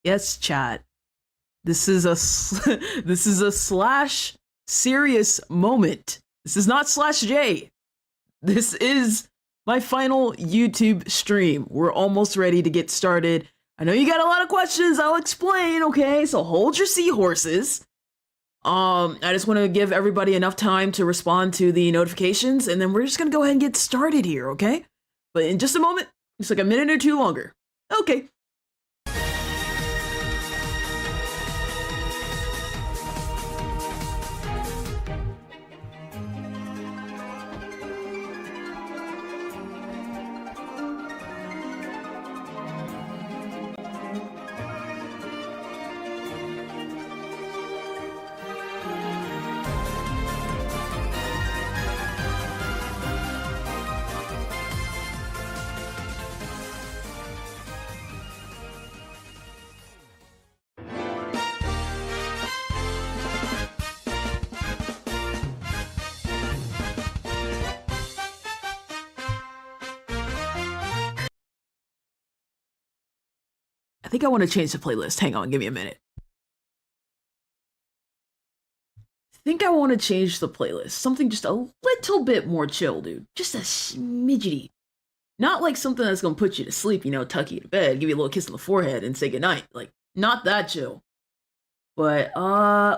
Yes, chat. This is a this is a slash serious moment. This is not slash J. This is my final YouTube stream. We're almost ready to get started. I know you got a lot of questions. I'll explain, okay? So hold your seahorses. I just want to give everybody enough time to respond to the notifications, and then we're just gonna go ahead and get started here, okay? But in just a moment, it's like a minute or two longer. Okay. I think I want to change the playlist. Hang on, give me a minute. I think I want to change the playlist. Something just a little bit more chill, dude. Just a smidgety. Not like something that's gonna put you to sleep, you know, tuck you to bed, give you a little kiss on the forehead, and say goodnight. Like, not that chill. But,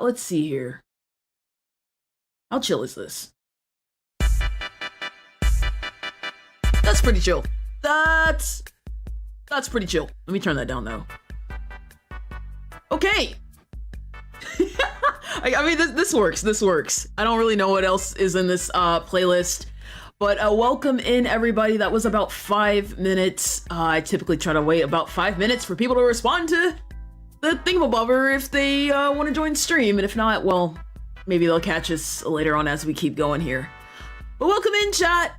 let's see here. How chill is this? That's pretty chill. That's pretty chill. Let me turn that down, though. Okay. I mean, this works. This works. I don't really know what else is in this playlist. But welcome in, everybody. That was about 5 minutes. I typically try to wait about 5 minutes for people to respond to the thingamabobber if they want to join stream. And if not, well, maybe they'll catch us later on as we keep going here. But welcome in, chat.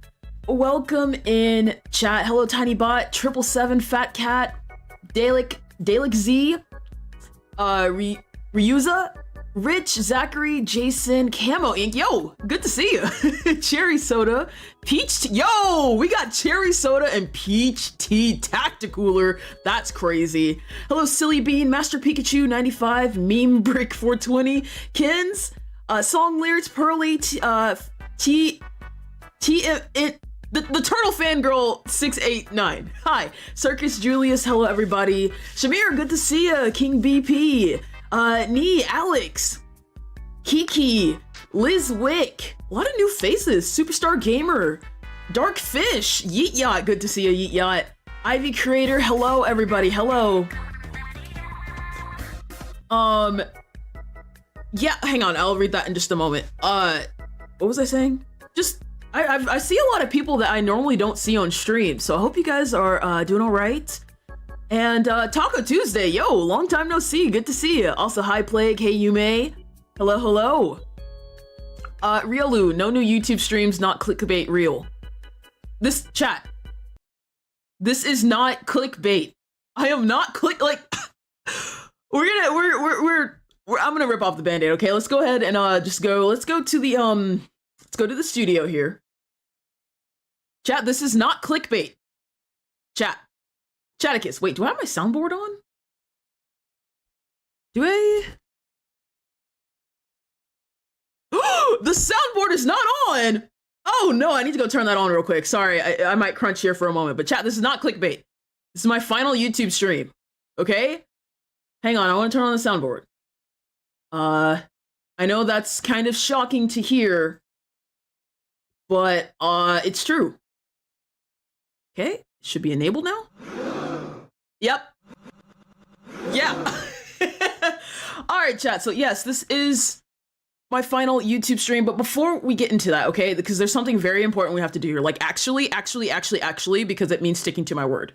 Welcome in, chat. Hello, Tiny Bot, 777, Fat Cat, Dalek Z, Ryuza, Rich, Zachary, Jason, Camo Inc. Yo, good to see you. Cherry Soda, Peach Tea. Yo, we got Cherry Soda and Peach Tea Tacticooler. That's crazy. Hello, Silly Bean, Master Pikachu 95, Meme Brick 420, Kins, Song Lyrics, Pearly, the Turtle Fangirl 689. Hi. Circus Julius, hello everybody. Shamir, good to see ya. King BP. Nee, Alex. Kiki. Liz Wick. A lot of new faces. Superstar Gamer. Dark Fish. Yeet Yacht, good to see ya, Yeet Yacht. Ivy Creator, hello everybody, hello. Yeah, hang on, I'll read that in just a moment. What was I saying? I see a lot of people that I normally don't see on stream, so I hope you guys are doing all right. And Taco Tuesday, yo, long time no see, good to see you. Also, hi Plague, hey Yume, hello, hello. Riolu, no new YouTube streams, not clickbait real. This chat, this is not clickbait. I am not I'm gonna rip off the band-aid, okay? Let's go ahead and let's go to the studio here. Chat, this is not clickbait. Chat. Chaticus, wait, do I have my soundboard on? Do I? The soundboard is not on! Oh no, I need to go turn that on real quick. Sorry, I might crunch here for a moment, but chat, this is not clickbait. This is my final YouTube stream, okay? Hang on, I want to turn on the soundboard. I know that's kind of shocking to hear, but it's true. Okay, it should be enabled now. Yep. Yeah. All right, chat. So yes, this is my final YouTube stream. But before we get into that, okay, because there's something very important we have to do here. Like actually, because it means sticking to my word.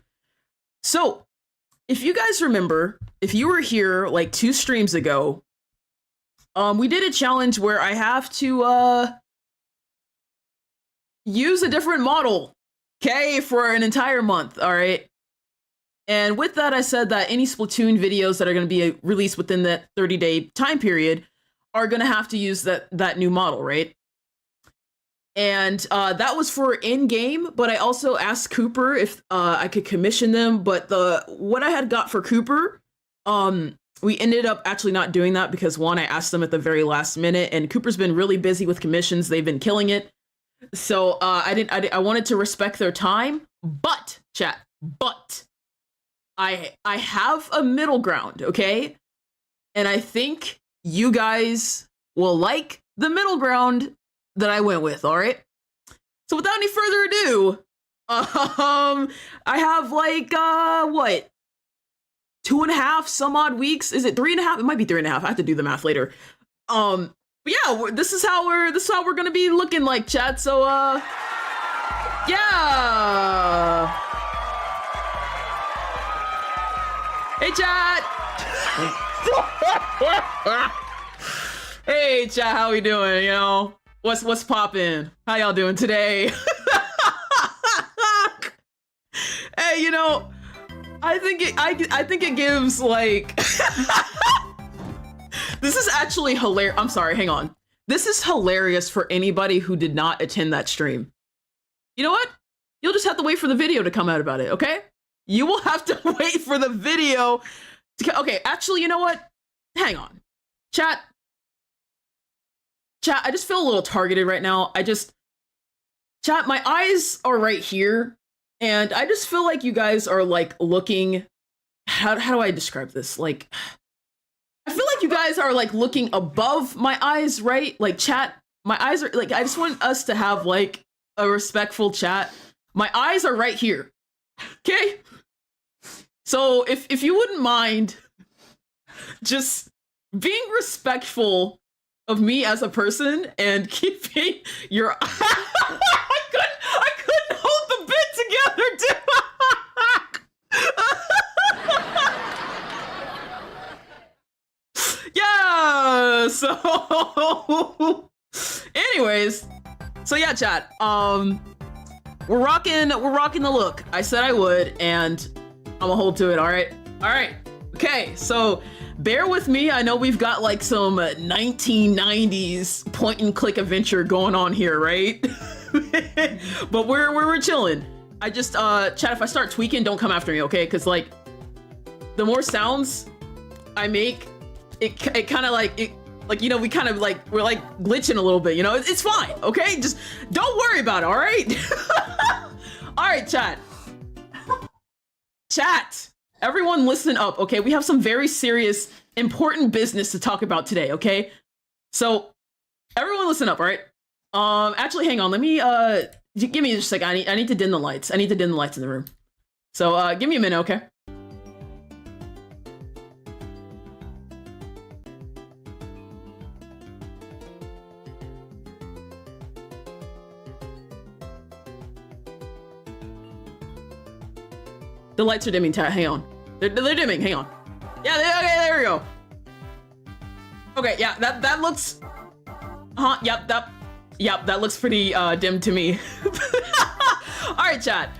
So if you guys remember, if you were here like 2 streams ago, we did a challenge where I have to use a different model, okay, for an entire month, all right? And with that, I said that any Splatoon videos that are going to be released within that 30-day time period are going to have to use that new model, right? And that was for in-game, but I also asked Cooper if I could commission them, but what I had got for Cooper we ended up actually not doing that because one, I asked them at the very last minute, and Cooper's been really busy with commissions. They've been killing it. So I wanted to respect their time, but chat, I have a middle ground, okay? And I think you guys will like the middle ground that I went with, all right? So without any further ado, I have like, what? 2.5 some odd weeks? Is it 3.5? It might be 3.5. I have to do the math later. But yeah, this is how we're gonna be looking like, chat. So, yeah. Hey, chat. Hey, chat. How we doing? You know, what's poppin'? How y'all doing today? Hey, you know, I think it gives like. This is actually hilarious. I'm sorry, hang on. This is hilarious for anybody who did not attend that stream. You know what? You'll just have to wait for the video to come out about it, okay? You will have to wait for the video to okay, actually, you know what? Hang on. Chat, I just feel a little targeted right now. Chat, my eyes are right here, and I just feel like you guys are like looking, how do I describe this? Like, I feel like you guys are like looking above my eyes, right? Like, chat, my eyes are like, I just want us to have like a respectful chat. My eyes are right here, okay? So if you wouldn't mind just being respectful of me as a person and keeping your I couldn't hold the bit together, dude. Yeah, so anyways, so yeah, chat, we're rocking the look. I said I would, and I'm gonna hold to it. All right. Okay, so bear with me. I know we've got like some 1990s point and click adventure going on here, right? But we're chilling. I just chat, if I start tweaking, don't come after me, okay? Because like the more sounds I make, it kind of like it. Like, you know, we kind of like, we're like glitching a little bit, you know? It's fine, okay? Just don't worry about it, all right? All right, chat. Chat, everyone listen up, okay? We have some very serious, important business to talk about today, okay? So, everyone listen up, all right? Actually, hang on, let me, give me just a second. I need to dim the lights. I need to dim the lights in the room. So, give me a minute, okay? The lights are dimming, hang on. They're dimming, hang on. Yeah, okay, there we go. Okay, yeah, that looks, yep, that looks pretty dim to me. All right, chat.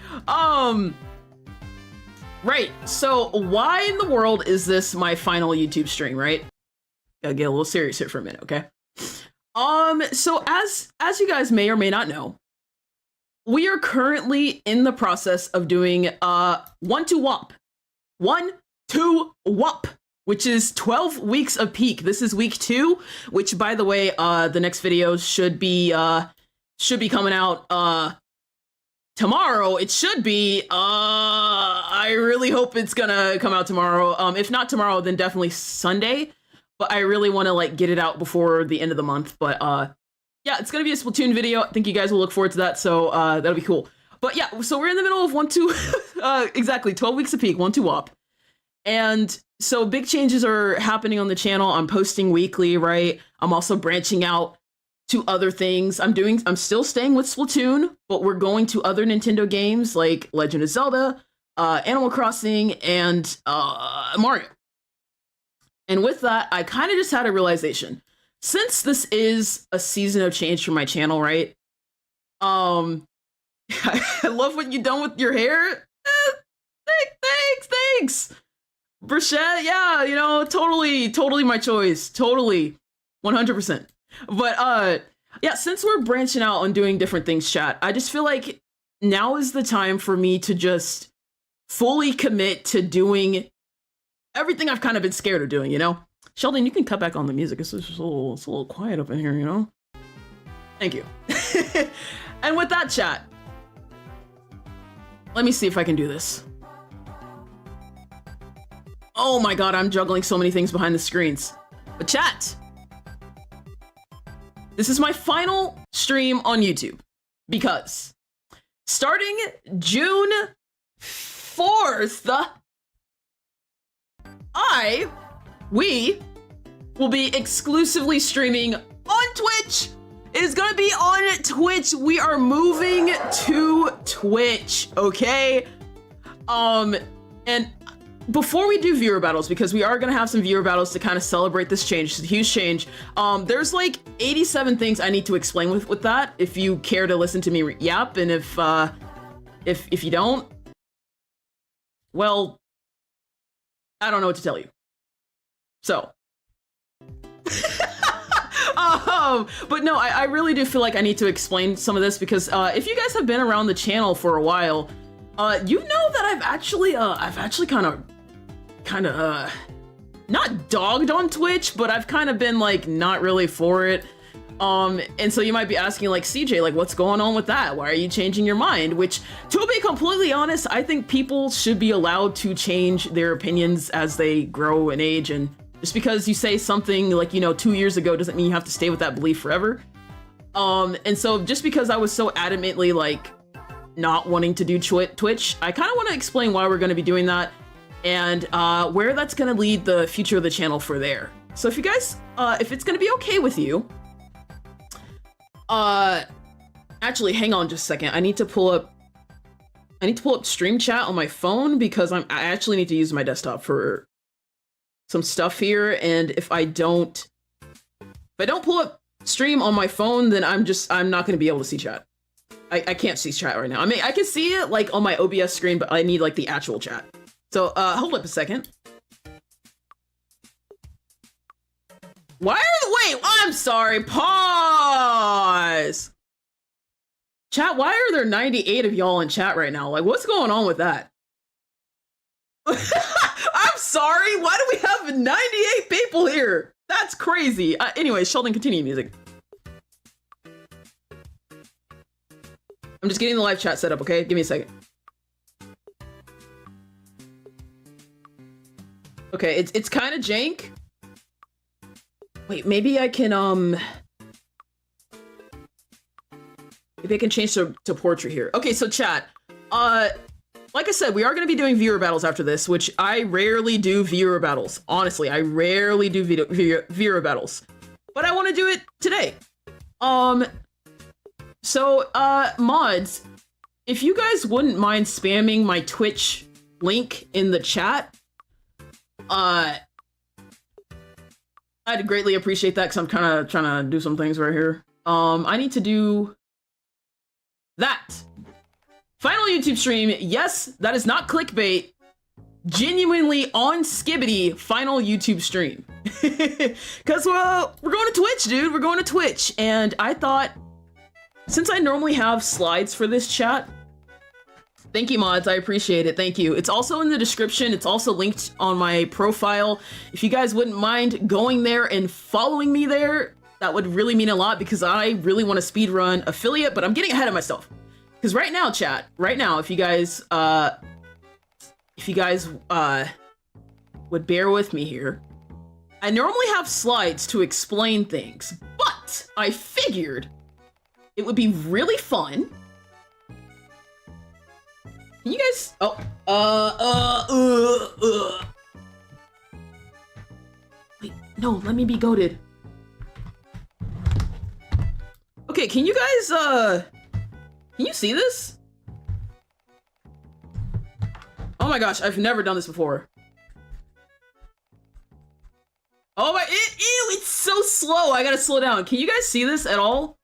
Right, so why in the world is this my final YouTube stream, right? Gotta get a little serious here for a minute, okay? So as you guys may or may not know, we are currently in the process of doing 1-2-WOP. 1-2-WOP, which is 12 weeks of peak. This is week 2, which, by the way, the next video should be coming out tomorrow. It should be. I really hope it's gonna come out tomorrow. If not tomorrow, then definitely Sunday. But I really want to like get it out before the end of the month. But yeah, it's gonna be a Splatoon video. I think you guys will look forward to that, so that'll be cool. But yeah, so we're in the middle of 1-2, exactly 12 weeks of peak, 1-2-WOP. And so big changes are happening on the channel. I'm posting weekly, right? I'm also branching out to other things. I'm still staying with Splatoon, but we're going to other Nintendo games like Legend of Zelda, Animal Crossing, and Mario. And with that, I kind of just had a realization. Since this is a season of change for my channel, right? I love what you've done with your hair. Thanks. Bruschetta, yeah, you know, totally my choice. Totally, 100%. But yeah, since we're branching out on doing different things, chat, I just feel like now is the time for me to just fully commit to doing everything I've kind of been scared of doing, you know? Sheldon, you can cut back on the music. It's just it's a little quiet up in here, you know? Thank you. And with that, chat, let me see if I can do this. Oh my god, I'm juggling so many things behind the screens. But chat, this is my final stream on YouTube because starting June 4th, we will be exclusively streaming on Twitch. It is gonna be on Twitch. We are moving to Twitch, okay? And before we do viewer battles, because we are gonna have some viewer battles to kind of celebrate this change, it's a huge change. There's like 87 things I need to explain with that. If you care to listen to me yap, and if you don't, well, I don't know what to tell you. So. But no, I really do feel like I need to explain some of this because if you guys have been around the channel for a while, you know that I've actually kind of not dogged on Twitch, but I've kind of been like not really for it. And so you might be asking like, CJ, like what's going on with that? Why are you changing your mind? Which, to be completely honest, I think people should be allowed to change their opinions as they grow in age, and just because you say something like, you know, 2 years ago doesn't mean you have to stay with that belief forever. And so just because I was so adamantly like not wanting to do Twitch, I kind of want to explain why we're going to be doing that and where that's going to lead the future of the channel for there. So if you guys, if it's going to be okay with you, actually hang on just a second. I need to pull up stream chat on my phone because I actually need to use my desktop for some stuff here, and if I don't pull up stream on my phone, then I'm not going to be able to see chat. I can't see chat right now. I mean, I can see it like on my OBS screen, but I need like the actual chat. So hold up a second. Wait, I'm sorry, pause. Chat, why are there 98 of y'all in chat right now? Like, what's going on with that? I'm sorry, why do we have 98 people here? That's crazy. Anyway, Sheldon, continue music. I'm just getting the live chat set up, okay? Give me a second. Okay, it's kind of jank. Wait, maybe I can, maybe I can change to portrait here. Okay, so chat, like I said, we are going to be doing viewer battles after this, which I rarely do viewer battles. Honestly, I rarely do viewer battles, but I want to do it today. So, mods, if you guys wouldn't mind spamming my Twitch link in the chat, I'd greatly appreciate that because I'm kind of trying to do some things right here. I need to do that. Final YouTube stream. Yes, that is not clickbait. Genuinely on Skibbity, final YouTube stream. Because, well, we're going to Twitch, dude. We're going to Twitch. And I thought, since I normally have slides for this chat, thank you, mods. I appreciate it. Thank you. It's also in the description. It's also linked on my profile. If you guys wouldn't mind going there and following me there, that would really mean a lot because I really want to speedrun affiliate, but I'm getting ahead of myself. Because right now, chat, right now, if you guys would bear with me here, I normally have slides to explain things, but I figured it would be really fun. Can you guys, wait, no, let me be goated. Okay, can you guys, can you see this? Oh my gosh, I've never done this before. Oh my, ew, it's so slow. I gotta slow down. Can you guys see this at all?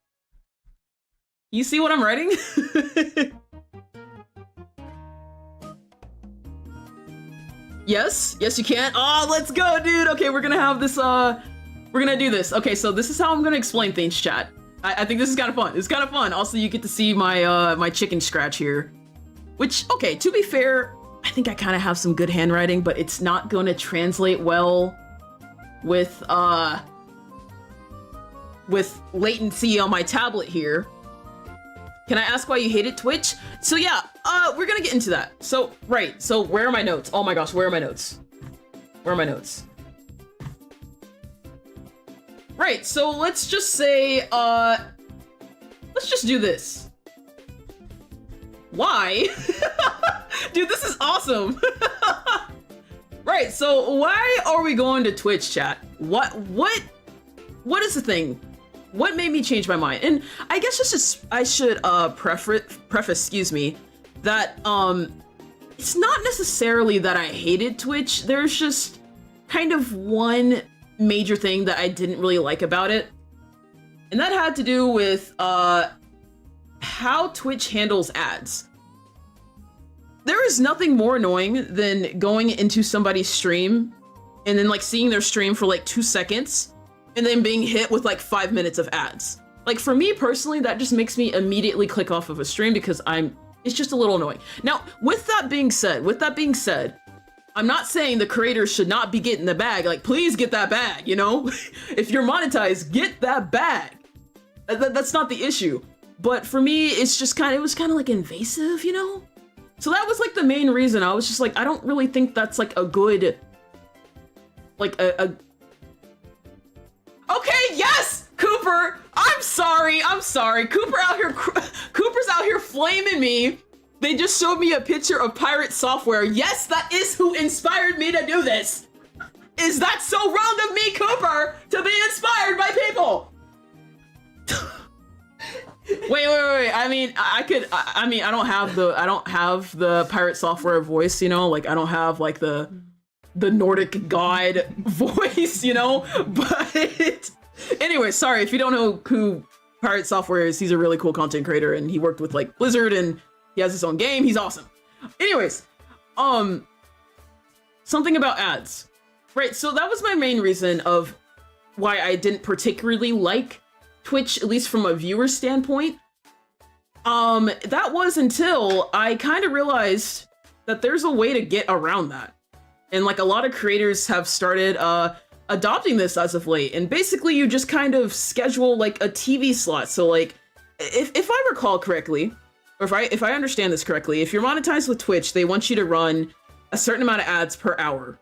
You see what I'm writing? Yes, yes you can. Oh, let's go, dude. Okay, we're gonna have this, we're gonna do this. Okay, so this is how I'm gonna explain things, chat. I think this is kind of fun. It's kind of fun. Also, you get to see my my chicken scratch here. Which, okay, to be fair, I think I kind of have some good handwriting, but it's not going to translate well with latency on my tablet here. Can I ask why you hated Twitch? So yeah, we're gonna get into that. So, right, so where are my notes? Oh my gosh, where are my notes? Where are my notes? Right, so let's just say, let's just do this. Why? Dude, this is awesome. Right, so why are we going to Twitch, chat? What is the thing? What made me change my mind? And I guess I should preface, excuse me, that it's not necessarily that I hated Twitch. There's just kind of one major thing that I didn't really like about it. And that had to do with how Twitch handles ads. There is nothing more annoying than going into somebody's stream and then like seeing their stream for like 2 seconds and then being hit with like 5 minutes of ads. Like for me personally, that just makes me immediately click off of a stream because it's just a little annoying. Now, with that being said, I'm not saying the creators should not be getting the bag. Like, please get that bag, you know? If you're monetized, get that bag. That's not the issue. But for me, it was kind of like invasive, you know? So that was like the main reason. I was just like, I don't really think that's like a good, like Okay, yes, Cooper. I'm sorry. Cooper's out here flaming me. They just showed me a picture of pirate software. Yes, that is who inspired me to do this. Is that so wrong of me, Cooper, to be inspired by people? Wait. I mean, I don't have the pirate software voice, you know? Like, I don't have like the Nordic god voice, you know? But anyway, sorry, if you don't know who Pirate Software is, he's a really cool content creator and he worked with like Blizzard and he has his own game. He's awesome. Anyways, something about ads. Right, so that was my main reason of why I didn't particularly like Twitch, at least from a viewer standpoint. That was until I kind of realized that there's a way to get around that. And like a lot of creators have started adopting this as of late. And basically you just kind of schedule like a TV slot. So like, if I recall correctly, or if I understand this correctly, if you're monetized with Twitch, they want you to run a certain amount of ads per hour.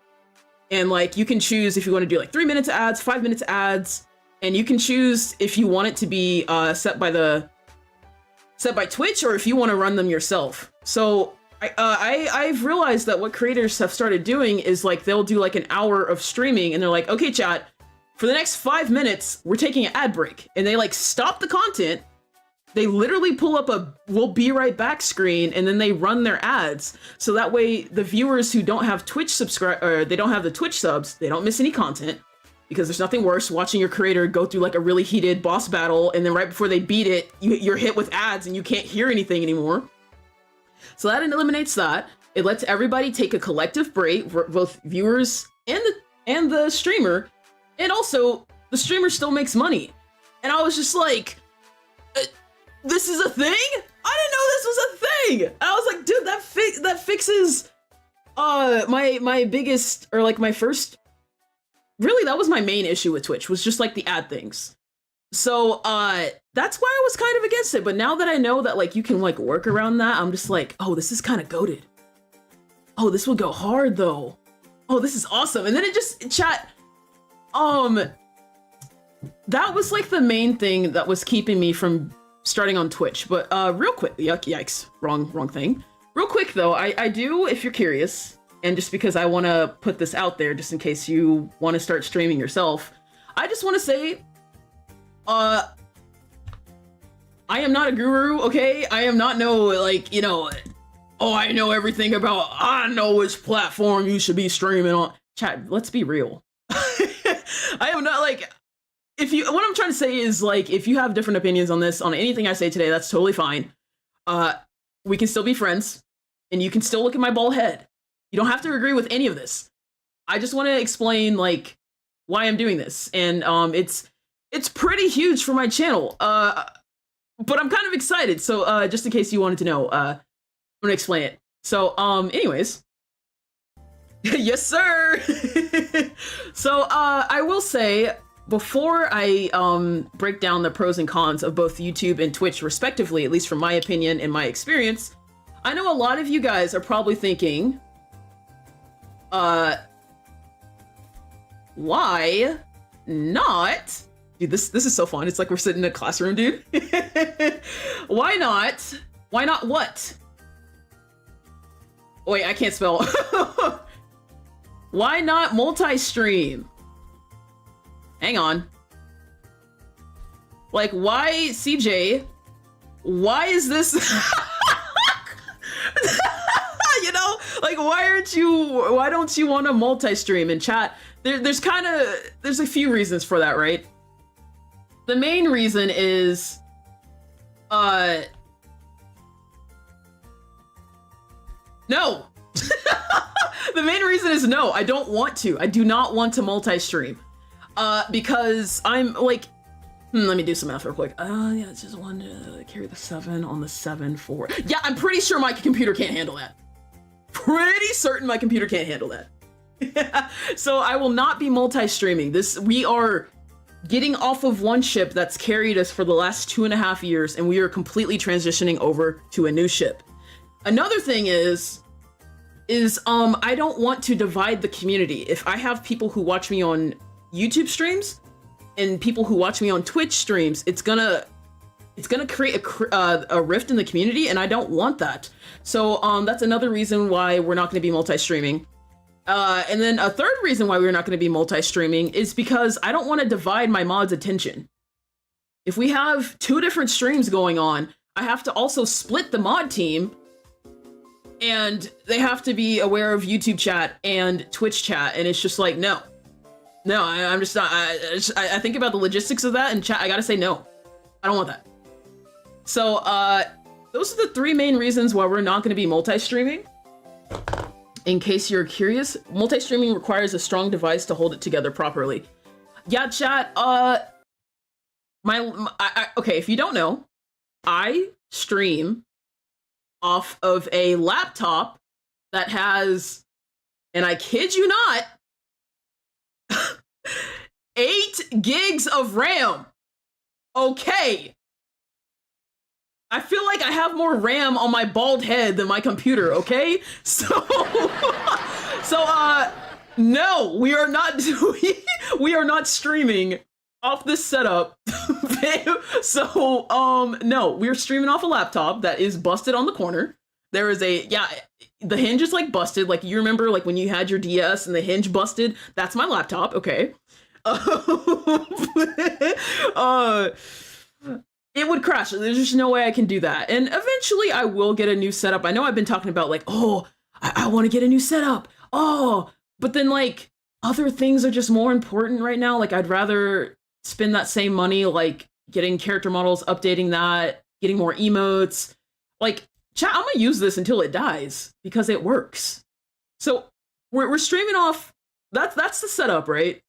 And like, you can choose if you want to do like 3 minutes ads, 5 minutes ads, and you can choose if you want it to be set by Twitch or if you want to run them yourself. So I've realized that what creators have started doing is like, they'll do like an hour of streaming and they're like, okay, chat, for the next 5 minutes, we're taking an ad break. And they like stop the content. They literally pull up a "we'll be right back" screen and then they run their ads. So that way the viewers who don't have Twitch they don't have the Twitch subs, they don't miss any content, because there's nothing worse watching your creator go through like a really heated boss battle and then right before they beat it, you're hit with ads and you can't hear anything anymore. So that eliminates that. It lets everybody take a collective break, both viewers and the streamer, and also the streamer still makes money. And I was just like, this is a thing? I didn't know this was a thing. And I was like, dude, that fixes my biggest, or like my first, really that was my main issue with Twitch, was just like the ad things. So that's why I was kind of against it. But now that I know that like you can like work around that, I'm just like, oh, this is kind of goated. Oh, this will go hard though. Oh, this is awesome. And then it just, chat, that was like the main thing that was keeping me from starting on Twitch. But real quick, yikes, wrong thing. Real quick though, I do, if you're curious, and just because I want to put this out there, just in case you want to start streaming yourself, I just want to say, I am not a guru, okay? I am not like, you know, oh, I know everything about, I know which platform you should be streaming on. Chat, let's be real. I am not like, what I'm trying to say is like, if you have different opinions on this, on anything I say today, that's totally fine. We can still be friends and you can still look at my bald head. You don't have to agree with any of this. I just want to explain like why I'm doing this. And it's pretty huge for my channel. But I'm kind of excited. So just in case you wanted to know, I'm gonna explain it. So anyways, Yes, sir. So, I will say, before I break down the pros and cons of both YouTube and Twitch respectively, at least from my opinion and my experience, I know a lot of you guys are probably thinking, why not? Dude, this is so fun. It's like we're sitting in a classroom, dude. Why not? Why not what? Wait, I can't spell. Why not multi-stream? Hang on. Like, why, CJ? Why is this? You know, like, why don't you want to multi-stream? In chat, there's a few reasons for that, right? The main reason is, no. The main reason is no, I don't want to. I do not want to multi-stream. Because I'm like, let me do some math real quick. Yeah, it's just one to carry the 7 on the 7-4. Yeah, I'm pretty sure my computer can't handle that. Pretty certain my computer can't handle that. So I will not be multi-streaming. We are getting off of one ship that's carried us for the last 2.5 years, and we are completely transitioning over to a new ship. Another thing is I don't want to divide the community. If I have people who watch me on YouTube streams and people who watch me on Twitch streams, it's gonna create a rift in the community, and I don't want that. So that's another reason why we're not going to be multi-streaming. And then a third reason why we're not going to be multi-streaming is because I don't want to divide my mod's attention. If we have 2 different streams going on, I have to also split the mod team, and they have to be aware of YouTube chat and Twitch chat, and it's just like, no, I'm just not. I think about the logistics of that, and chat, I gotta say no, I don't want that. So those are the 3 main reasons why we're not going to be multi-streaming. In case you're curious, multi-streaming requires a strong device to hold it together properly. Yeah, chat. Okay, if you don't know, I stream off of a laptop that has, and I kid you not, 8 gigs of RAM. Okay. I feel like I have more RAM on my bald head than my computer, okay? So, no, we are not streaming off this setup. So, no, we're streaming off a laptop that is busted on the corner. There is the hinge is like busted. Like, you remember like when you had your DS and the hinge busted? That's my laptop, okay? It would crash. There's just no way I can do that. And eventually I will get a new setup. I know I've been talking about like, oh, I want to get a new setup. Oh, but then like other things are just more important right now. Like, I'd rather spend that same money, like getting character models, updating that, getting more emotes. Like, chat, I'm gonna use this until it dies because it works. So we're streaming off. That's the setup, right?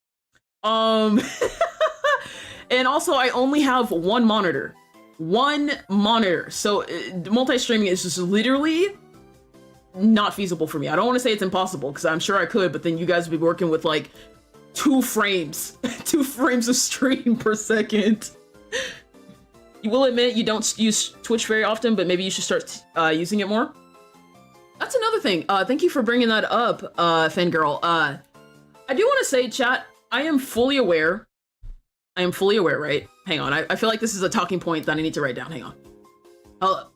And also, I only have one monitor. So multi-streaming is just literally not feasible for me. I don't want to say it's impossible, because I'm sure I could, but then you guys would be working with like 2 frames. 2 frames of stream per second. You will admit you don't use Twitch very often, but maybe you should start using it more. That's another thing. Thank you for bringing that up, Fangirl. I do want to say, chat, I am fully aware, right? Hang on, I feel like this is a talking point that I need to write down. Hang on. Hold up.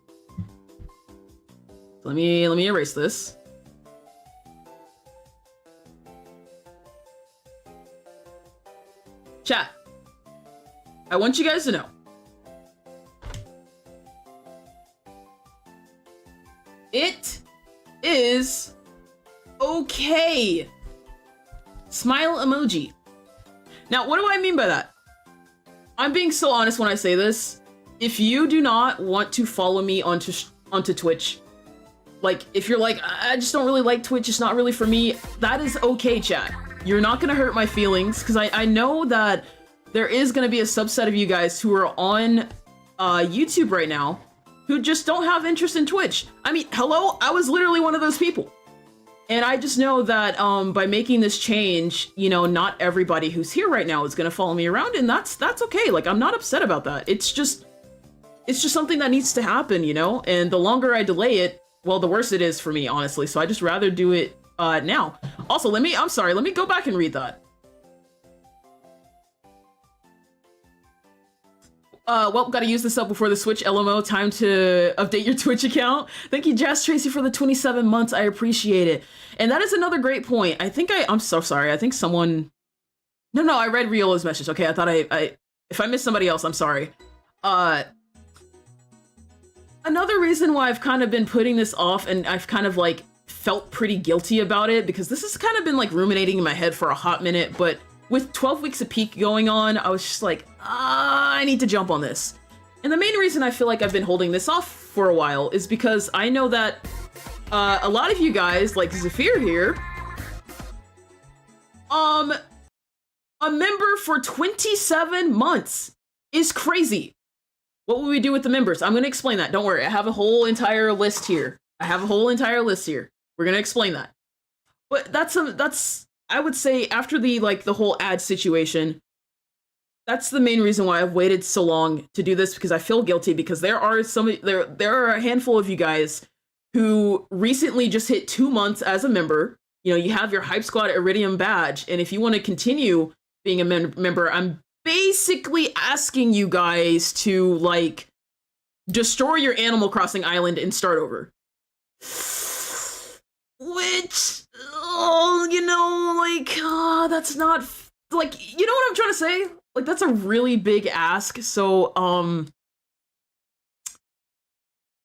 Let me erase this. Chat, I want you guys to know. It is okay. Smile emoji. Now, what do I mean by that? I'm being so honest when I say this. If you do not want to follow me onto Twitch, like, if you're like, I just don't really like Twitch, it's not really for me, that is okay, chat. You're not gonna hurt my feelings, because I know that there is gonna be a subset of you guys who are on YouTube right now who just don't have interest in Twitch. I mean, hello? I was literally one of those people. And I just know that by making this change, you know, not everybody who's here right now is gonna follow me around, and that's okay. Like, I'm not upset about that. It's just something that needs to happen, you know? And the longer I delay it, well, the worse it is for me, honestly. So I just rather do it now. Also, I'm sorry, let me go back and read that. Well, gotta use this up before the Switch LMO. Time to update your Twitch account. Thank you, Jazz Tracy, for the 27 months. I appreciate it. And that is another great point. I'm so sorry. I think someone... No, I read Riola's message. Okay, I thought if I missed somebody else, I'm sorry. Another reason why I've kind of been putting this off, and I've kind of like felt pretty guilty about it, because this has kind of been like ruminating in my head for a hot minute, but with 12 weeks of peak going on, I was just like, I need to jump on this. And the main reason I feel like I've been holding this off for a while is because I know that a lot of you guys, like Zephyr here, a member for 27 months is crazy. What will we do with the members? I'm gonna explain that. Don't worry, I have a whole entire list here. We're gonna explain that. But that's I would say after the whole ad situation, that's the main reason why I've waited so long to do this, because I feel guilty, because there are a handful of you guys who recently just hit 2 months as a member. You know, you have your Hype Squad Iridium badge, and if you want to continue being a member, I'm basically asking you guys to like destroy your Animal Crossing island and start over. Which, that's not, like, you know what I'm trying to say? Like, that's a really big ask, so,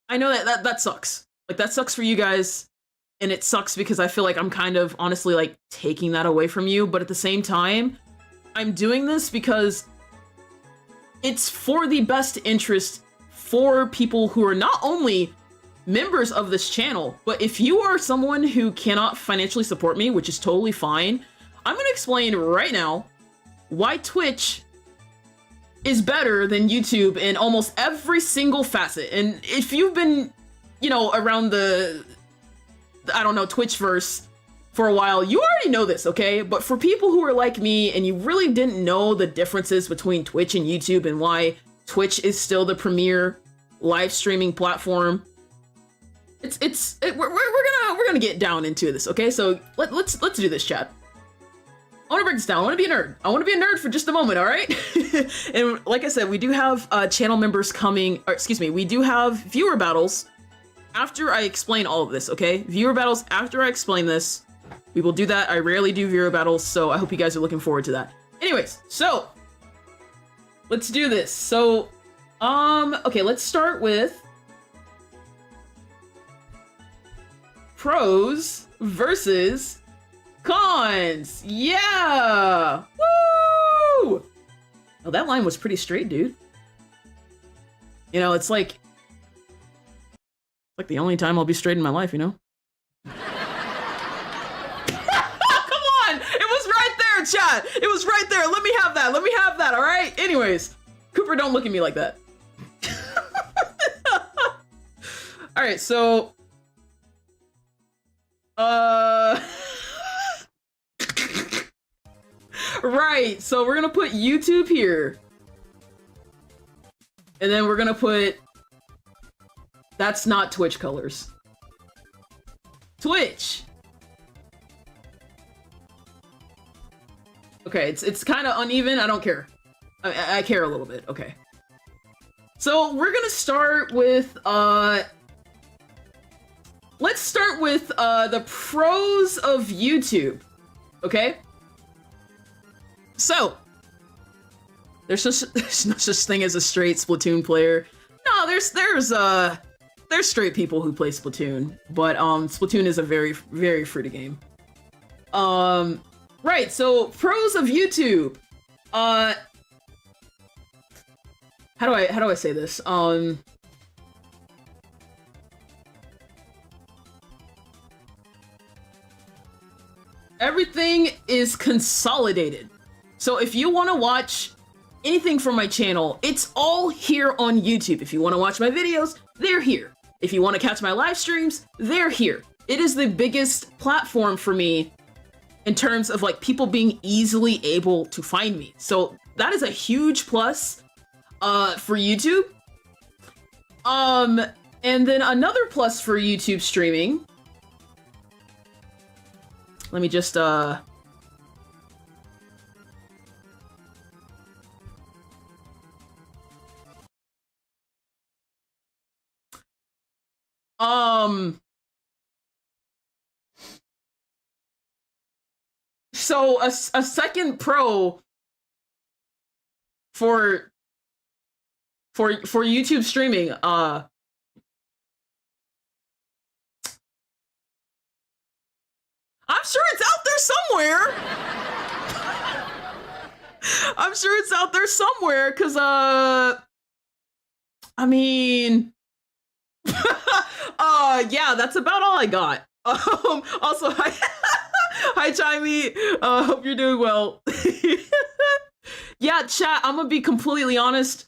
I know that sucks. Like, that sucks for you guys, and it sucks because I feel like I'm kind of, honestly, like, taking that away from you, but at the same time, I'm doing this because it's for the best interest for people who are not only members of this channel, but if you are someone who cannot financially support me, which is totally fine, I'm gonna explain right now why Twitch is better than YouTube in almost every single facet. And if you've been, around the Twitchverse for a while, you already know this, okay? But for people who are like me and you really didn't know the differences between Twitch and YouTube and why Twitch is still the premier live streaming platform, we're gonna get down into this, okay? So let's do this, chat. I want to break this down. I want to be a nerd. I want to be a nerd for just a moment, all right? And like I said, we do have channel members coming, or excuse me, we do have viewer battles after I explain all of this, okay? Viewer battles after I explain this. We will do that. I rarely do viewer battles, so I hope you guys are looking forward to that. Anyways, so let's do this. So, okay, let's start with pros versus cons. Yeah! Woo! Oh, that line was pretty straight, dude. It's like the only time I'll be straight in my life, Come on! It was right there, chat! It was right there! Let me have that, alright? Anyways, Cooper, don't look at me like that. Alright, so... Right, so we're gonna put YouTube here. And then we're gonna put... That's not Twitch colors. Twitch! Okay, it's kind of uneven. I don't care. I care a little bit. Okay. So we're gonna start with, let's start with, the pros of YouTube. Okay? So, there's no such thing as a straight Splatoon player. No, there's straight people who play Splatoon, but Splatoon is a very, very fruity game. Right, so pros of YouTube. How do I say this? Everything is consolidated. So if you want to watch anything from my channel, it's all here on YouTube. If you want to watch my videos, they're here. If you want to catch my live streams, they're here. it is the biggest platform for me in terms of like people being easily able to find me. So that is a huge plus for YouTube. And then another plus for YouTube streaming. Let me just so a second pro for YouTube streaming, I'm sure it's out there somewhere. I'm sure it's out there somewhere, cause I mean, yeah, that's about all I got. Also, hi Chimey. Hope you're doing well. Yeah, chat. I'm gonna be completely honest.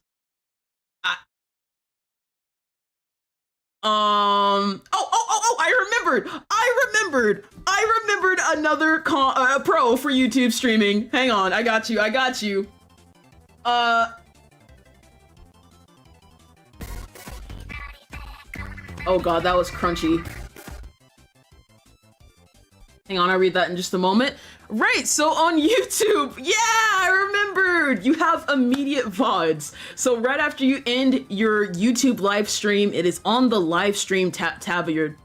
I remembered another pro for YouTube streaming. Hang on, I got you. Oh god, that was crunchy. Hang on, I'll read that in just a moment. Right, so on YouTube, yeah, I remembered! You have immediate VODs. So right after you end your YouTube live stream, it is on the live stream tab of your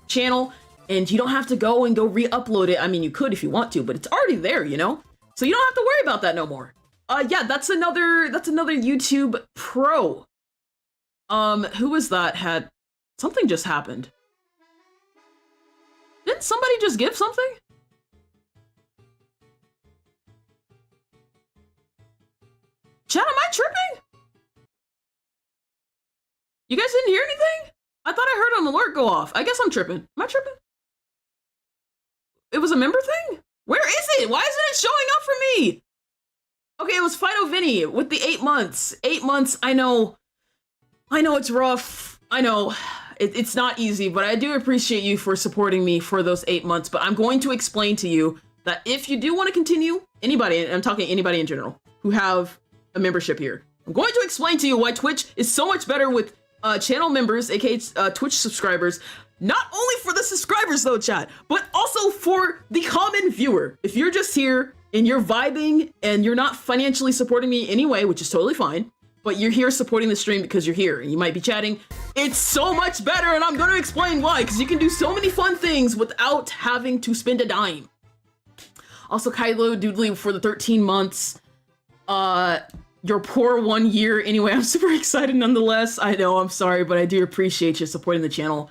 channel, and you don't have to go re-upload it. I mean, you could if you want to, but it's already there, you know? So you don't have to worry about that no more. Yeah, that's another YouTube pro. Who was that? Something just happened. Didn't somebody just give something? Chat, am I tripping? You guys didn't hear anything? I thought I heard an alert go off. I guess I'm tripping. Am I tripping? It was a member thing? Where is it? Why isn't it showing up for me? Okay, it was Fido Vinny with the 8 months. 8 months, I know it's rough. I know. It's not easy, but I do appreciate you for supporting me for those 8 months. But I'm going to explain to you that if you do want to continue, anybody, I'm talking anybody in general, who have a membership here, I'm going to explain to you why Twitch is so much better with channel members, aka Twitch subscribers. Not only for the subscribers though, chat, but also for the common viewer. If you're just here and you're vibing and you're not financially supporting me anyway, which is totally fine, but you're here supporting the stream because you're here and you might be chatting, it's so much better, and I'm going to explain why, because you can do so many fun things without having to spend a dime. Also, Kylo Doodly for the 13 months. Your poor 1 year. Anyway, I'm super excited nonetheless. I know, I'm sorry, but I do appreciate you supporting the channel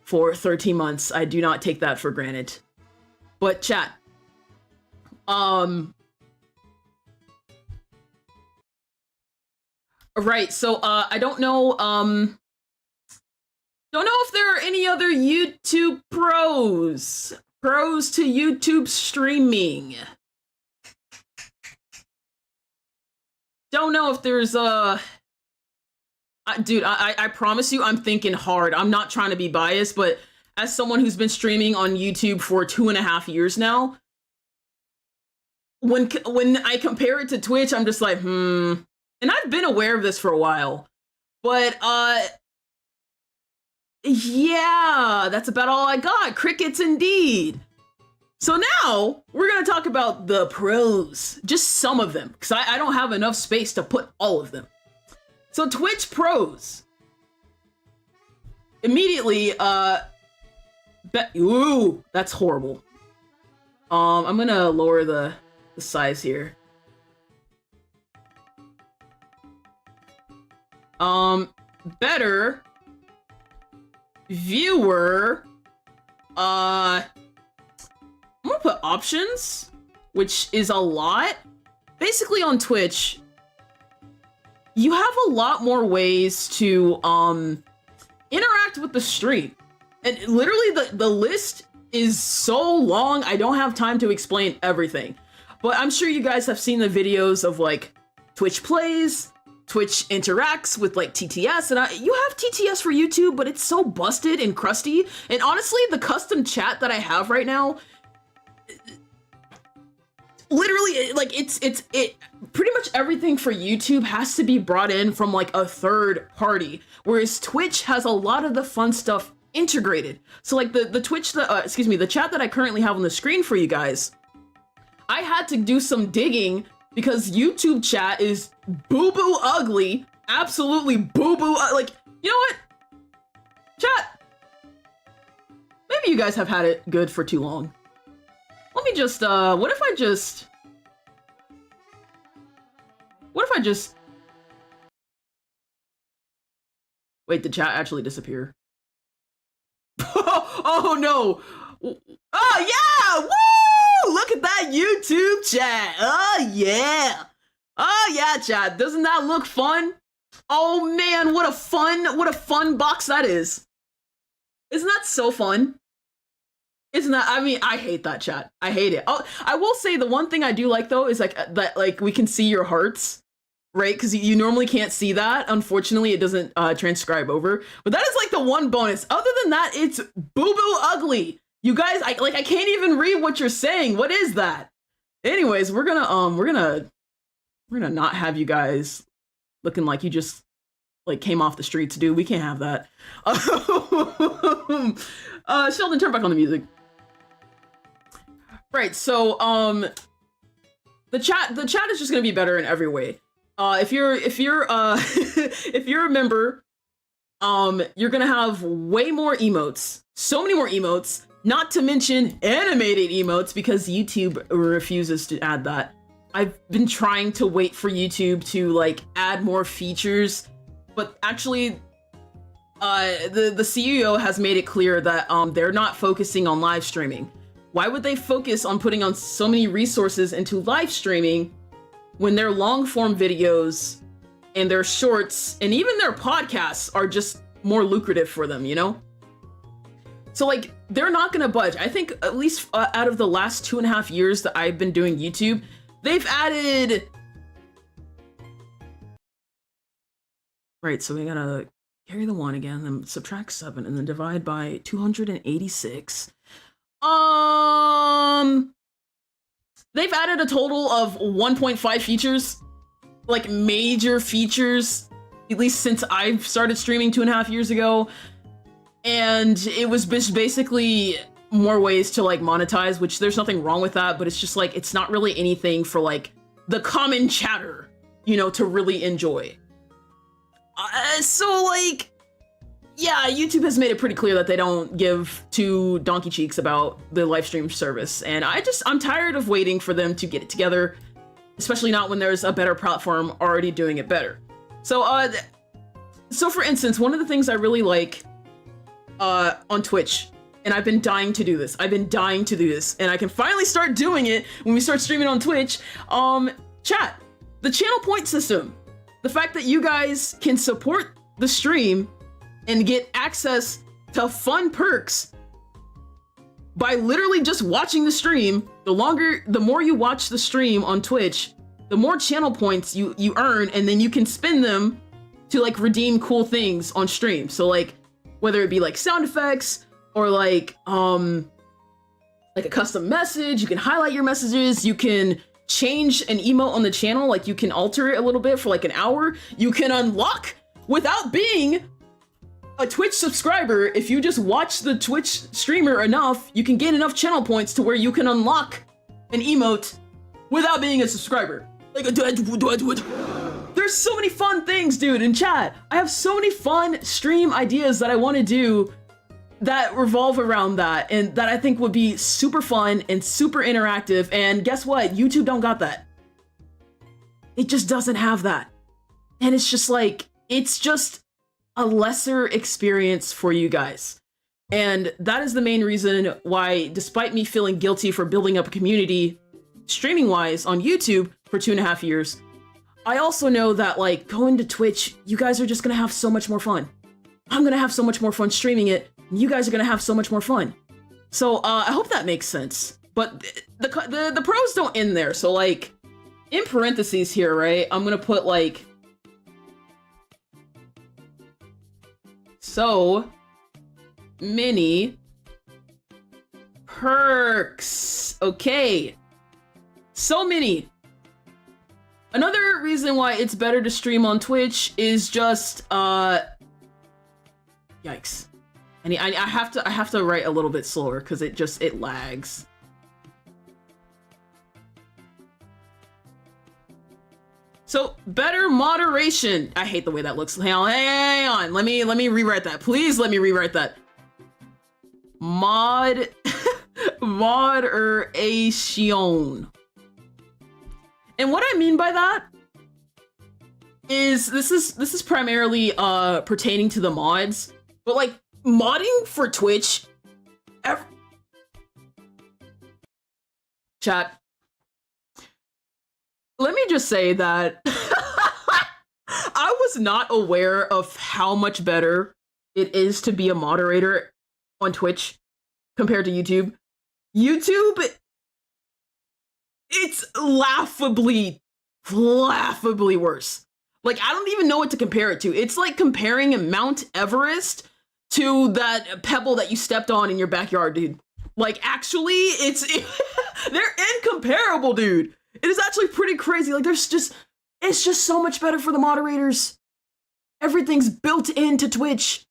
for 13 months. I do not take that for granted. But chat, right, so I don't know if there are any other YouTube pros to YouTube streaming. Don't know if there's dude, I promise you, I'm thinking hard. I'm not trying to be biased, but as someone who's been streaming on YouTube for 2.5 years now, when I compare it to Twitch, I'm just like, and I've been aware of this for a while, but yeah, that's about all I got. Crickets indeed. So now we're gonna talk about the pros, just some of them, because I don't have enough space to put all of them. So Twitch pros. Immediately, ooh, that's horrible. I'm gonna lower the size here. Better viewer, I'm gonna put options, which is a lot. Basically on Twitch, you have a lot more ways to interact with the stream. And literally the list is so long, I don't have time to explain everything. But I'm sure you guys have seen the videos of like Twitch plays, Twitch interacts with like TTS, and you have TTS for YouTube, but it's so busted and crusty. And honestly, the custom chat that I have right now, literally, like it pretty much everything for YouTube has to be brought in from like a third party, whereas Twitch has a lot of the fun stuff integrated. So like the Twitch, the chat that I currently have on the screen for you guys, I had to do some digging because YouTube chat is boo-boo ugly, absolutely boo-boo, like, you know what? Chat, maybe you guys have had it good for too long. Let me just, what if I just... Wait, did chat actually disappear? Oh no! Oh yeah! Woo! Look at that YouTube chat! Oh yeah! Oh yeah, chat! Doesn't that look fun? Oh man, what a fun box that is! Isn't that so fun? Isn't that? I mean, I hate that, chat. I hate it. Oh, I will say the one thing I do like though is like that, like we can see your hearts, right? Because you normally can't see that. Unfortunately, it doesn't transcribe over. But that is like the one bonus. Other than that, it's boo-boo ugly. You guys, I can't even read what you're saying. What is that? Anyways, we're gonna not have you guys looking like you just like came off the streets, dude. We can't have that. Sheldon, turn back on the music. Right, so the chat is just gonna be better in every way. If you're if you're a member, you're gonna have way more emotes, so many more emotes, not to mention animated emotes because YouTube refuses to add that. I've been trying to wait for YouTube to like add more features, but actually the CEO has made it clear that they're not focusing on live streaming. Why would they focus on putting on so many resources into live streaming when their long form videos and their shorts and even their podcasts are just more lucrative for them, you know? So like, they're not gonna budge. I think at least out of the last 2.5 years that I've been doing YouTube, they've added... Right, so we gotta carry the 1 again, then subtract 7, and then divide by 286. They've added a total of 1.5 features, like major features, at least since I've started streaming 2.5 years ago. And it was just basically more ways to like monetize, which there's nothing wrong with that, but it's just like, it's not really anything for like the common chatter, you know, to really enjoy. So like, yeah, YouTube has made it pretty clear that they don't give two donkey cheeks about the live stream service. And I'm tired of waiting for them to get it together, especially not when there's a better platform already doing it better. So, so for instance, one of the things I really like on Twitch, and I've been dying to do this, and I can finally start doing it when we start streaming on Twitch, chat, the channel point system. The fact that you guys can support the stream and get access to fun perks by literally just watching the stream. The more you watch the stream on Twitch, the more channel points you earn, and then you can spend them to like redeem cool things on stream. So like, whether it be like sound effects or like a custom message, you can highlight your messages, you can change an emote on the channel, like you can alter it a little bit for like an hour. You can unlock, without being a Twitch subscriber, if you just watch the Twitch streamer enough, you can gain enough channel points to where you can unlock an emote without being a subscriber. Like, there's so many fun things, dude, in chat. I have so many fun stream ideas that I want to do that revolve around that, and that I think would be super fun and super interactive. And guess what? YouTube don't got that. It just doesn't have that. And it's just like, it's just a lesser experience for you guys. And that is the main reason why, despite me feeling guilty for building up a community streaming wise on YouTube for 2.5 years, I also know that like going to Twitch, you guys are just gonna have so much more fun. I'm gonna have so much more fun streaming it, and you guys are gonna have so much more fun. So I hope that makes sense. But the pros don't end there. So like, in parentheses here, right, I'm gonna put like so many perks. Okay. So many. Another reason why it's better to stream on Twitch is just, yikes. And I have to write a little bit slower because it lags. So better moderation. I hate the way that looks. Hang on. Let me rewrite that. Please let me rewrite that. Moderation. And what I mean by that is this is primarily pertaining to the mods, but like modding for Twitch. Chat. Let me just say that I was not aware of how much better it is to be a moderator on Twitch compared to YouTube. YouTube, it's laughably worse. Like, I don't even know what to compare it to. It's like comparing Mount Everest to that pebble that you stepped on in your backyard, dude. Like, actually, they're incomparable, dude. It is actually pretty crazy. Like, it's just so much better for the moderators. Everything's built into Twitch,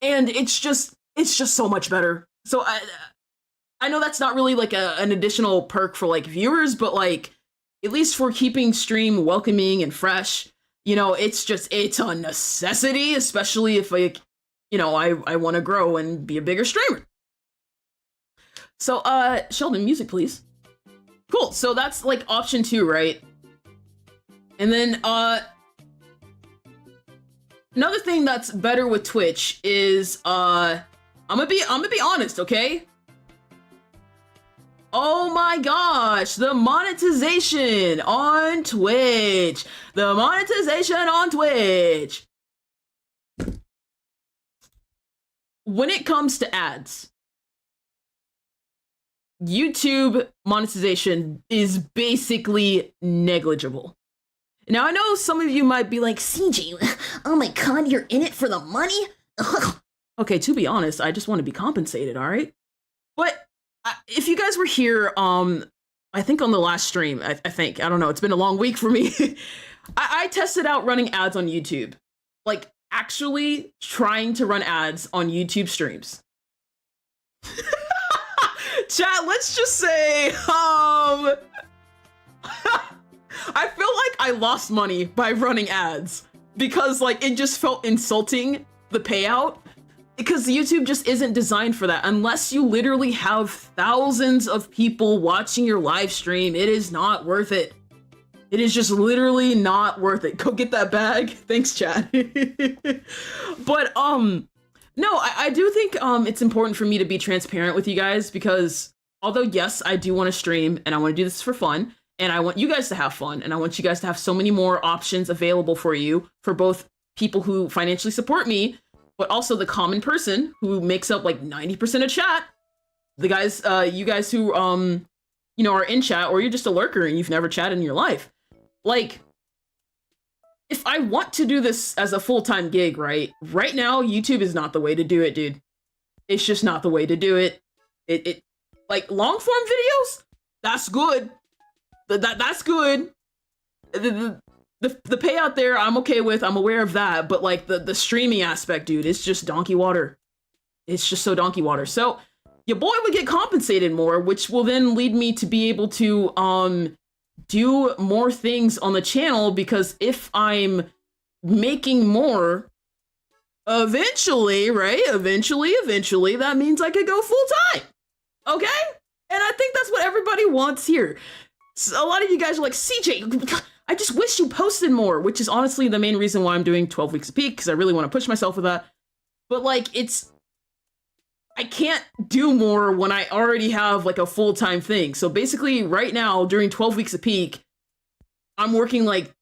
and it's just so much better. So I know that's not really like an additional perk for like viewers, but like at least for keeping stream welcoming and fresh, you know, it's a necessity, especially if like, you know, I want to grow and be a bigger streamer. So Sheldon, music please. Cool. So that's like option 2, right? And then another thing that's better with Twitch is I'm gonna be honest, okay? Oh my gosh, the monetization on Twitch. The monetization on Twitch. When it comes to ads, YouTube monetization is basically negligible. Now, I know some of you might be like, CJ, oh my god, you're in it for the money? Okay, to be honest, I just want to be compensated, all right? But if you guys were here, I think on the last stream, I don't know, it's been a long week for me. I tested out running ads on YouTube. Like, actually trying to run ads on YouTube streams. Chat, let's just say, I feel like I lost money by running ads because like it just felt insulting, the payout, because YouTube just isn't designed for that. Unless you literally have thousands of people watching your live stream, it is not worth it. It is just literally not worth it. Go get that bag. Thanks, chat. But no, I do think it's important for me to be transparent with you guys because although yes, I do want to stream and I want to do this for fun and I want you guys to have fun and I want you guys to have so many more options available for you, for both people who financially support me, but also the common person who makes up like 90% of chat. The guys, you guys who you know, are in chat, or you're just a lurker and you've never chatted in your life. Like, if I want to do this as a full-time gig, right now, YouTube is not the way to do it, dude. It's just not the way to do it. It like long-form videos, that's good. That's good. The payout there, I'm okay with. I'm aware of that. But like the streaming aspect, dude, it's just donkey water. It's just so donkey water. So your boy would get compensated more, which will then lead me to be able to do more things on the channel, because if I'm making more, eventually, right? Eventually, that means I could go full time. Okay? And I think that's what everybody wants here. So a lot of you guys are like, CJ, I just wish you posted more, which is honestly the main reason why I'm doing 12 weeks a peak, because I really want to push myself with that. But like, I can't do more when I already have like a full-time thing. So basically right now during 12 weeks a peak, I'm working like,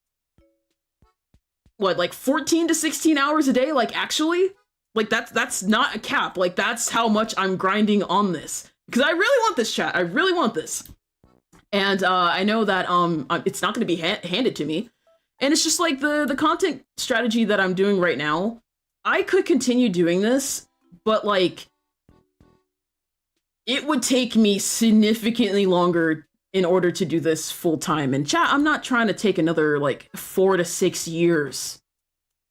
what, like 14 to 16 hours a day? Like actually, like that's not a cap. Like that's how much I'm grinding on this, because I really want this, chat. I really want this. And I know that it's not going to be handed to me. And it's just like the content strategy that I'm doing right now I could continue doing this, but like, it would take me significantly longer in order to do this full time. And chat, I'm not trying to take another like 4 to 6 years,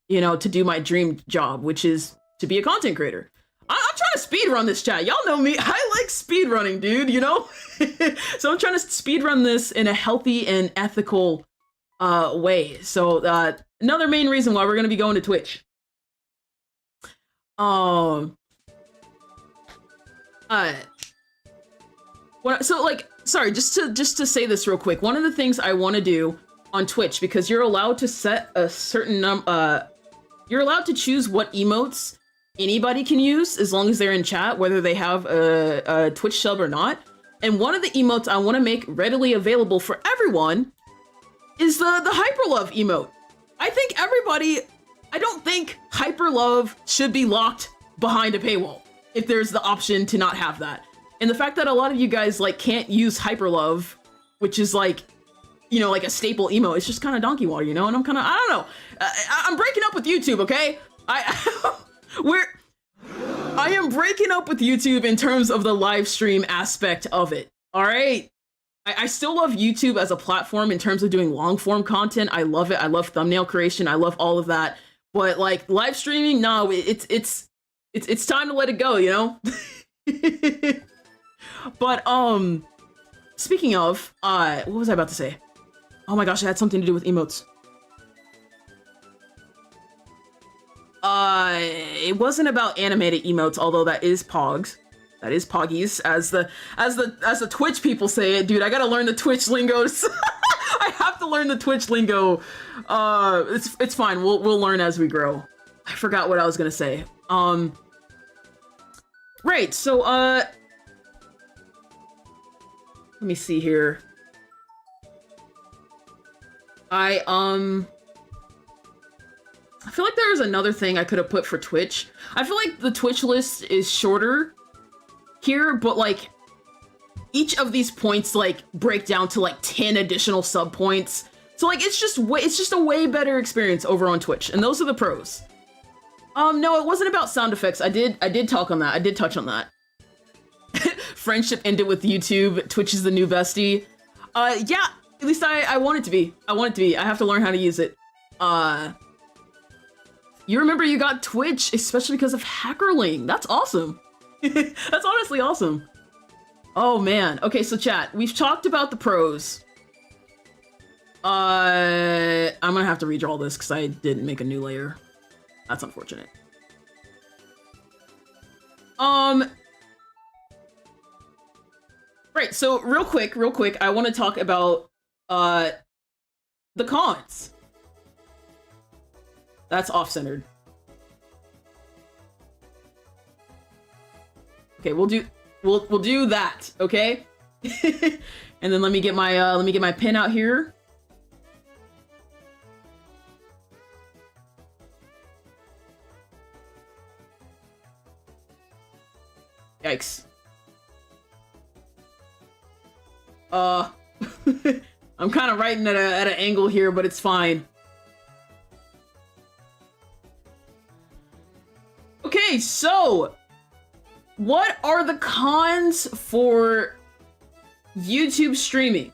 you know, to do my dream job, which is to be a content creator. I'm trying to speed run this, chat. Y'all know me. I like speed running, dude, you know? So I'm trying to speed run this in a healthy and ethical way. So another main reason why we're going to be going to Twitch. So like, sorry, just to say this real quick. One of the things I want to do on Twitch, because you're allowed to set a certain you're allowed to choose what emotes anybody can use as long as they're in chat, whether they have a Twitch sub or not. And one of the emotes I want to make readily available for everyone is the Hyperlove emote. I don't think Hyperlove should be locked behind a paywall if there's the option to not have that. And the fact that a lot of you guys like can't use Hyperlove, which is like, you know, like a staple emote, it's just kind of donkey water, you know? And I'm kind of, I don't know. I'm breaking up with YouTube, okay? I am breaking up with YouTube in terms of the live stream aspect of it. All right. I still love YouTube as a platform in terms of doing long form content. I love it. I love thumbnail creation. I love all of that. But like live streaming, no, it's time to let it go, you know? But speaking of, what was I about to say? Oh my gosh, it had something to do with emotes. It wasn't about animated emotes, although that is Pogs. That is Poggies, as the Twitch people say it, dude. I gotta learn the Twitch lingo. I have to learn the Twitch lingo. It's fine. We'll learn as we grow. I forgot what I was gonna say. Right. So let me see here. I feel like there was another thing I could have put for Twitch. I feel like the Twitch list is shorter here, but like each of these points like break down to like 10 additional sub points. So like it's just a way better experience over on Twitch, and those are the pros. No, it wasn't about sound effects. I did talk on that. I did touch on that. Friendship ended with YouTube. Twitch is the new bestie. Yeah, at least I want it to be. I want it to be. I have to learn how to use it. You remember you got Twitch, especially because of Hackerling. That's awesome. That's honestly awesome. Oh man. Okay, so chat, we've talked about the pros. I'm gonna have to redraw this because I didn't make a new layer. That's unfortunate. Right, so real quick, I want to talk about the cons. That's off-centered. Okay, we'll do that, okay? And then let me get my pen out here. Yikes. I'm kind of writing at an angle here, but it's fine. Okay, so what are the cons for YouTube streaming?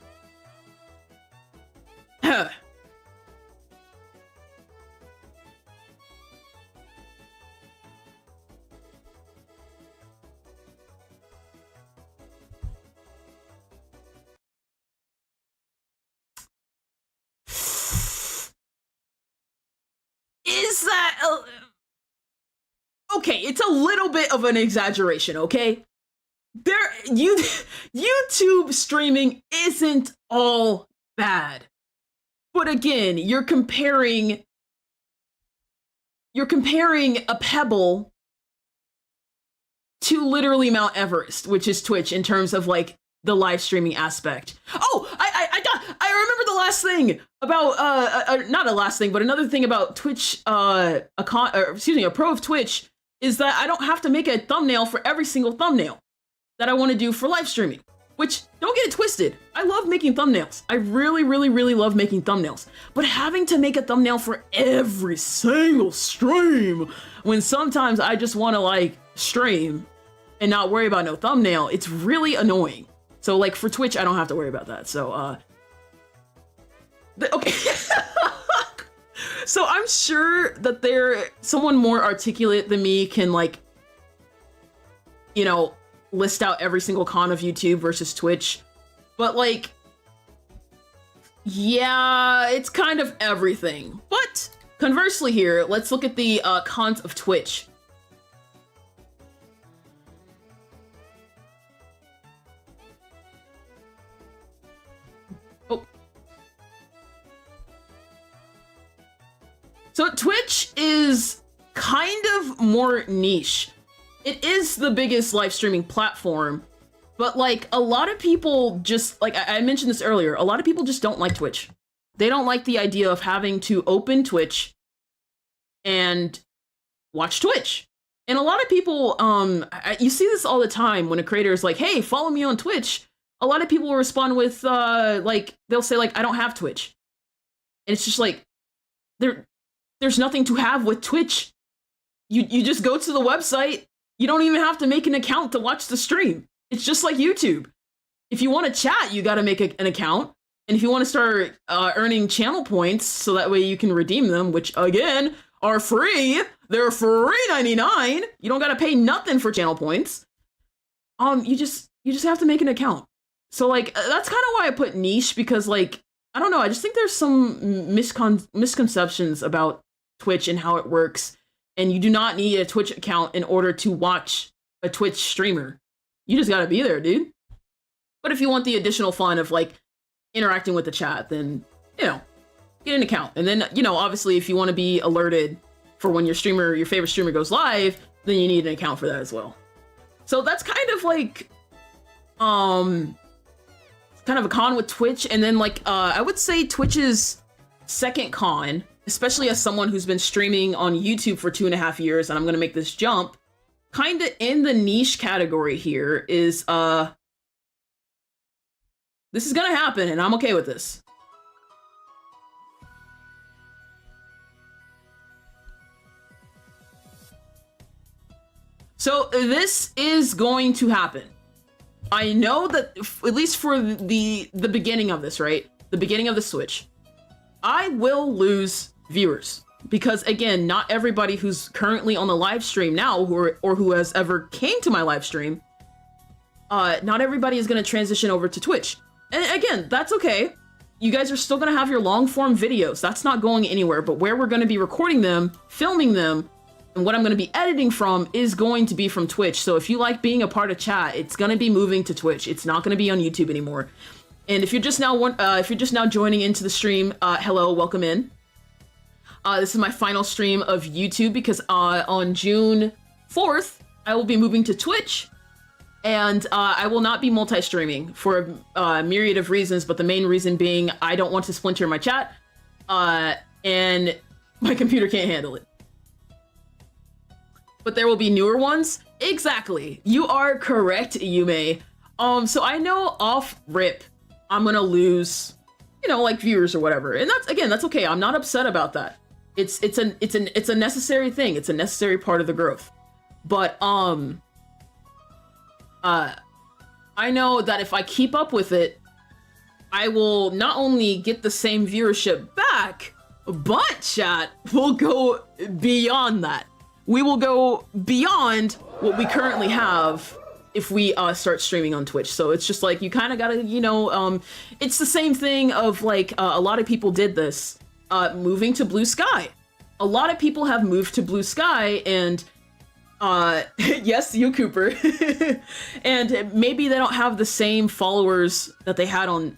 Is that okay, it's a little bit of an exaggeration, okay? YouTube streaming isn't all bad. But again, you're comparing a pebble to literally Mount Everest, which is Twitch, in terms of like the live streaming aspect. Oh, I remember the last thing about not a last thing, but another thing about Twitch. A pro of Twitch is that I don't have to make a thumbnail for every single thumbnail that I want to do for live streaming. Which, don't get it twisted, I love making thumbnails. I really, really, really love making thumbnails. But having to make a thumbnail for every single stream, when sometimes I just want to like stream and not worry about no thumbnail, it's really annoying. So like for Twitch, I don't have to worry about that. So, okay. So I'm sure that someone more articulate than me can like, you know, list out every single con of YouTube versus Twitch. But like, yeah, it's kind of everything. But conversely here, let's look at the cons of Twitch. So Twitch is kind of more niche. It is the biggest live streaming platform, but like a lot of people just, like I mentioned this earlier, a lot of people just don't like Twitch. They don't like the idea of having to open Twitch and watch Twitch. And a lot of people, you see this all the time when a creator is like, hey, follow me on Twitch. A lot of people will respond with, like, they'll say like, I don't have Twitch. And it's just like, there's nothing to have with Twitch. You just go to the website. You don't even have to make an account to watch the stream. It's just like YouTube. If you want to chat, you got to make an account. And if you want to start earning channel points so that way you can redeem them, which again are free. They're free 99. You don't got to pay nothing for channel points. You just have to make an account. So like that's kind of why I put niche, because like I don't know, I just think there's some misconceptions about Twitch and how it works. And you do not need a Twitch account in order to watch a Twitch streamer. You just gotta be there, dude. But if you want the additional fun of like interacting with the chat, then, you know, get an account. And then, you know, obviously if you want to be alerted for when your favorite streamer goes live, then you need an account for that as well. So that's kind of like, kind of a con with Twitch. And then like, I would say Twitch's second con, especially as someone who's been streaming on YouTube for 2.5 years, and I'm gonna make this jump, kind of in the niche category here, is this is gonna happen, and I'm okay with this. So this is going to happen. I know that, at least for the beginning of this, right? The beginning of the Switch, I will lose viewers. Because again, not everybody who's currently on the live stream now, or who has ever came to my live stream, not everybody is going to transition over to Twitch. And again, that's okay. You guys are still going to have your long form videos. That's not going anywhere. But where we're going to be recording them, filming them, and what I'm going to be editing from is going to be from Twitch. So if you like being a part of chat, it's going to be moving to Twitch. It's not going to be on YouTube anymore. And if you're just now joining into the stream, hello, welcome in. This is my final stream of YouTube because on June 4th, I will be moving to Twitch, and I will not be multi-streaming for a myriad of reasons, but the main reason being I don't want to splinter my chat, and my computer can't handle it. But there will be newer ones. Exactly. You are correct, Yume. So I know off rip, I'm gonna lose, you know, like viewers or whatever. And that's okay. I'm not upset about that. It's a necessary thing. It's a necessary part of the growth. But I know that if I keep up with it, I will not only get the same viewership back, but chat will go beyond that. We will go beyond what we currently have if we start streaming on Twitch. So it's just like, you kind of gotta, you know, it's the same thing of like, a lot of people did this, moving to Blue Sky. A lot of people have moved to Blue Sky, and yes, you, Cooper. And maybe they don't have the same followers that they had on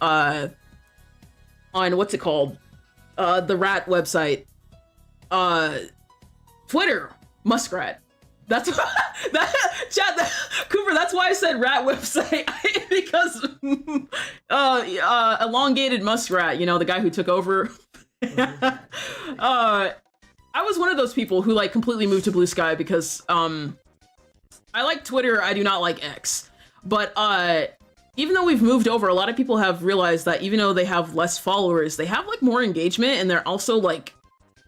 what's it called? The rat website. Twitter. Muskrat. That's Cooper, that's why I said rat website. Because elongated muskrat, you know, the guy who took over. I was one of those people who like completely moved to Blue Sky because I like Twitter, I do not like X. But even though we've moved over, a lot of people have realized that even though they have less followers, they have like more engagement, and they're also like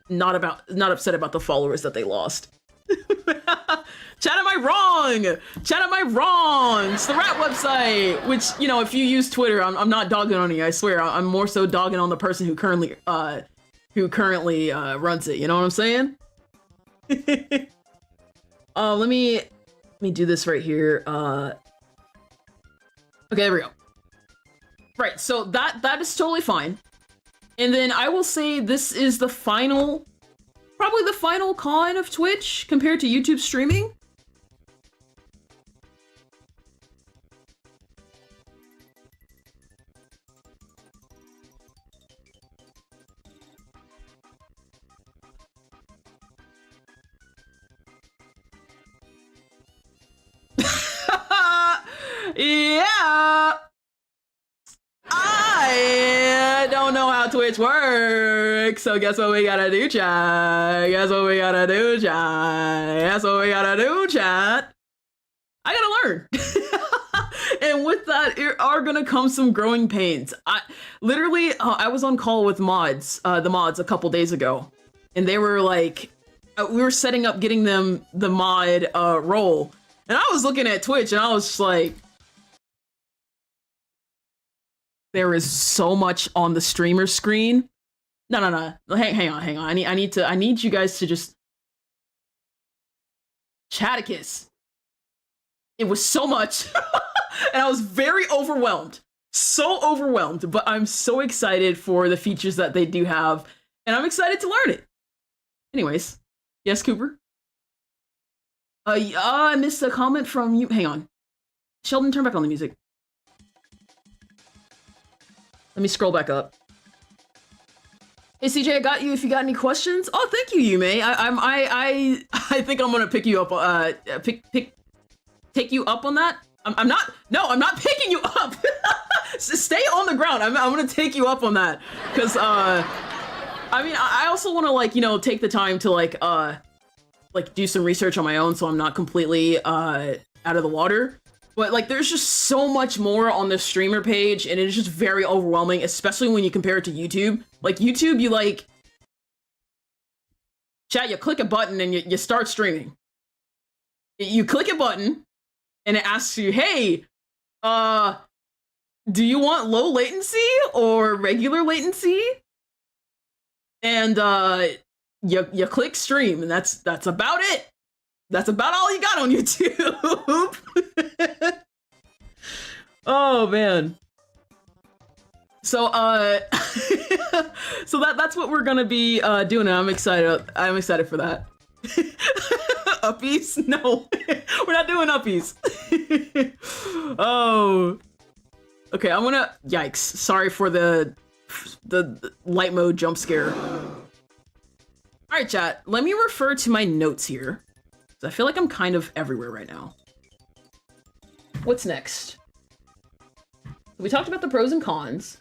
not upset about the followers that they lost. Chat, am I wrong? Chat, am I wrong? It's the Rat website, which, you know, if you use Twitter, I'm not dogging on you, I swear. I'm more so dogging on the person who currently runs it. You know what I'm saying? Let me do this right here. Okay, there we go. Right, so that is totally fine. And then I will say this is the final, probably the final con of Twitch compared to YouTube streaming. Yeah! I don't know how Twitch works, so guess what we gotta do, chat? Guess what we gotta do, chat? Guess what we gotta do, chat? I gotta learn. And with that, are gonna come some growing pains. I was on call with mods, the mods a couple days ago, and they were like, we were setting up getting them the mod role, and I was looking at Twitch, and I was just like, there is so much on the streamer screen. No. Hang on. I need you guys to just Chaticus. It was so much. And I was very overwhelmed. So overwhelmed, but I'm so excited for the features that they do have, and I'm excited to learn it. Anyways, yes, Cooper? I missed a comment from you. Hang on. Sheldon, turn back on the music. Let me scroll back up. Hey CJ, I got you if you got any questions. Oh, thank you, Yume. I think I'm gonna pick you up. Take you up on that. I'm not picking you up. Stay on the ground. I'm gonna take you up on that, because I mean, I also want to, like, you know, take the time to like do some research on my own, so I'm not completely out of the water. But like, there's just so much more on the streamer page, and it's just very overwhelming, especially when you compare it to YouTube. Like YouTube, you like, chat, you click a button and you start streaming. You click a button and it asks you, hey, do you want low latency or regular latency? And you click stream, and that's about it. That's about all you got on YouTube. Oh man. So so that's what we're gonna be doing, and I'm excited for that. Uppies? No. We're not doing uppies. Oh. Okay, I'm gonna, yikes. Sorry for the light mode jump scare. Alright, chat, let me refer to my notes here. I feel like I'm kind of everywhere right now. What's next? We talked about the pros and cons.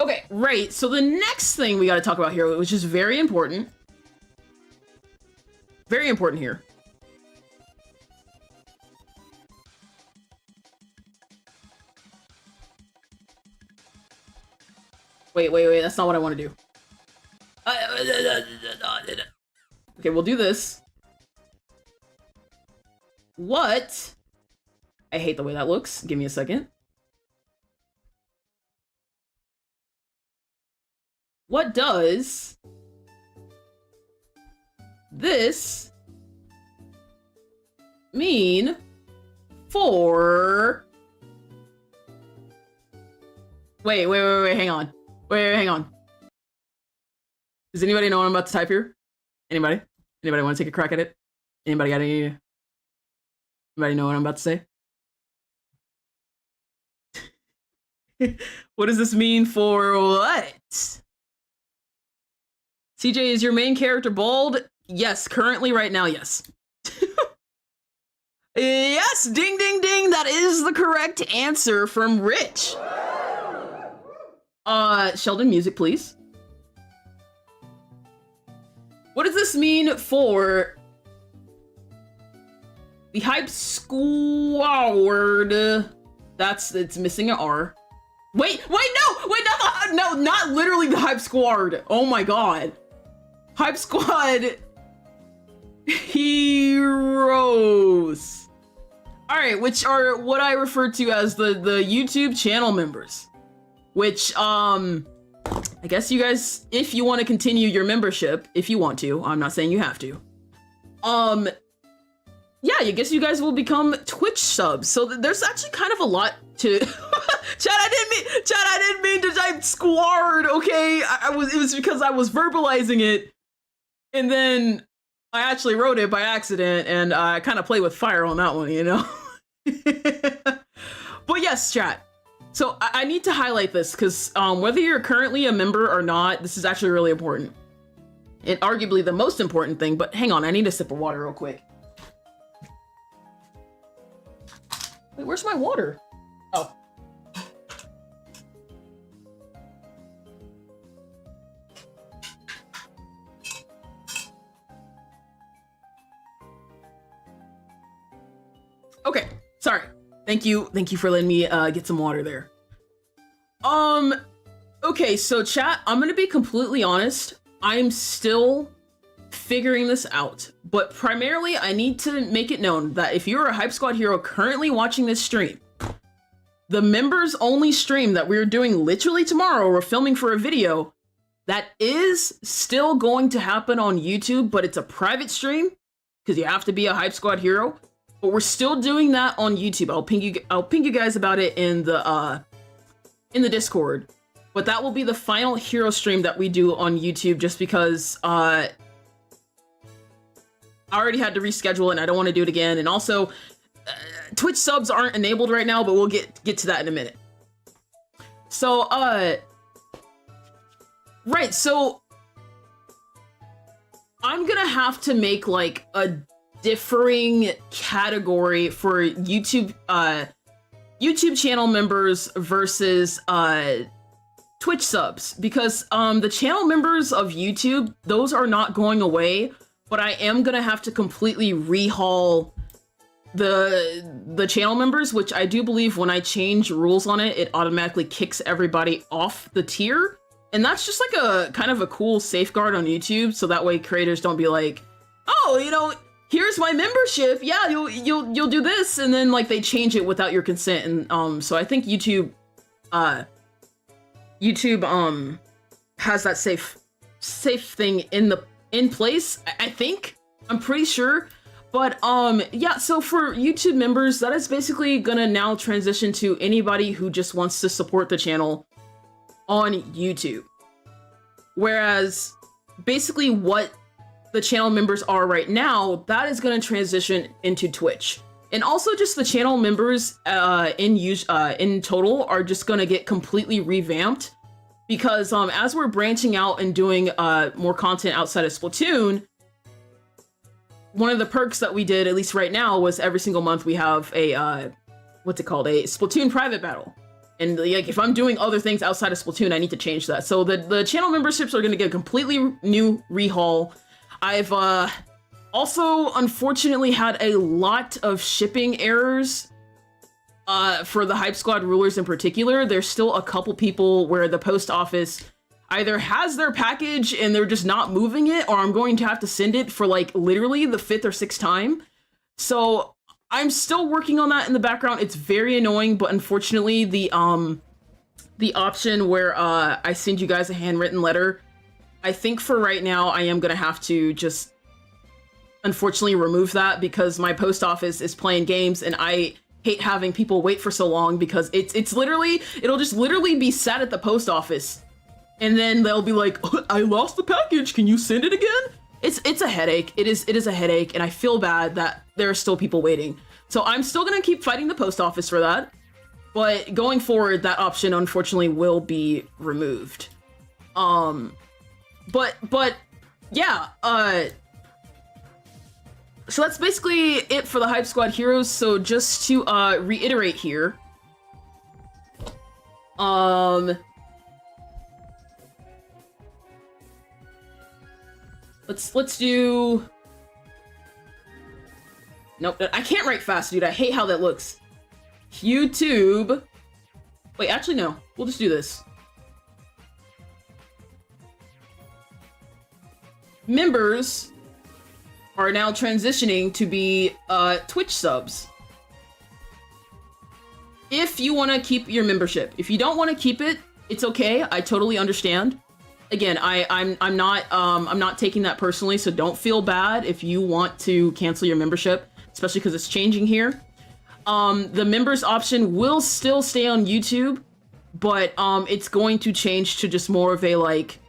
Okay, right, so the next thing we gotta talk about here, which is very important. Very important here. Wait, that's not what I want to do. Okay, we'll do this. What? I hate the way that looks. Give me a second. What does this mean for... Wait, hang on. Wait, hang on. Does anybody know what I'm about to type here? Anybody? Anybody want to take a crack at it? Anybody got any... Anybody know what I'm about to say? What does this mean for what? CJ, is your main character bald? Yes, currently right now, yes. Yes, ding ding ding, that is the correct answer from Rich. Sheldon, music please. What does this mean for The Hype Squad. It's missing an R. Wait, no, not literally the Hype Squad. Oh my god. Hype Squad Heroes. All right, which are what I refer to as the YouTube channel members, which I guess you guys, if you want to continue your membership, if you want to, I'm not saying you have to. Yeah, I guess you guys will become Twitch subs. So there's actually kind of a lot to. Chad, I didn't mean to type squad. Okay, it was because I was verbalizing it, and then I actually wrote it by accident, and I kind of play with fire on that one, you know. But yes, chat. So I need to highlight this because whether you're currently a member or not, this is actually really important, and arguably the most important thing. But hang on, I need a sip of water real quick. Wait, where's my water? Oh. Okay, sorry. Thank you for letting me get some water there. Okay, so chat, I'm gonna be completely honest. I'm still figuring this out, but primarily I need to make it known that if you're a Hype Squad hero currently watching this stream, the members only stream that we're doing literally tomorrow, we're filming for a video, that is still going to happen on YouTube, but it's a private stream because you have to be a Hype Squad hero. But we're still doing that on YouTube. I'll ping you guys about it in the Discord. But that will be the final hero stream that we do on YouTube, just because I already had to reschedule it and I don't want to do it again. And also, Twitch subs aren't enabled right now, but we'll get to that in a minute. So, right, so I'm gonna have to make like a differing category for YouTube channel members versus Twitch subs, because the channel members of YouTube, those are not going away, but I am gonna have to completely rehaul the channel members, which I do believe when I change rules on it, it automatically kicks everybody off the tier. And that's just like a kind of a cool safeguard on YouTube, so that way creators don't be like, oh, you know, here's my membership, yeah, you'll do this, and then like they change it without your consent. And so I think YouTube has that safe thing in place. I think, I'm pretty sure. But yeah, so for YouTube members, that is basically gonna now transition to anybody who just wants to support the channel on YouTube. Whereas basically what the channel members are right now, that is going to transition into Twitch. And also just the channel members in total are just going to get completely revamped, because as we're branching out and doing more content outside of Splatoon, one of the perks that we did, at least right now, was every single month we have a what's it called, a Splatoon private battle. And like, if I'm doing other things outside of Splatoon, I need to change that. So the channel memberships are going to get a completely new rehaul. I've also unfortunately had a lot of shipping errors for the Hype Squad rulers in particular. There's still a couple people where the post office either has their package and they're just not moving it, or I'm going to have to send it for like literally the 5th or 6th time. So I'm still working on that in the background. It's very annoying, but unfortunately the option where I send you guys a handwritten letter, I think for right now I am gonna have to just unfortunately remove that, because my post office is playing games and I hate having people wait for so long, because it'll just literally be sat at the post office and then they'll be like, oh, I lost the package, can you send it again? It's a headache. It is a headache, and I feel bad that there are still people waiting. So I'm still gonna keep fighting the post office for that, but going forward, that option unfortunately will be removed. But yeah, so that's basically it for the Hype Squad heroes. So just to reiterate here, let's do Nope, I can't write fast, dude. I hate how that looks. YouTube. Wait, actually, no. We'll just do this. Members are now transitioning to be Twitch subs. If you want to keep your membership. If you don't want to keep it, it's okay. I totally understand. Again, I'm not taking that personally, so don't feel bad if you want to cancel your membership, especially because it's changing here. The members option will still stay on YouTube, but it's going to change to just more of a like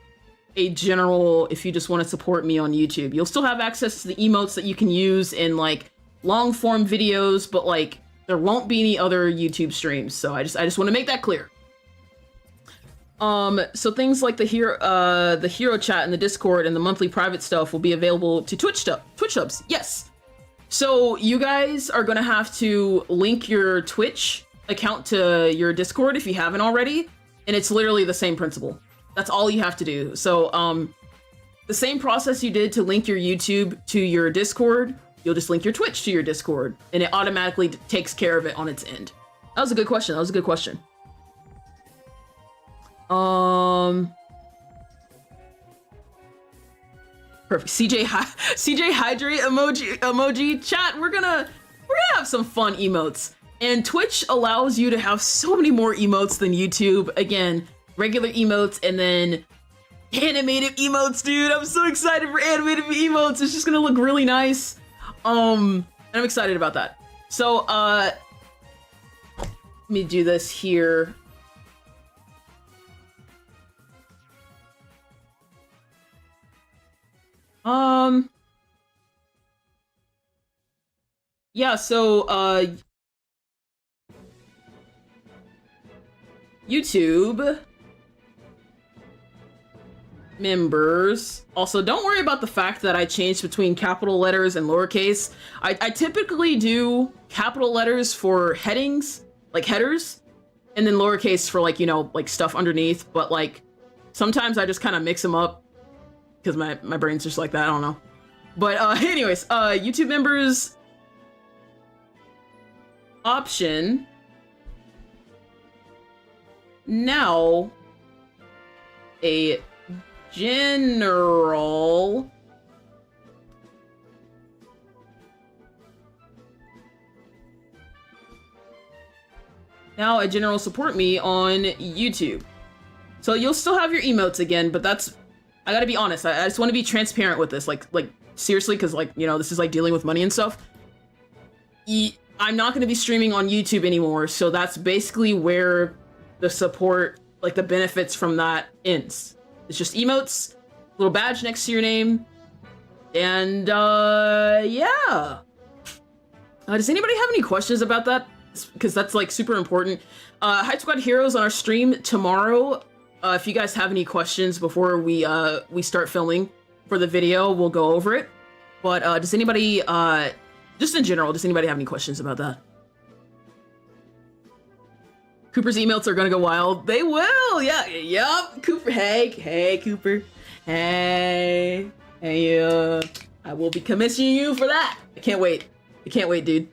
a general, if you just want to support me on YouTube. You'll still have access to the emotes that you can use in like long form videos, but like there won't be any other YouTube streams. So I just want to make that clear. So things like the hero chat and the Discord and the monthly private stuff will be available to Twitch subs. Yes. So you guys are gonna have to link your Twitch account to your Discord if you haven't already, and it's literally the same principle. That's all you have to do. So the same process you did to link your YouTube to your Discord, you'll just link your Twitch to your Discord, and it automatically takes care of it on its end. That was a good question. That was a good question. Perfect. CJ hydrate emoji chat. We're gonna have some fun emotes, and Twitch allows you to have so many more emotes than YouTube. Again, regular emotes and then animated emotes, dude. I'm so excited for animated emotes. It's just gonna look really nice. And I'm excited about that. So let me do this here. Yeah, so, YouTube members. Also, don't worry about the fact that I changed between capital letters and lowercase. I typically do capital letters for headings, like headers, and then lowercase for like, you know, like stuff underneath, but like sometimes I just kind of mix them up because my brain's just like that, I don't know. But anyways, YouTube members option now a general support me on YouTube. So you'll still have your emotes again, but that's, I gotta be honest, I just want to be transparent with this, like seriously, because like, you know, this is like dealing with money and stuff. I'm not going to be streaming on YouTube anymore, so that's basically where the support, like the benefits from that ends. It's just emotes, little badge next to your name, and yeah. Does anybody have any questions about that? Because that's like super important. Hype Squad Heroes on our stream tomorrow. If you guys have any questions before we start filming for the video, we'll go over it. But does anybody, just in general, does anybody have any questions about that? Cooper's emails are gonna go wild. They will, yeah, yup. Cooper, hey, Cooper, hey, I will be commissioning you for that. I can't wait, dude.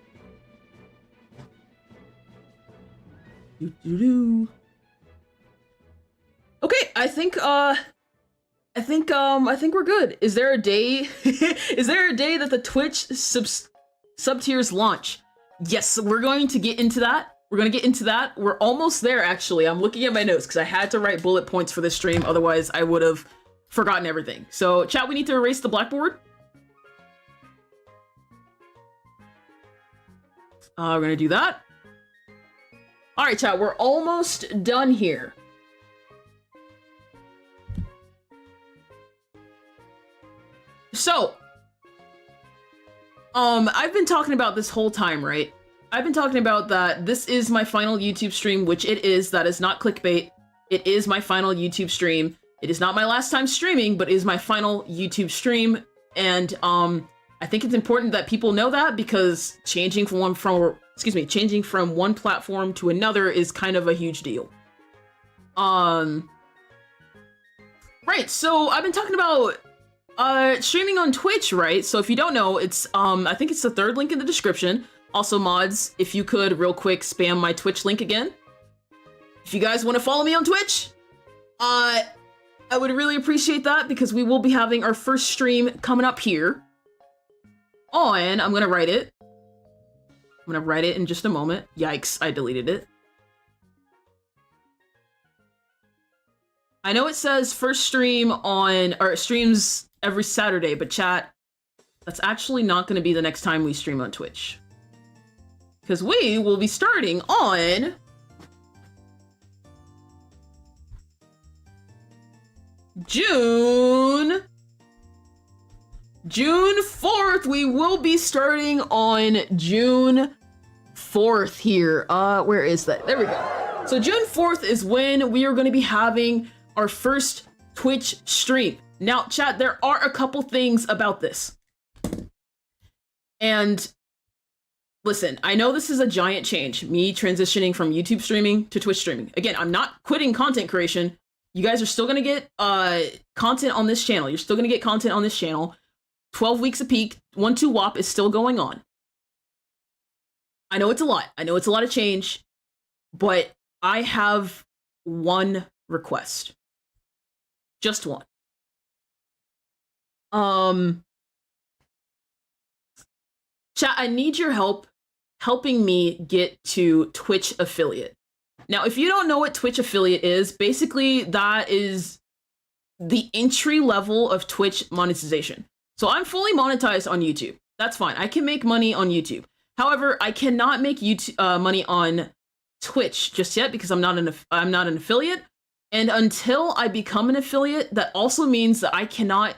Okay, I think we're good. Is there a day? Is there a day that the Twitch sub tiers launch? Yes, we're going to get into that. We're almost there, actually. I'm looking at my notes because I had to write bullet points for this stream. Otherwise, I would have forgotten everything. So, chat, we need to erase the blackboard. We're gonna do that. All right, chat, we're almost done here. So, I've been talking about this whole time, right? I've been talking about that this is my final YouTube stream, which it is. That is not clickbait. It is my final YouTube stream. It is not my last time streaming, but it is my final YouTube stream. And I think it's important that people know that, because changing from one platform to another is kind of a huge deal. Right, so I've been talking about streaming on Twitch, right? So if you don't know, it's, I think it's the third link in the description. Also, mods, if you could real quick spam my Twitch link again. If you guys want to follow me on Twitch, I would really appreciate that because we will be having our first stream coming up here on, I'm gonna write it. I'm gonna write it in just a moment. Yikes, I deleted it. I know it says first stream on, or streams every Saturday, but chat, that's actually not gonna be the next time we stream on Twitch. Because we will be starting on June 4th. We will be starting on June 4th here. Where is that? There we go. So June 4th is when we are going to be having our first Twitch stream. Now, chat, there are a couple things about this. And listen, I know this is a giant change, me transitioning from YouTube streaming to Twitch streaming. Again, I'm not quitting content creation. You guys are still going to get content on this channel. You're still going to get content on this channel. 12 weeks a peak, 1-2 WAP is still going on. I know it's a lot. I know it's a lot of change, but I have one request. Just one. Chat, I need your help helping me get to Twitch affiliate. Now, if you don't know what Twitch affiliate is, basically that is the entry level of Twitch monetization. So I'm fully monetized on YouTube. That's fine. I can make money on YouTube. However, I cannot make YouTube money on Twitch just yet because I'm not an affiliate. And until I become an affiliate, that also means that I cannot.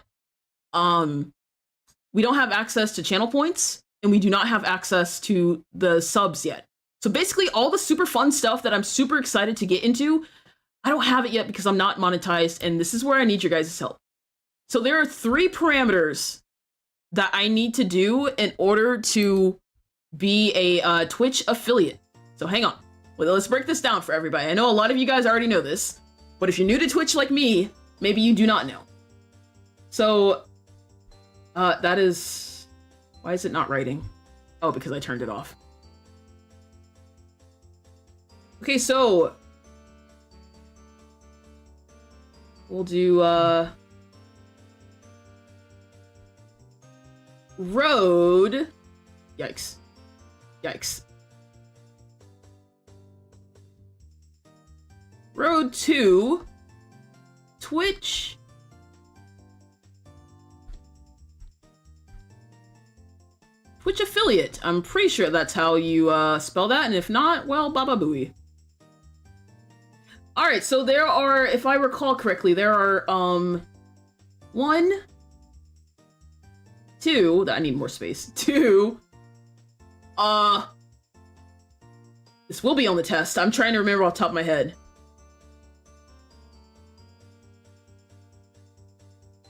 We don't have access to channel points, and we do not have access to the subs yet. So basically all the super fun stuff that I'm super excited to get into, I don't have it yet because I'm not monetized, and this is where I need your guys' help. So there are 3 parameters that I need to do in order to be a Twitch affiliate. So hang on. Well, let's break this down for everybody. I know a lot of you guys already know this, but if you're new to Twitch like me, maybe you do not know. So that is... Why is it not writing? Oh, because I turned it off. Okay, so we'll do road. Yikes. Yikes. Road to Twitch affiliate. I'm pretty sure that's how you spell that, and if not, well, baba booey. Alright, so there are, if I recall correctly, there are 1, 2, I need more space. 2, this will be on the test. I'm trying to remember off the top of my head.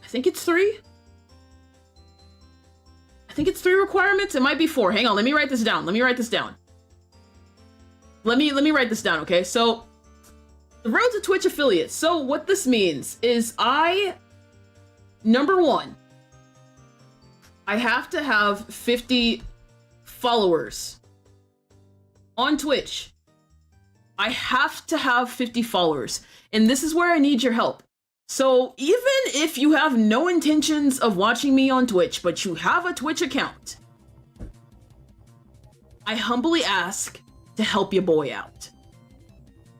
I think it's 3. I think it's 3 requirements. It might be 4. Hang on, let me write this down. Let me write this down. Let me write this down, okay? So the road to Twitch affiliate. So what this means is number 1, I have to have 50 followers on Twitch. I have to have 50 followers. And this is where I need your help. So even if you have no intentions of watching me on Twitch, but you have a Twitch account, I humbly ask to help your boy out.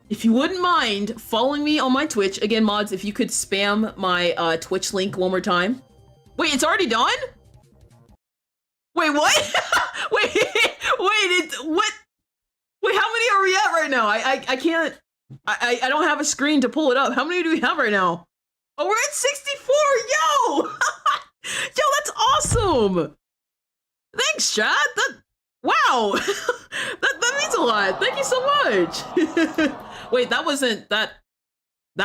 If you wouldn't mind following me on my Twitch, again, mods, if you could spam my Twitch link one more time. Wait, it's already done? Wait, what? Wait, what? Wait, how many are we at right now? I can't, I don't have a screen to pull it up. How many do we have right now? Oh, we're at 64, yo! Yo, that's awesome! Thanks, chat. Wow! that means a lot. Thank you so much. Wait, that wasn't that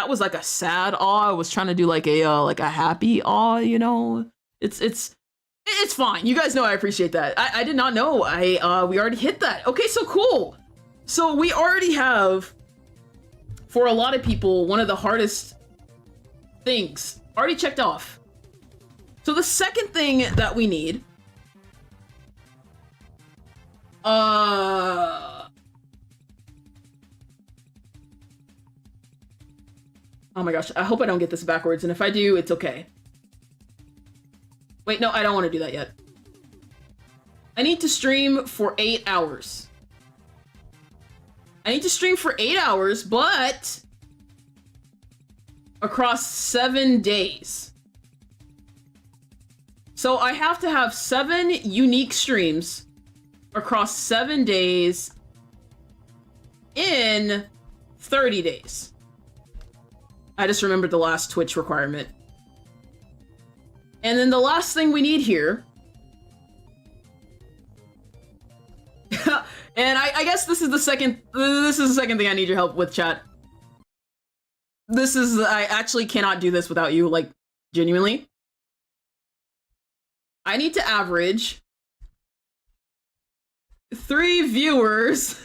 was like a sad awe. I was trying to do like a happy awe, you know? It's fine. You guys know I appreciate that. I did not know. We already hit that. Okay, so cool. So we already have, for a lot of people, one of the hardest things already checked off. So the second thing that we need, oh my gosh, I hope I don't get this backwards, and if I do, it's okay. Wait, no, I don't want to do that yet. I need to stream for 8 hours. I need to stream for 8 hours, but across 7 days. So I have to have 7 unique streams across 7 days in 30 days. I just remembered the last Twitch requirement. And then the last thing we need here, and I guess this is the second thing I need your help with, chat. I actually cannot do this without you, like, genuinely. I need to average 3 viewers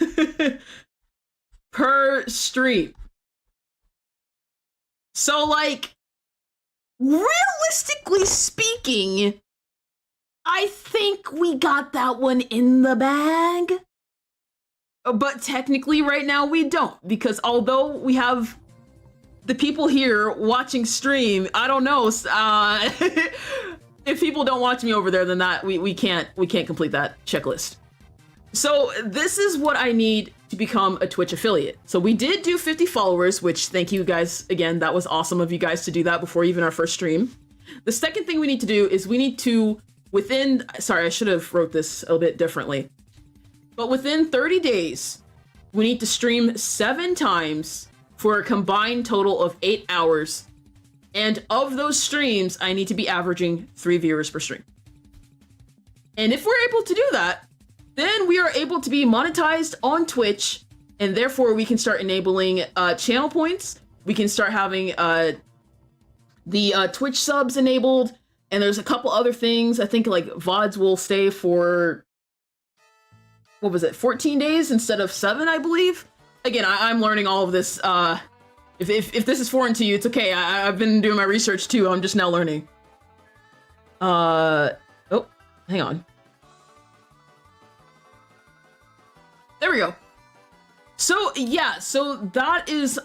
per stream. So, like, realistically speaking, I think we got that one in the bag. But technically right now we don't, because although we have the people here watching stream, I don't know, if people don't watch me over there, then that we can't complete that checklist. So this is what I need to become a Twitch affiliate. So we did do 50 followers, which thank you guys again. That was awesome of you guys to do that before even our first stream. The second thing we need to do is we need to, sorry, I should have wrote this a little bit differently. But within 30 days, we need to stream 7 times for a combined total of 8 hours. And of those streams, I need to be averaging 3 viewers per stream. And if we're able to do that, then we are able to be monetized on Twitch, and therefore we can start enabling channel points. We can start having the Twitch subs enabled, and there's a couple other things. I think like VODs will stay for, what was it, 14 days instead of 7, I believe. Again, I'm learning all of this. If this is foreign to you, it's okay. I've been doing my research too. I'm just now learning. Oh, hang on. There we go. So yeah, so that is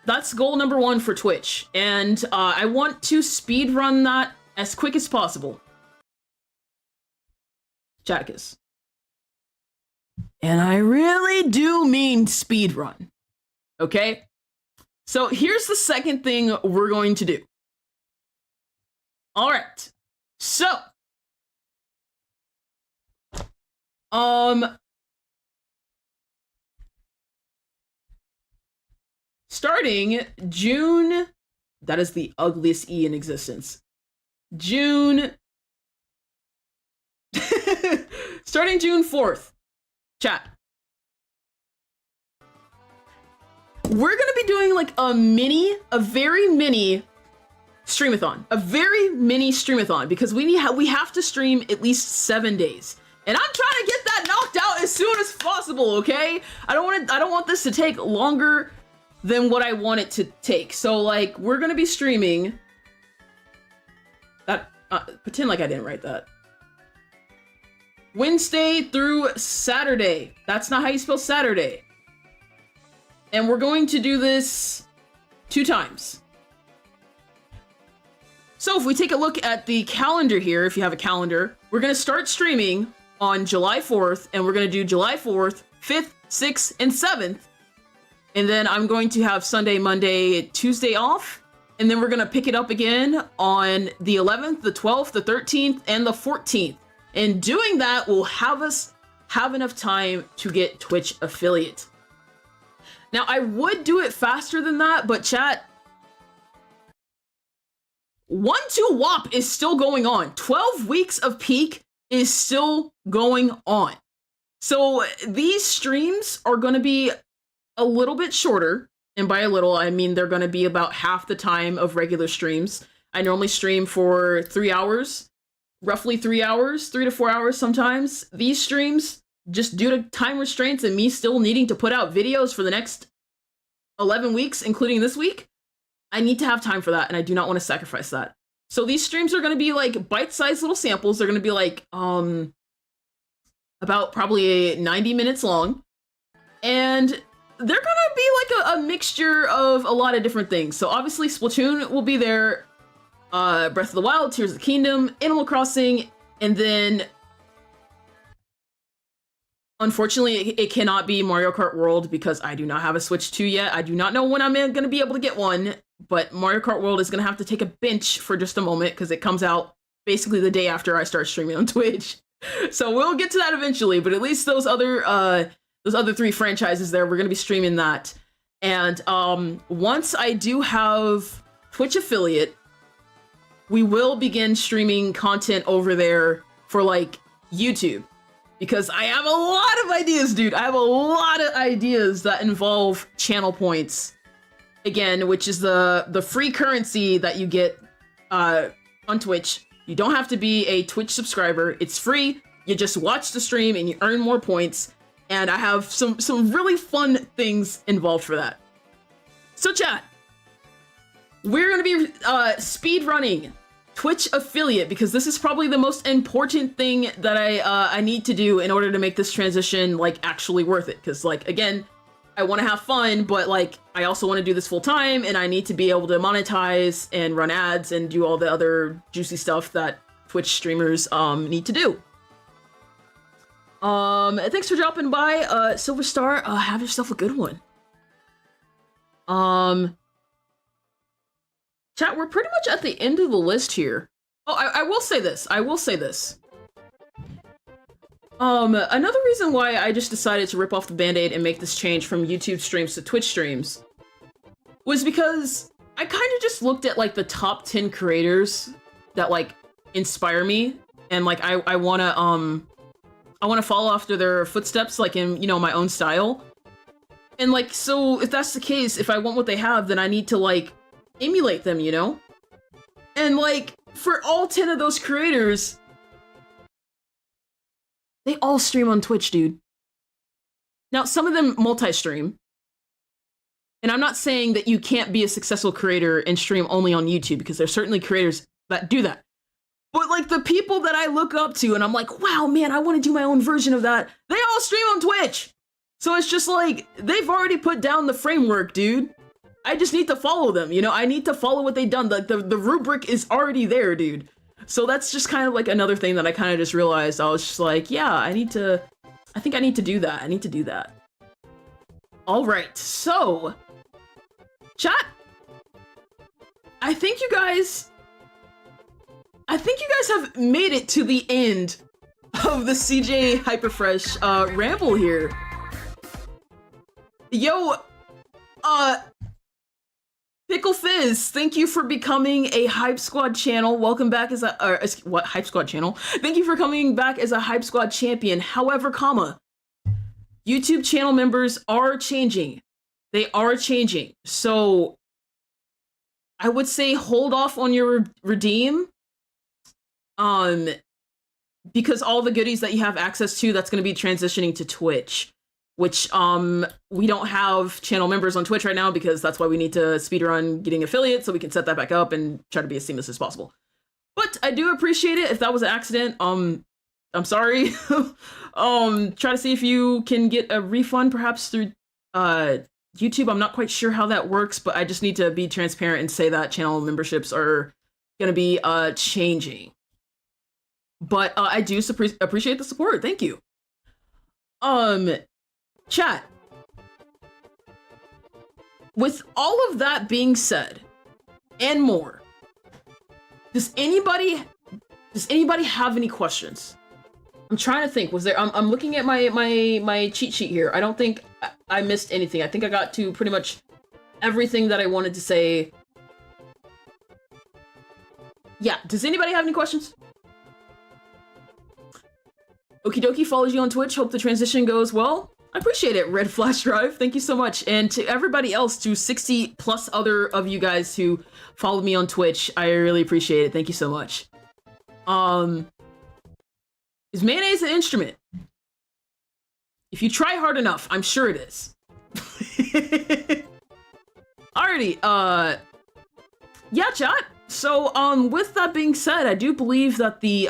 that's goal number 1 for Twitch, and I want to speed run that as quick as possible. Chaticus. And I really do mean speed run. Okay? So here's the second thing we're going to do. All right. So starting June, that is the ugliest E in existence. Starting June 4th, chat. We're gonna be doing like a very mini streamathon. A very mini streamathon, because we have to stream at least 7 days. And I'm trying to get that knocked out as soon as possible, okay? I don't want this to take longer than what I want it to take. So like, we're gonna be streaming that, pretend like I didn't write that. Wednesday through Saturday. That's not how you spell Saturday. And we're going to do this 2 times. So if we take a look at the calendar here, if you have a calendar, we're gonna start streaming on July 4th, and we're gonna do July 4th, 5th, 6th, and 7th. And then I'm going to have Sunday, Monday, Tuesday off. And then we're gonna pick it up again on the 11th, the 12th, the 13th, and the 14th. And doing that will have us have enough time to get Twitch affiliate. Now, I would do it faster than that, but chat, 1-2 WAP is still going on. 12 weeks of peak is still going on. So these streams are going to be a little bit shorter. And by a little, I mean they're going to be about half the time of regular streams. I normally stream for 3 hours, roughly 3 hours, 3 to 4 hours sometimes. These streams, just due to time restraints and me still needing to put out videos for the next 11 weeks, including this week, I need to have time for that, and I do not want to sacrifice that. So these streams are going to be like bite-sized little samples. They're going to be like about probably 90 minutes long. And they're going to be like a mixture of a lot of different things. So obviously Splatoon will be there, Breath of the Wild, Tears of the Kingdom, Animal Crossing, and then unfortunately it cannot be Mario Kart World because I do not have a Switch 2 yet. I do not know when I'm going to be able to get one, but Mario Kart World is going to have to take a bench for just a moment because it comes out basically the day after I start streaming on Twitch. So we'll get to that eventually, but at least those other 3 franchises there, we're going to be streaming that. And once I do have Twitch affiliate, we will begin streaming content over there for like YouTube, because I have a lot of ideas, dude. I have a lot of ideas that involve channel points, again, which is the free currency that you get on Twitch. You don't have to be a Twitch subscriber. It's free. You just watch the stream and you earn more points. And I have some really fun things involved for that. So chat, we're gonna be speed running Twitch affiliate, because this is probably the most important thing that I need to do in order to make this transition like actually worth it. Because like, again, I want to have fun, but like I also want to do this full time, and I need to be able to monetize and run ads and do all the other juicy stuff that Twitch streamers need to do. Thanks for dropping by, Silver Star. Have yourself a good one. Chat, we're pretty much at the end of the list here. Oh, I will say this. Another reason why I just decided to rip off the Band-Aid and make this change from YouTube streams to Twitch streams was because I kind of just looked at like the top 10 creators that like inspire me, and like I want to follow after their footsteps, like in, you know, my own style. And like, so if that's the case, if I want what they have, then I need to like emulate them, you know? And like, for all 10 of those creators, they all stream on Twitch, dude. Now, some of them multi-stream. And I'm not saying that you can't be a successful creator and stream only on YouTube, because there's certainly creators that do that. But like the people that I look up to and I'm like, wow, man, I want to do my own version of that, they all stream on Twitch. So it's just like, they've already put down the framework, dude. I just need to follow them, you know? I need to follow what they've done. The rubric is already there, dude. So that's just kind of like another thing that I kind of just realized. I was just like, yeah, I think I need to do that. I need to do that. All right, so chat, I think you guys have made it to the end of the CJ Hyperfresh ramble here. Yo, Pickle Fizz, thank you for becoming a Hype Squad channel. Welcome back as a, what, Hype Squad channel? Thank you for coming back as a Hype Squad champion. However, YouTube channel members are changing. They are changing. So I would say hold off on your redeem. Because all the goodies that you have access to, that's going to be transitioning to Twitch. Which, we don't have channel members on Twitch right now, because that's why we need to speedrun getting affiliates so we can set that back up and try to be as seamless as possible. But I do appreciate it. If that was an accident, I'm sorry. Try to see if you can get a refund perhaps through YouTube. I'm not quite sure how that works, but I just need to be transparent and say that channel memberships are going to be changing. But I do appreciate the support. Thank you. Chat, with all of that being said and more, does anybody have any questions? I'm trying to think. Was there? I'm looking at my cheat sheet here. I don't think I missed anything. I think I got to pretty much everything that I wanted to say. Yeah. Does anybody have any questions? Okie dokie follows you on Twitch. Hope the transition goes well. I appreciate it, Red Flash Drive. Thank you so much. And to everybody else, to 60 plus other of you guys who followed me on Twitch, I really appreciate it. Thank you so much. Is mayonnaise an instrument? If you try hard enough, I'm sure it is. Alrighty, yeah, chat. So, with that being said, I do believe that the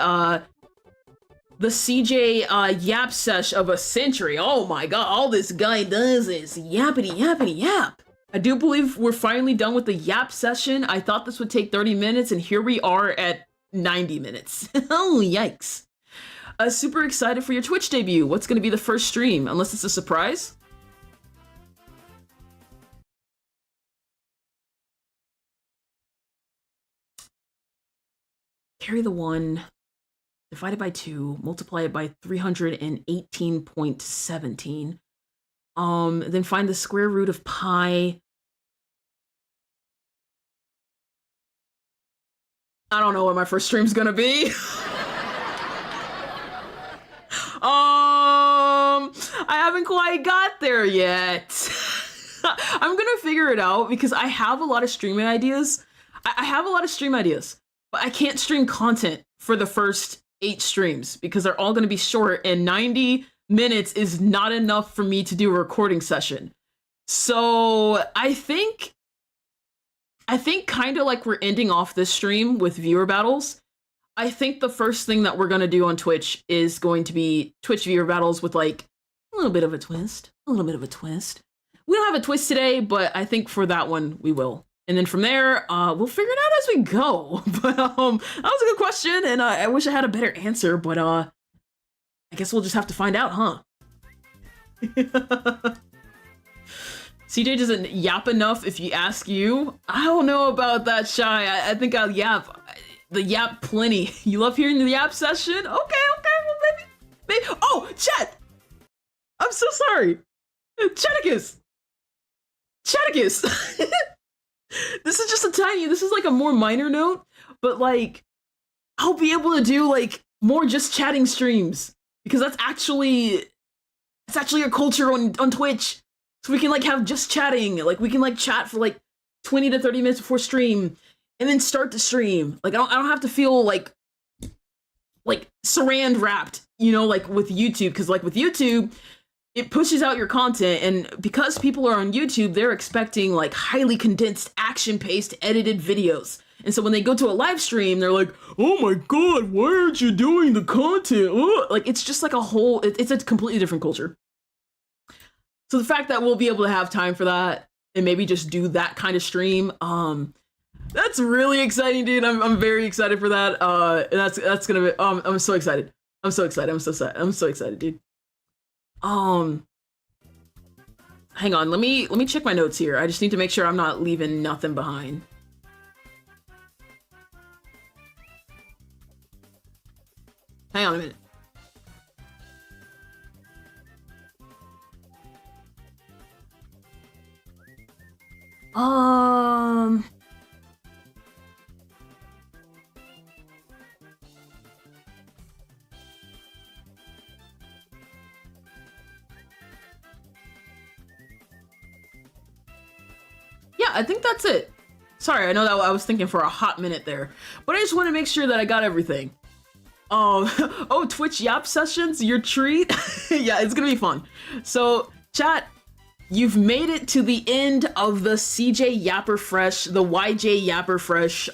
CJ yap sesh of a century. Oh my god, all this guy does is yappity yappity yap. I do believe we're finally done with the yap session. I thought this would take 30 minutes, and here we are at 90 minutes. Oh, yikes. Super excited for your Twitch debut. What's gonna be the first stream? Unless it's a surprise? Carry the 1, divide it by 2, multiply it by 318.17. Then find the square root of pi. I don't know what my first stream's gonna be. I haven't quite got there yet. I'm gonna figure it out because I have a lot of streaming ideas. I have a lot of stream ideas, but I can't stream content for the first 8 streams because they're all gonna be short, and 90 minutes is not enough for me to do a recording session. So I think kind of like we're ending off this stream with viewer battles. I think the first thing that we're gonna do on Twitch is going to be Twitch viewer battles with like a little bit of a twist. A little bit of a twist. We don't have a twist today, but I think for that one we will. And then from there, we'll figure it out as we go. But that was a good question, and I wish I had a better answer, but I guess we'll just have to find out, huh? CJ doesn't yap enough if you ask you. I don't know about that, Shy. I think I'll yap. The yap plenty. You love hearing the yap session? Okay, well maybe. Oh, chat! I'm so sorry. Chaticus! This is just this is like a more minor note, but like, I'll be able to do like more just chatting streams because it's actually a culture on Twitch. So we can like have just chatting, like we can like chat for like 20 to 30 minutes before stream and then start the stream. Like I don't have to feel like saran wrapped, you know, like with YouTube, because like with YouTube, it pushes out your content, and because people are on YouTube, they're expecting like highly condensed, action-paced, edited videos. And so when they go to a live stream, they're like, "Oh my god, why aren't you doing the content?" Like it's just like a whole, it's a completely different culture. So the fact that we'll be able to have time for that and maybe just do that kind of stream, that's really exciting, dude. I'm very excited for that. And that's gonna be, I'm so excited. I'm so excited, dude. Hang on, let me check my notes here. I just need to make sure I'm not leaving nothing behind. Hang on a minute. Yeah, I think that's it. Sorry, I know that I was thinking for a hot minute there, but I just want to make sure that I got everything. Oh, Twitch yap sessions, your treat. Yeah, it's gonna be fun. So, chat, you've made it to the end of the CJ Yapper Fresh, the YJ Yapper Fresh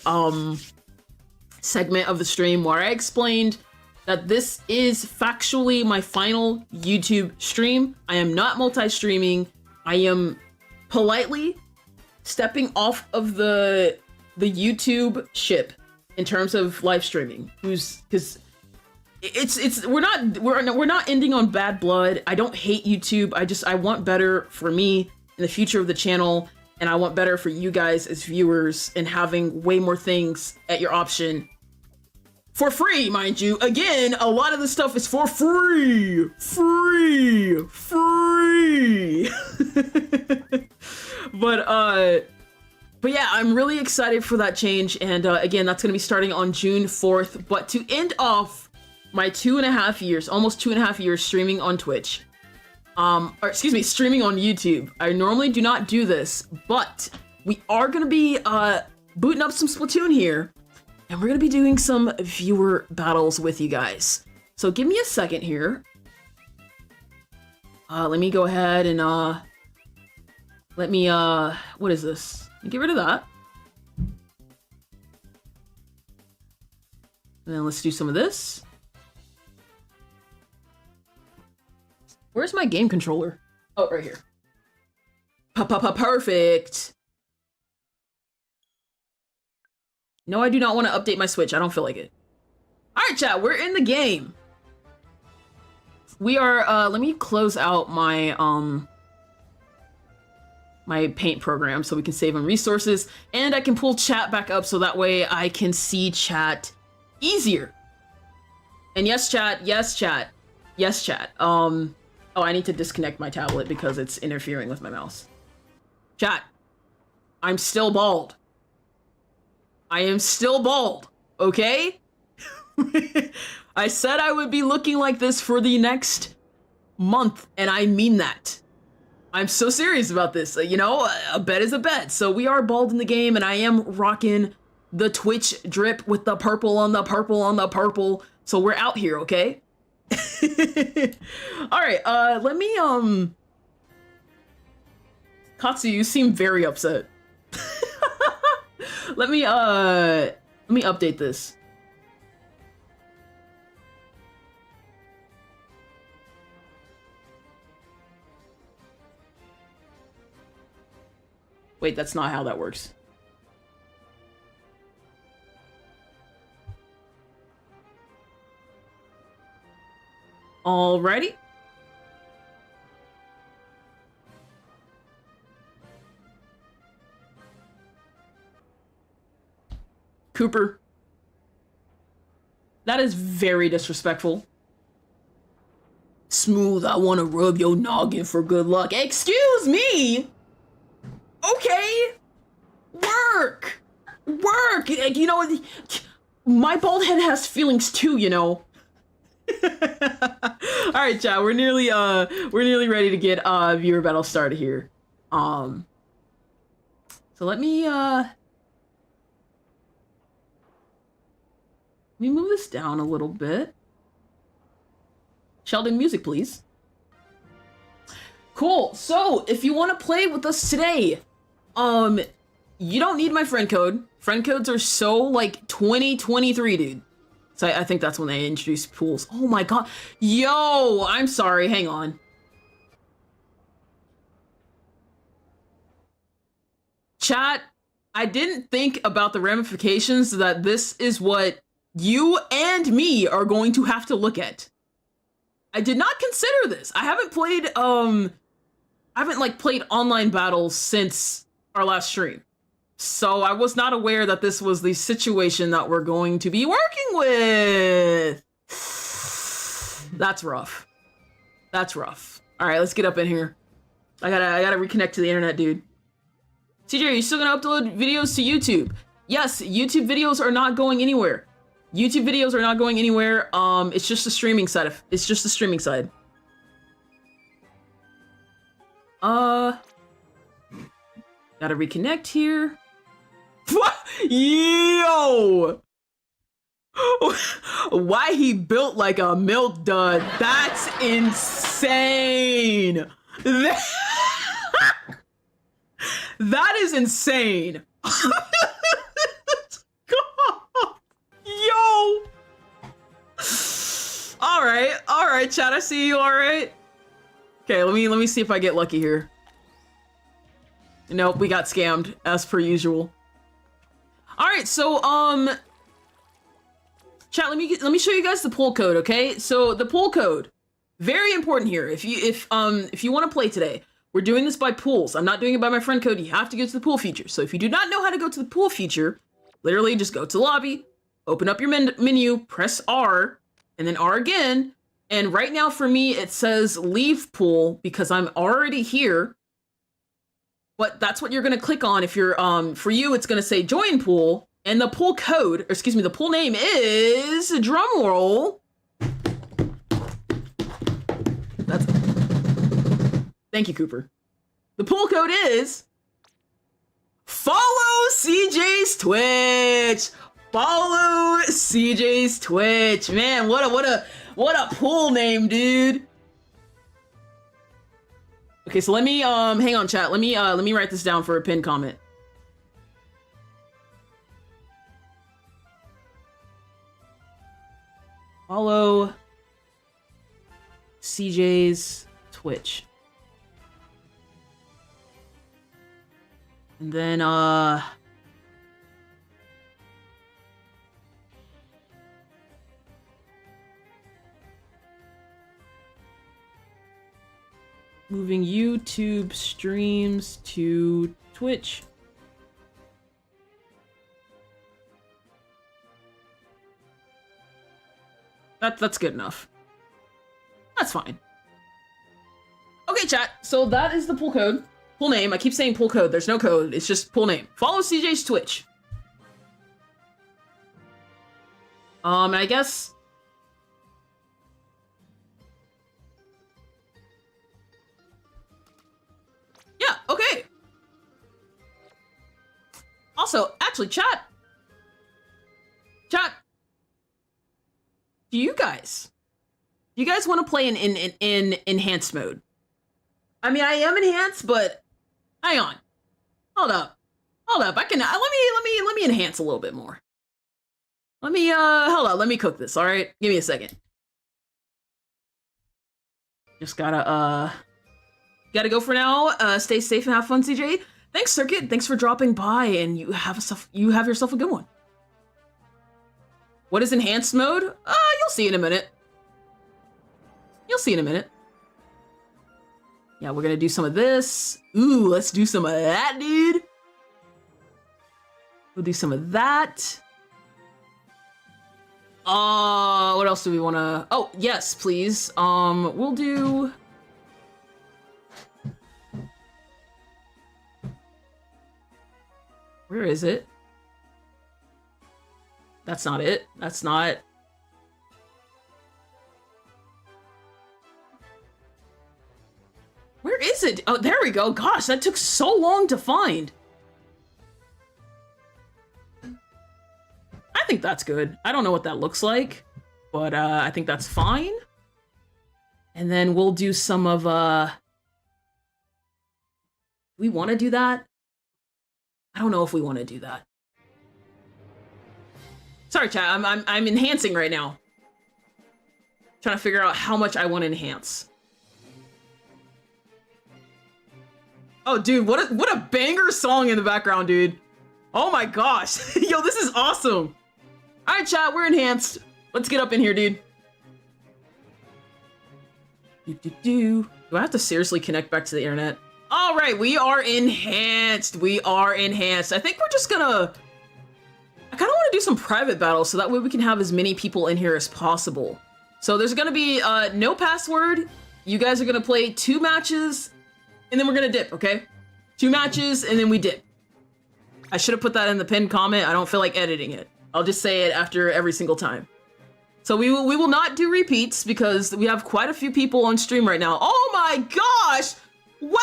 segment of the stream where I explained that this is factually my final YouTube stream. I am not multi-streaming. I am politely stepping off of the YouTube ship in terms of live streaming. Because we're not ending on bad blood. I don't hate YouTube. I want better for me in the future of the channel, and I want better for you guys as viewers and having way more things at your option for free, mind you. Again, a lot of this stuff is for free. But yeah, I'm really excited for that change, and again, that's gonna be starting on June 4th. But to end off my almost 2.5 years streaming on Twitch, streaming on YouTube. I normally do not do this, but we are gonna be booting up some Splatoon here, and we're gonna be doing some viewer battles with you guys. So give me a second here. Let me go ahead and what is this? Get rid of that. And then let's do some of this. Where's my game controller? Oh, right here. Perfect. No, I do not want to update my Switch. I don't feel like it. All right, chat, we're in the game. We are, let me close out my, my paint program so we can save on resources, and I can pull chat back up so that way I can see chat easier. And yes, chat, yes, chat, yes, chat. Oh, I need to disconnect my tablet because it's interfering with my mouse. Chat, I'm still bald. I am still bald, okay? I said I would be looking like this for the next month, and I mean that. I'm so serious about this. You know, a bet is a bet. So we are bald in the game, and I am rocking the Twitch drip with the purple on the purple on the purple. So we're out here, okay? All right, let me, Katsu, you seem very upset. Let me update this. Wait, that's not how that works. Alrighty. Cooper. That is very disrespectful. Smooth, I want to rub your noggin for good luck. Excuse me? Okay. Work. Work. You know, my bald head has feelings too, you know. All right, chat. We're nearly ready to get viewer battle started here. So let me move this down a little bit. Sheldon, music, please. Cool. So if you want to play with us today, you don't need my friend code. Friend codes are so like 2023, dude. So I think that's when they introduced pools. Oh my god. Yo, I'm sorry. Hang on. Chat, I didn't think about the ramifications that this is what you and me are going to have to look at. I did not consider this. I haven't played, played online battles since our last stream. So I was not aware that this was the situation that we're going to be working with. That's rough. That's rough. All right, let's get up in here. I gotta reconnect to the internet, dude. CJ, are you still gonna upload videos to YouTube? Yes, YouTube videos are not going anywhere. YouTube videos are not going anywhere. It's just the streaming side. It's just the streaming side. Gotta reconnect here. What? Yo! Why he built like a milk dud? That's insane. That is insane. Yo. All right, chat. I see you. All right. Okay, let me see if I get lucky here. Nope, we got scammed as per usual. All right, so chat. Let me show you guys the pull code. Okay, so the pull code, very important here. If you want to play today, we're doing this by pools. I'm not doing it by my friend code. You have to go to the pool feature. So if you do not know how to go to the pool feature, literally just go to the lobby, open up your menu, press R, and then R again. And right now for me, it says leave pool because I'm already here. But that's what you're going to click on. If you're, for you, it's going to say join pool. And the pool code, or excuse me, the pool name is, drum roll. That's, thank you, Cooper. The pool code is follow CJ's Twitch. Follow CJ's Twitch. Man, what a pool name, dude. Okay, so let me hang on, chat. Let me write this down for a pinned comment. Follow CJ's Twitch. And then, moving YouTube streams to Twitch. That's good enough. That's fine. Okay, chat. So that is the pull code. Pull name. I keep saying pull code. There's no code. It's just pull name. Follow CJ's Twitch. I guess. Yeah, okay. Also, actually, chat. Do you guys want to play in enhanced mode? I mean, I am enhanced, but hang on. Hold up. I can let me enhance a little bit more. Let me hold on. Let me cook this. All right, give me a second. Just gotta go for now. Stay safe and have fun, CJ. Thanks, Circuit. Thanks for dropping by, and you have yourself a good one. What is enhanced mode? You'll see in a minute. Yeah, we're gonna do some of this. Ooh, let's do some of that, dude. We'll do some of that. What else do we wanna... Oh, yes, please. We'll do... Where is it? That's not it. That's not... Where is it? Oh, there we go. Gosh, that took so long to find. I think that's good. I don't know what that looks like, but I think that's fine. And then we'll do some of... we want to do that? I don't know if we want to do that. Sorry, chat. I'm enhancing right now. Trying to figure out how much I want to enhance. Oh, dude, what a banger song in the background, dude. Oh my gosh. Yo, this is awesome. All right, chat, we're enhanced. Let's get up in here, dude. Do I have to seriously connect back to the internet? All right, we are enhanced. I think we're just gonna... I kind of want to do some private battles so that way we can have as many people in here as possible. So there's gonna be no password. You guys are gonna play 2 matches, and then we're gonna dip, okay? 2 matches, and then we dip. I should have put that in the pinned comment. I don't feel like editing it. I'll just say it after every single time. So we will not do repeats because we have quite a few people on stream right now. Oh my gosh! Wow!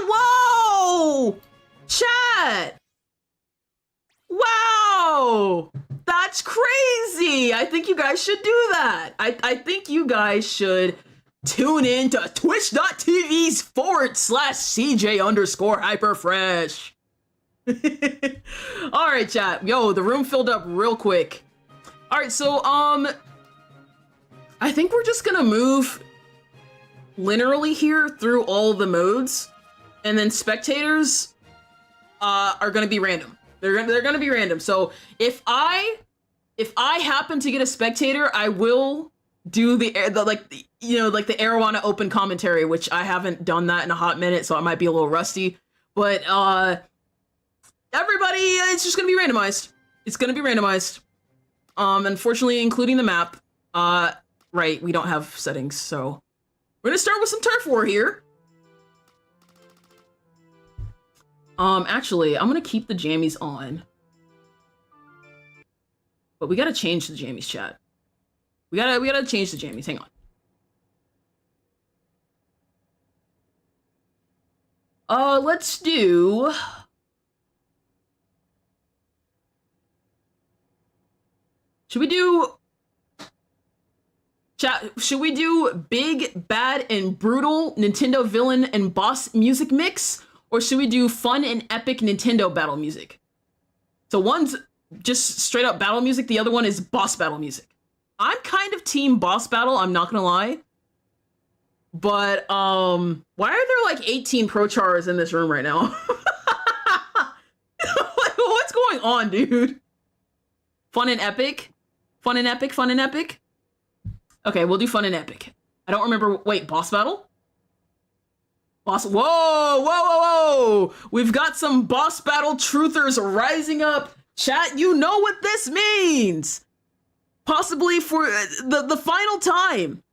Whoa! Chat! Wow! That's crazy! I think you guys should do that. I think you guys should tune in to twitch.tv/CJ_hyperfresh. All right, chat. Yo, the room filled up real quick. All right, so I think we're just gonna move linearly here through all the modes, and then spectators are gonna be random. They're gonna be random. So if I happen to get a spectator, I will do the Arowana open commentary, which I haven't done that in a hot minute, so I might be a little rusty. But everybody, it's just gonna be randomized. It's gonna be randomized. Unfortunately, including the map. Right, we don't have settings, so we're gonna start with some turf war here. Actually, I'm gonna keep the jammies on. But we gotta change the jammies, chat. We gotta change the jammies, hang on. Let's do... Should we do... Chat, should we do big, bad, and brutal Nintendo villain and boss music mix? Or should we do fun and epic Nintendo battle music? So one's just straight up battle music, the other one is boss battle music. I'm kind of team boss battle, I'm not gonna lie. But, why are there like 18 pro chars in this room right now? What's going on, dude? Fun and epic? Fun and epic? Fun and epic? Okay, we'll do fun and epic. I don't remember, wait, boss battle? Boss, whoa, whoa, whoa, whoa! We've got some boss battle truthers rising up. Chat, you know what this means! Possibly for the final time.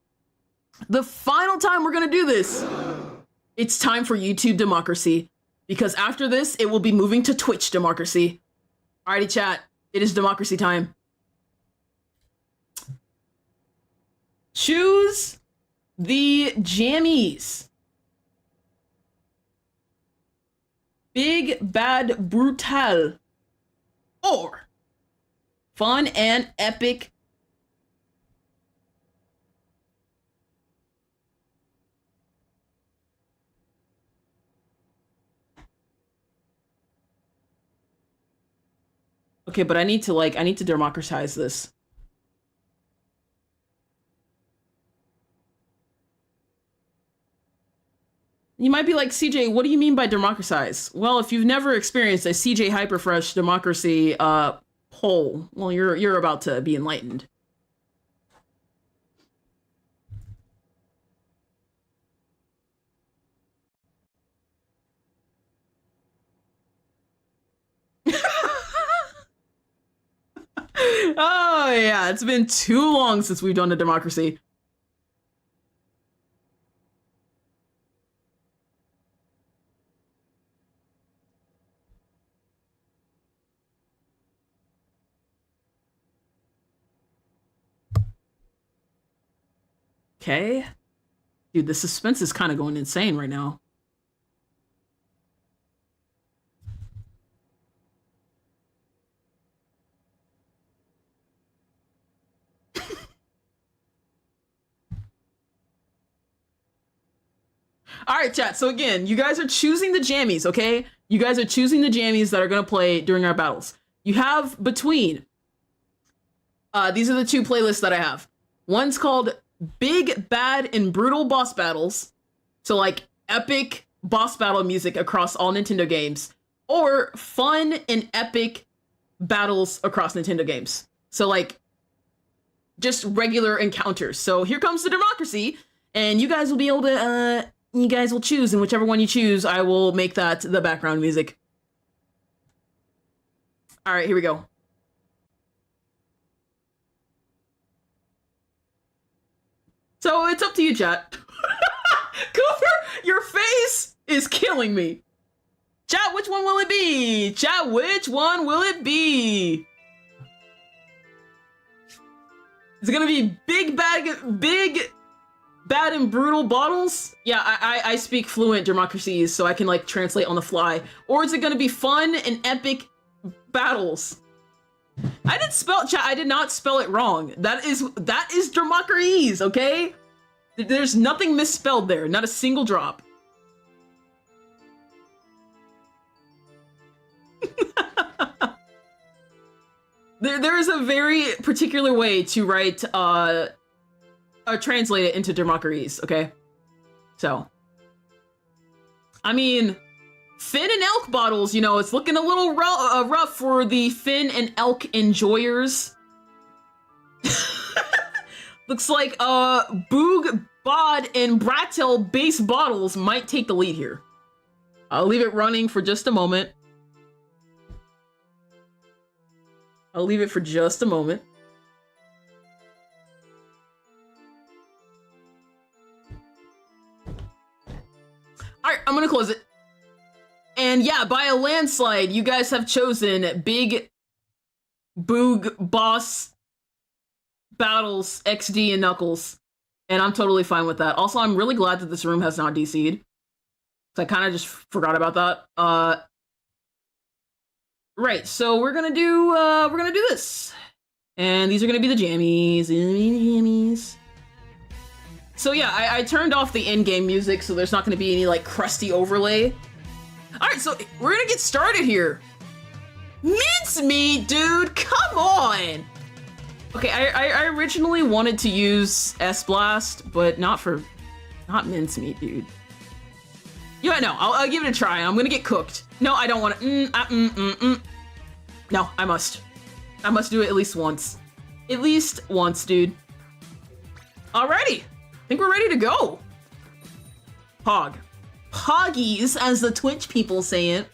The final time we're gonna do this. It's time for YouTube democracy. Because after this, it will be moving to Twitch democracy. Alrighty, chat. It is democracy time. Choose the jammies. Big Bad Brutal. Or fun and epic. Okay, but I need to democratize this. You might be like, CJ, what do you mean by democratize? Well, if you've never experienced a CJ Hyperfresh democracy poll, well, you're about to be enlightened. Oh, yeah, it's been too long since we've done a democracy. Okay. Dude, the suspense is kind of going insane right now. All right, chat. So again, you guys are choosing the jammies, okay? You guys are choosing the jammies that are going to play during our battles. You have between... these are the two playlists that I have. One's called Big, Bad, and Brutal Boss Battles. So, like, epic boss battle music across all Nintendo games. Or fun and epic battles across Nintendo games. So, like, just regular encounters. So here comes the democracy, and you guys will be able to... you guys will choose, and whichever one you choose, I will make that the background music. All right, here we go. So it's up to you, chat. Cooper, your face is killing me. Chat, which one will it be? Chat, which one will it be? Is it gonna be big, bad and brutal bottles? Yeah, I speak fluent democracies, so I can like translate on the fly. Or is it gonna be fun and epic battles? I didn't spell, chat, I did not spell it wrong. That is democracies, okay? There's nothing misspelled there, not a single drop. There is a very particular way to write, translate it into democracies, okay? So, I mean, Finn and Elk bottles, you know, it's looking a little rough for the Finn and Elk enjoyers. Looks like, Boog, Bod, and Brattel base bottles might take the lead here. I'll leave it running for just a moment. I'll leave it for just a moment. Alright, I'm gonna close it. And yeah, by a landslide, you guys have chosen Big Boog Boss Battles XD and Knuckles. And I'm totally fine with that. Also, I'm really glad that this room has not DC'd. So I kind of just forgot about that. Right, so we're gonna do this. And these are gonna be the jammies. So yeah, I turned off the in-game music, so there's not gonna be any like crusty overlay. Alright, so we're gonna get started here. Mincemeat, dude, come on! Okay, I originally wanted to use S-Blast, but not mincemeat, dude. Yeah, no, I'll give it a try. I'm gonna get cooked. No, I don't want to. No, I must. I must do it at least once. At least once, dude. Alrighty. I think we're ready to go. Pog. Poggies, as the Twitch people say it.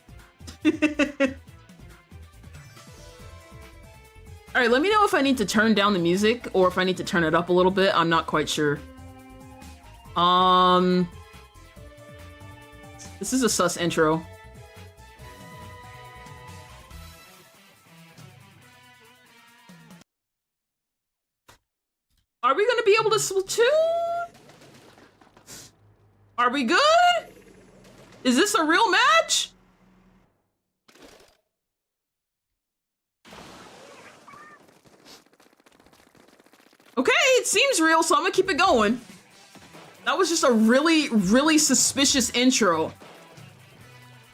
Alright, let me know if I need to turn down the music or if I need to turn it up a little bit. I'm not quite sure. This is a sus intro. Are we gonna be able to Splatoon? Are we good? Is this a real match? Okay, it seems real, so I'm gonna keep it going. That was just a really, really suspicious intro.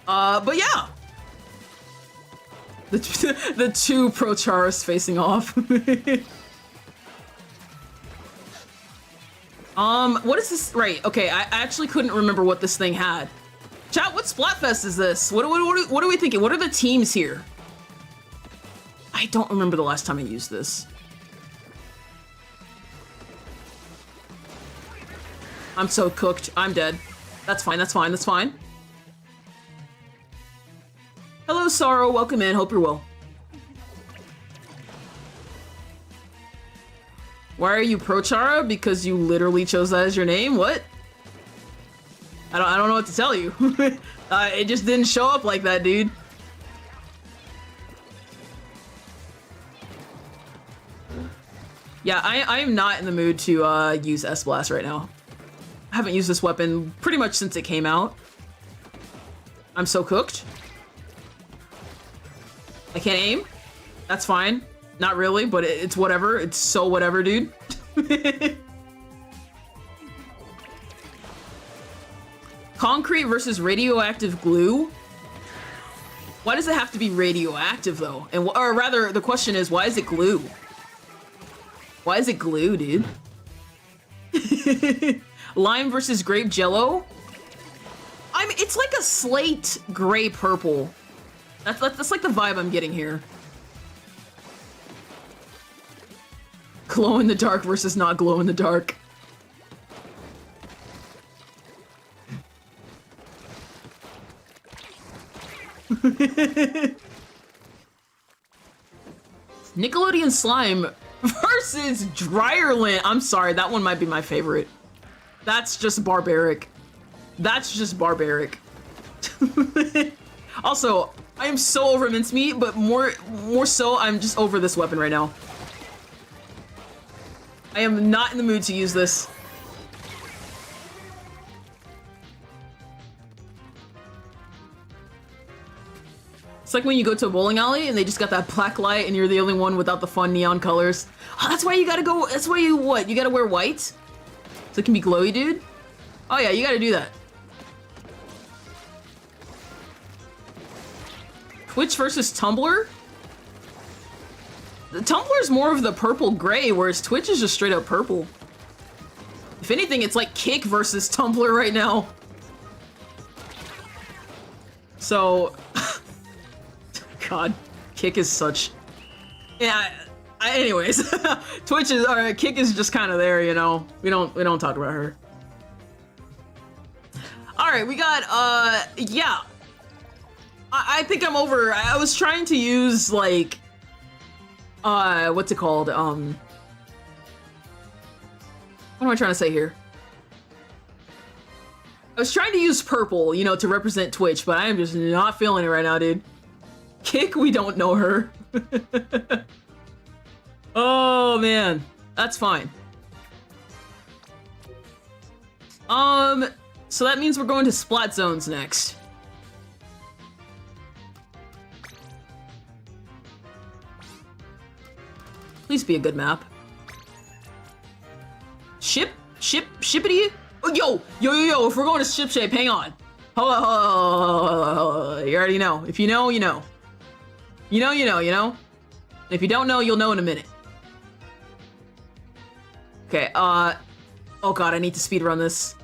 But yeah. The two Procharas facing off. What is this? Right, okay, I actually couldn't remember what this thing had. Chat, what Splatfest is this? What are we thinking? What are the teams here? I don't remember the last time I used this. I'm so cooked. I'm dead. That's fine, that's fine, that's fine. Hello, Sorrow. Welcome in. Hope you're well. Why are you Prochara? Because you literally chose that as your name? What? I don't know what to tell you. It just didn't show up like that, dude. Yeah, I am not in the mood to use S-Blast right now. I haven't used this weapon pretty much since it came out. I'm so cooked. I can't aim. That's fine. Not really, but it's whatever. It's so whatever, dude. Concrete versus radioactive glue? Why does it have to be radioactive, though? And or rather, the question is, why is it glue? Why is it glue, dude? Lime versus grape jello? I mean, it's like a slate gray purple. That's like the vibe I'm getting here. Glow in the dark versus not glow in the dark. Nickelodeon Slime versus Dryerland. I'm sorry, that one might be my favorite. That's just barbaric. That's just barbaric. Also, I am so over mincemeat, but more so, I'm just over this weapon right now. I am not in the mood to use this. It's like when you go to a bowling alley and they just got that black light and you're the only one without the fun neon colors. Oh, that's why you gotta go, that's why you, what? You gotta wear white? So it can be glowy, dude? Oh yeah, you gotta do that. Twitch versus Tumblr? The Tumblr's more of the purple gray, whereas Twitch is just straight up purple. If anything, it's like Kick versus Tumblr right now. So, God, Kick is such. Yeah. Anyways, Twitch is or Kick is just kind of there, you know. We don't talk about her. All right, we got yeah. I think I'm over. I was trying to use like what's it called? What am I trying to say here? I was trying to use purple, you know, to represent Twitch, but I am just not feeling it right now, dude. Kick, we don't know her. Oh man, that's fine. So that means we're going to Splat Zones next. Please be a good map. Shippity? Oh, yo, if we're going to ship shape, hang on. Hold on. You already know. If you know, you know. You know. If you don't know, you'll know in a minute. Okay, oh god, I need to speedrun this.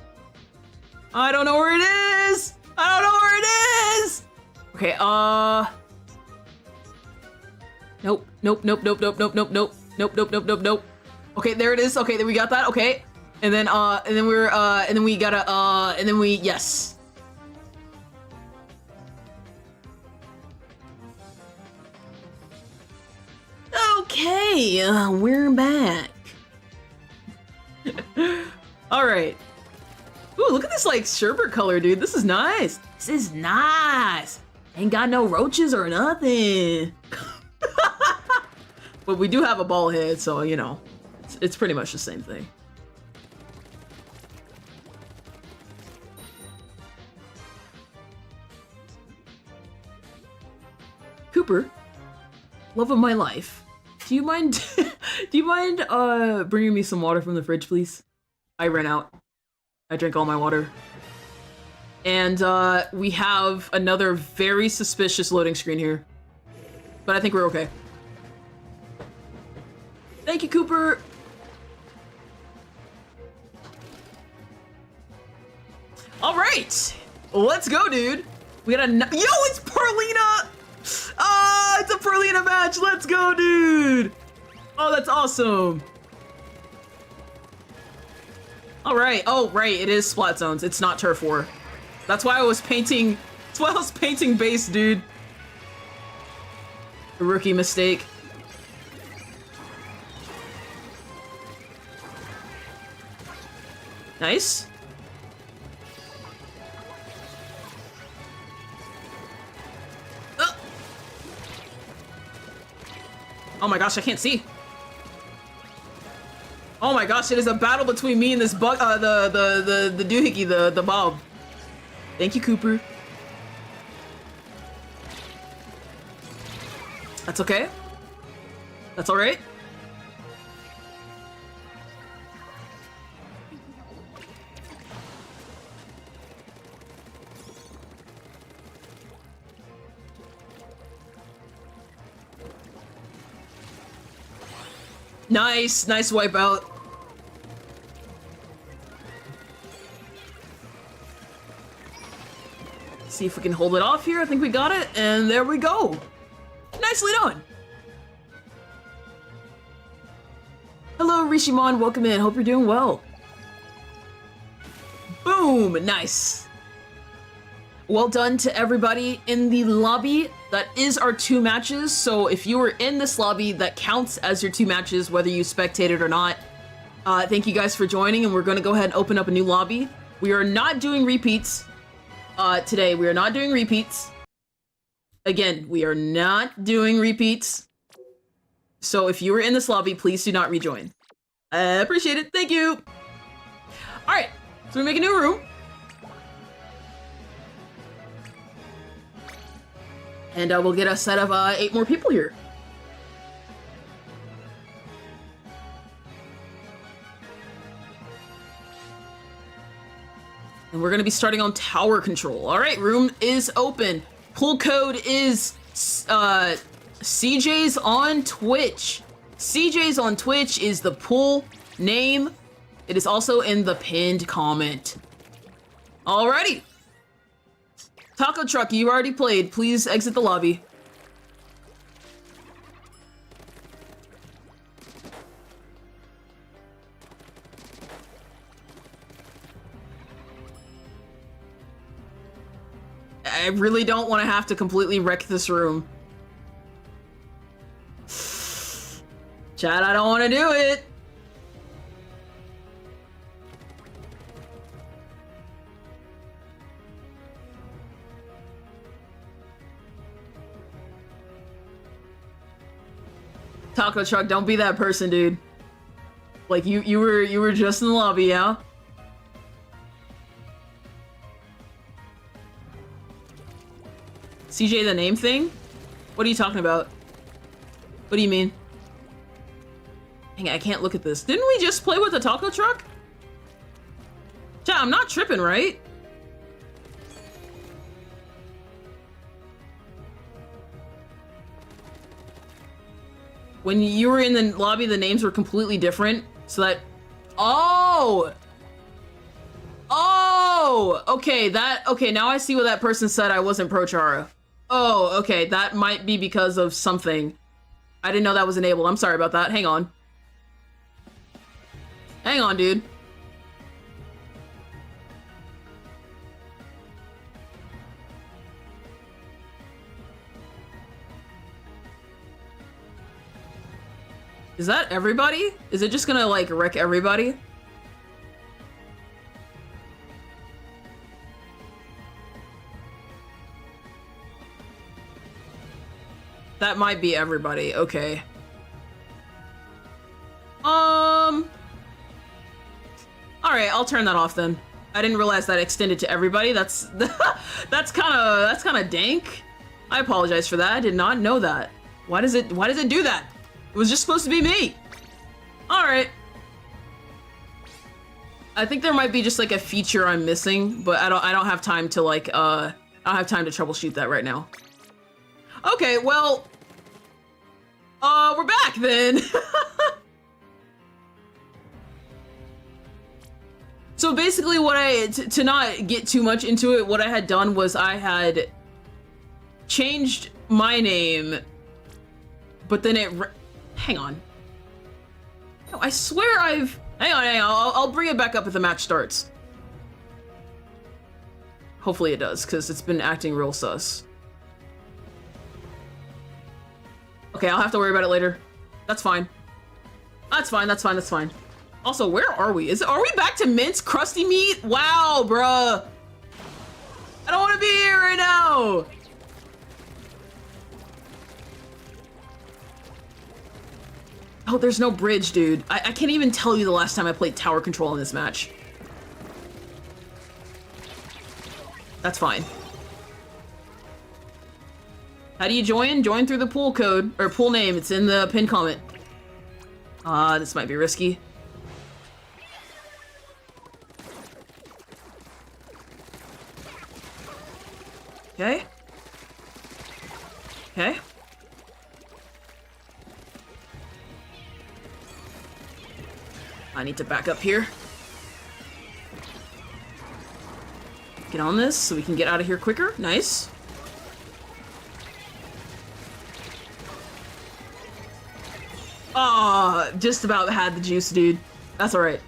I don't know where it is! I don't know where it is! Okay, nope, nope, nope, nope, nope, nope, nope, nope, nope, nope, nope, nope, nope. Okay, there it is. Okay, then we got that. Okay, and then we gotta, yes. Okay, we're back. All right. Ooh, look at this like sherbet color, dude. This is nice. This is nice. Ain't got no roaches or nothing. But we do have a ball head, so you know, it's pretty much the same thing. Cooper, love of my life. Do you mind bringing me some water from the fridge, please? I ran out. I drank all my water. And we have another very suspicious loading screen here. But I think we're okay. Thank you, Cooper. All right, let's go, dude. We got a yo, it's Perlina. Ah, it's a Perlina match. Let's go, dude. Oh, that's awesome. All right. Oh, right. It is Splat Zones. It's not Turf War. That's why I was painting. That's why I was painting base, dude. A rookie mistake. Nice. Oh my gosh, I can't see. Oh my gosh, it is a battle between me and this bug, the doohickey, the Bob. Thank you, Cooper. That's okay. That's all right. Nice, nice wipeout. See if we can hold it off here. I think we got it, and there we go. Nicely done. Hello, Rishimon. Welcome in. Hope you're doing well. Boom. Nice. Well done to everybody in the lobby. That is our 2 matches. So if you were in this lobby, that counts as your 2 matches, whether you spectated or not. Thank you guys for joining, and we're going to go ahead and open up a new lobby. We are not doing repeats today. We are not doing repeats. Again, we are not doing repeats. So if you were in this lobby, please do not rejoin. I appreciate it. Thank you. All right, so we make a new room. And we'll get a set of 8 more people here. And we're going to be starting on tower control. All right, room is open. Pull code is CJ's on Twitch. CJ's on Twitch is the pull name. It is also in the pinned comment. Alrighty. Taco Truck, you already played. Please exit the lobby. I really don't want to have to completely wreck this room. Chad, I don't want to do it. Taco Truck, don't be that person, dude. Like you were just in the lobby, yeah? CJ the name thing? What are you talking about? What do you mean? Dang it, I can't look at this. Didn't we just play with the Taco Truck? Chat, I'm not tripping, right? When you were in the lobby, the names were completely different, so that Oh! Oh! Okay, okay, now I see what that person said I wasn't pro Chara. Oh, okay, that might be because of something. I didn't know that was enabled. I'm sorry about that. Hang on. Hang on, dude. Is that everybody? Is it just gonna, like, wreck everybody? That might be everybody. Okay. Alright, I'll turn that off then. I didn't realize that extended to everybody. That's that's kind of dank. I apologize for that. I did not know that. Why does it do that? It was just supposed to be me. Alright. I think there might be just like a feature I'm missing, but I don't have time to like I don't have time to troubleshoot that right now. Okay, well, we're back then. So basically what to not get too much into it, what I had done was I had changed my name, but then hang on. No, I swear hang on, I'll bring it back up if the match starts. Hopefully it does, because it's been acting real sus. Okay, I'll have to worry about it later. That's fine. That's fine, that's fine, that's fine. Also, where are we? Are we back to minced crusty meat? Wow, bruh. I don't want to be here right now. Oh, there's no bridge, dude. I can't even tell you the last time I played tower control in this match. That's fine. How do you join? Join through the pool code, or pool name. It's in the pinned comment. This might be risky. Okay. Okay. I need to back up here. Get on this so we can get out of here quicker. Nice. Ah, just about had the juice, dude. That's alright.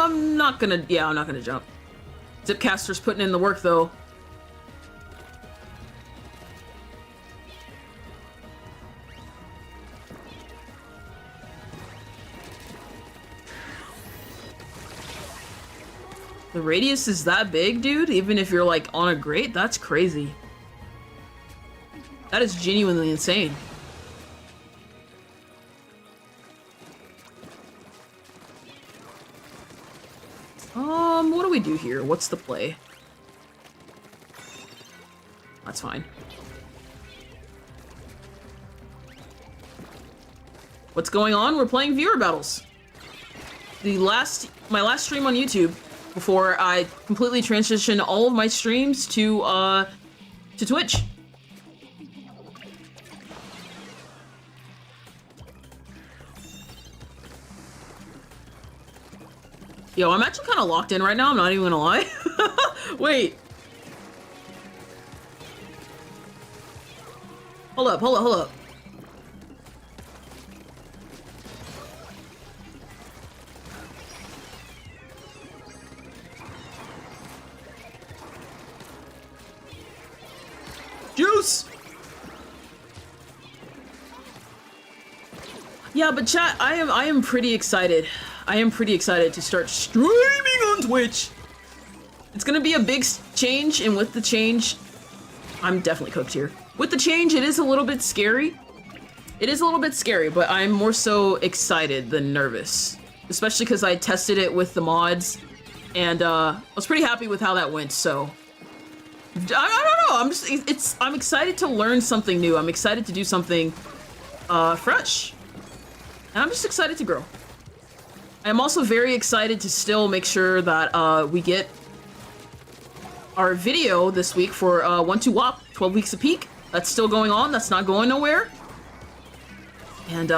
I'm not gonna jump. Zipcaster's putting in the work, though. The radius is that big, dude? Even if you're, like, on a grate? That's crazy. That is genuinely insane. What do we do here? What's the play? That's fine. What's going on? We're playing viewer battles. My last stream on YouTube before I completely transitioned all of my streams to Twitch. Yo, I'm actually kind of locked in right now, I'm not even gonna lie. Wait. Hold up. Juice! Yeah, but chat, I am pretty excited. I am pretty excited to start streaming on Twitch. It's gonna be a big change, and with the change, I'm definitely cooked here. With the change, it is a little bit scary. It is a little bit scary, but I'm more so excited than nervous. Especially because I tested it with the mods, and I was pretty happy with how that went, so... I don't know, I'm excited to learn something new. I'm excited to do something, fresh. And I'm just excited to grow. I'm also very excited to still make sure that we get our video this week for 1-2 WAP, 12 weeks of peak. That's still going on. That's not going nowhere. And,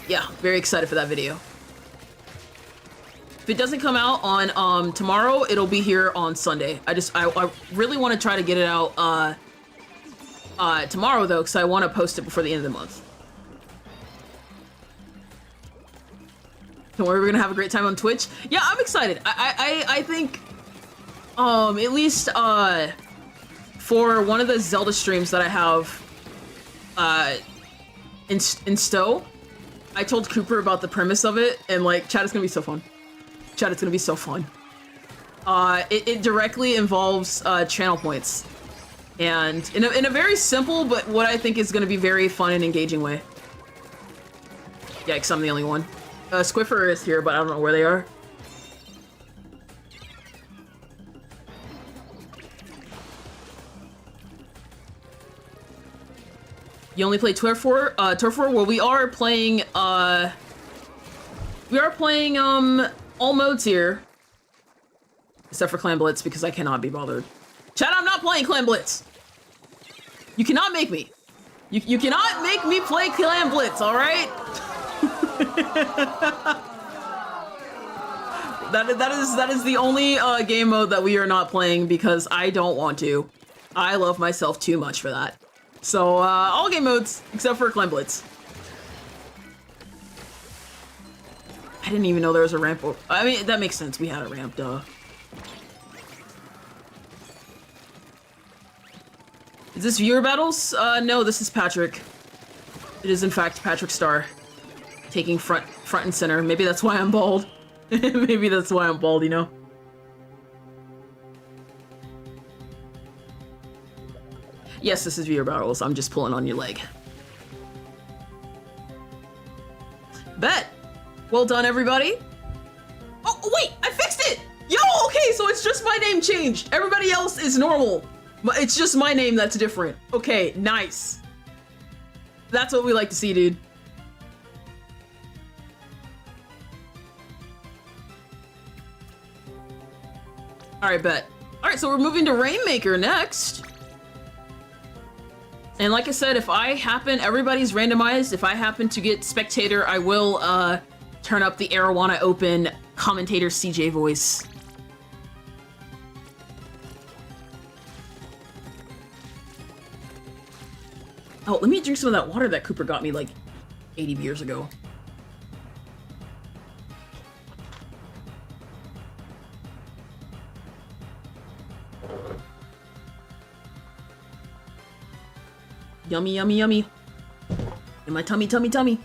yeah, very excited for that video. If it doesn't come out on, tomorrow, it'll be here on Sunday. I really want to try to get it out, tomorrow, though, because I want to post it before the end of the month. Don't worry, we're gonna have a great time on Twitch. Yeah, I'm excited. I think, at least, for one of the Zelda streams that I have, in stow, I told Cooper about the premise of it, and, like, chat, is gonna be so fun. Chat, it's gonna be so fun. It directly involves, channel points. And in a very simple, but what I think is gonna be very fun and engaging way. Yikes, I'm the only one. Squiffer is here, but I don't know where they are. You only play Turf War? Well, we are playing, all modes here. Except for Clan Blitz, because I cannot be bothered. Chat, I'm not playing Clan Blitz! You cannot make me. You cannot make me play Clan Blitz, alright? that is the only, game mode that we are not playing because I don't want to. I love myself too much for that. So, all game modes, except for Clan Blitz. I didn't even know there was a ramp. I mean, that makes sense. We had a ramp, duh. Is this viewer battles? No, this is Patrick. It is, in fact, Patrick Star. Taking front and center. Maybe that's why I'm bald. Maybe that's why I'm bald, you know? Yes, this is viewer battles. I'm just pulling on your leg. Bet. Well done, everybody. Oh, wait, I fixed it! Yo, okay, so it's just my name changed. Everybody else is normal. But it's just my name that's different. Okay, nice. That's what we like to see, dude. Alright, bet. Alright, so we're moving to Rainmaker next. And like I said, if I happen, everybody's randomized. If I happen to get spectator, I will, turn up the Arowana Open commentator CJ voice. Oh, let me drink some of that water that Cooper got me like 80 years ago. Yummy, yummy, yummy. In my tummy, tummy, tummy.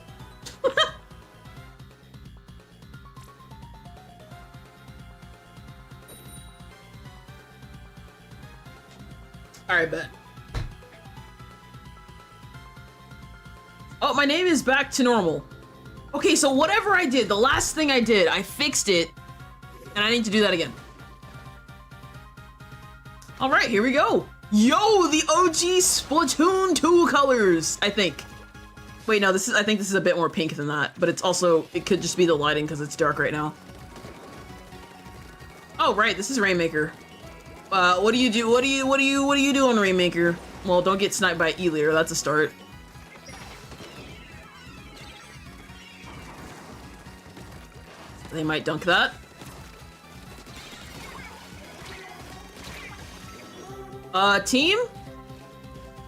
Alright, bet. Oh, my name is back to normal. Okay, so whatever I did, the last thing I did, I fixed it, and I need to do that again. Alright, here we go. Yo, the OG Splatoon 2 colors, I think. Wait, no, I think this is a bit more pink than that, but it's also, it could just be the lighting because it's dark right now. Oh, right, this is Rainmaker. What do you do? What do you do on Rainmaker? Well, don't get sniped by Elir, that's a start. They might dunk that. Team?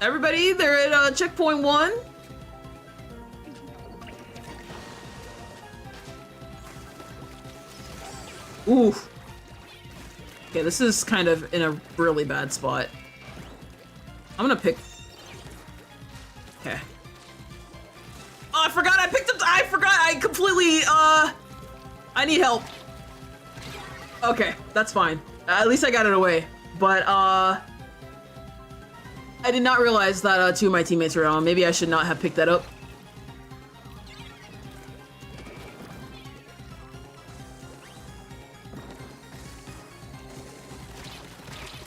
Everybody, they're at, checkpoint 1. Oof. Okay, this is kind of in a really bad spot. I'm gonna pick... Okay. Oh, I forgot I picked up... I forgot! I completely, I need help. Okay, that's fine. At least I got it away. But, I did not realize that, 2 of my teammates were on. Maybe I should not have picked that up.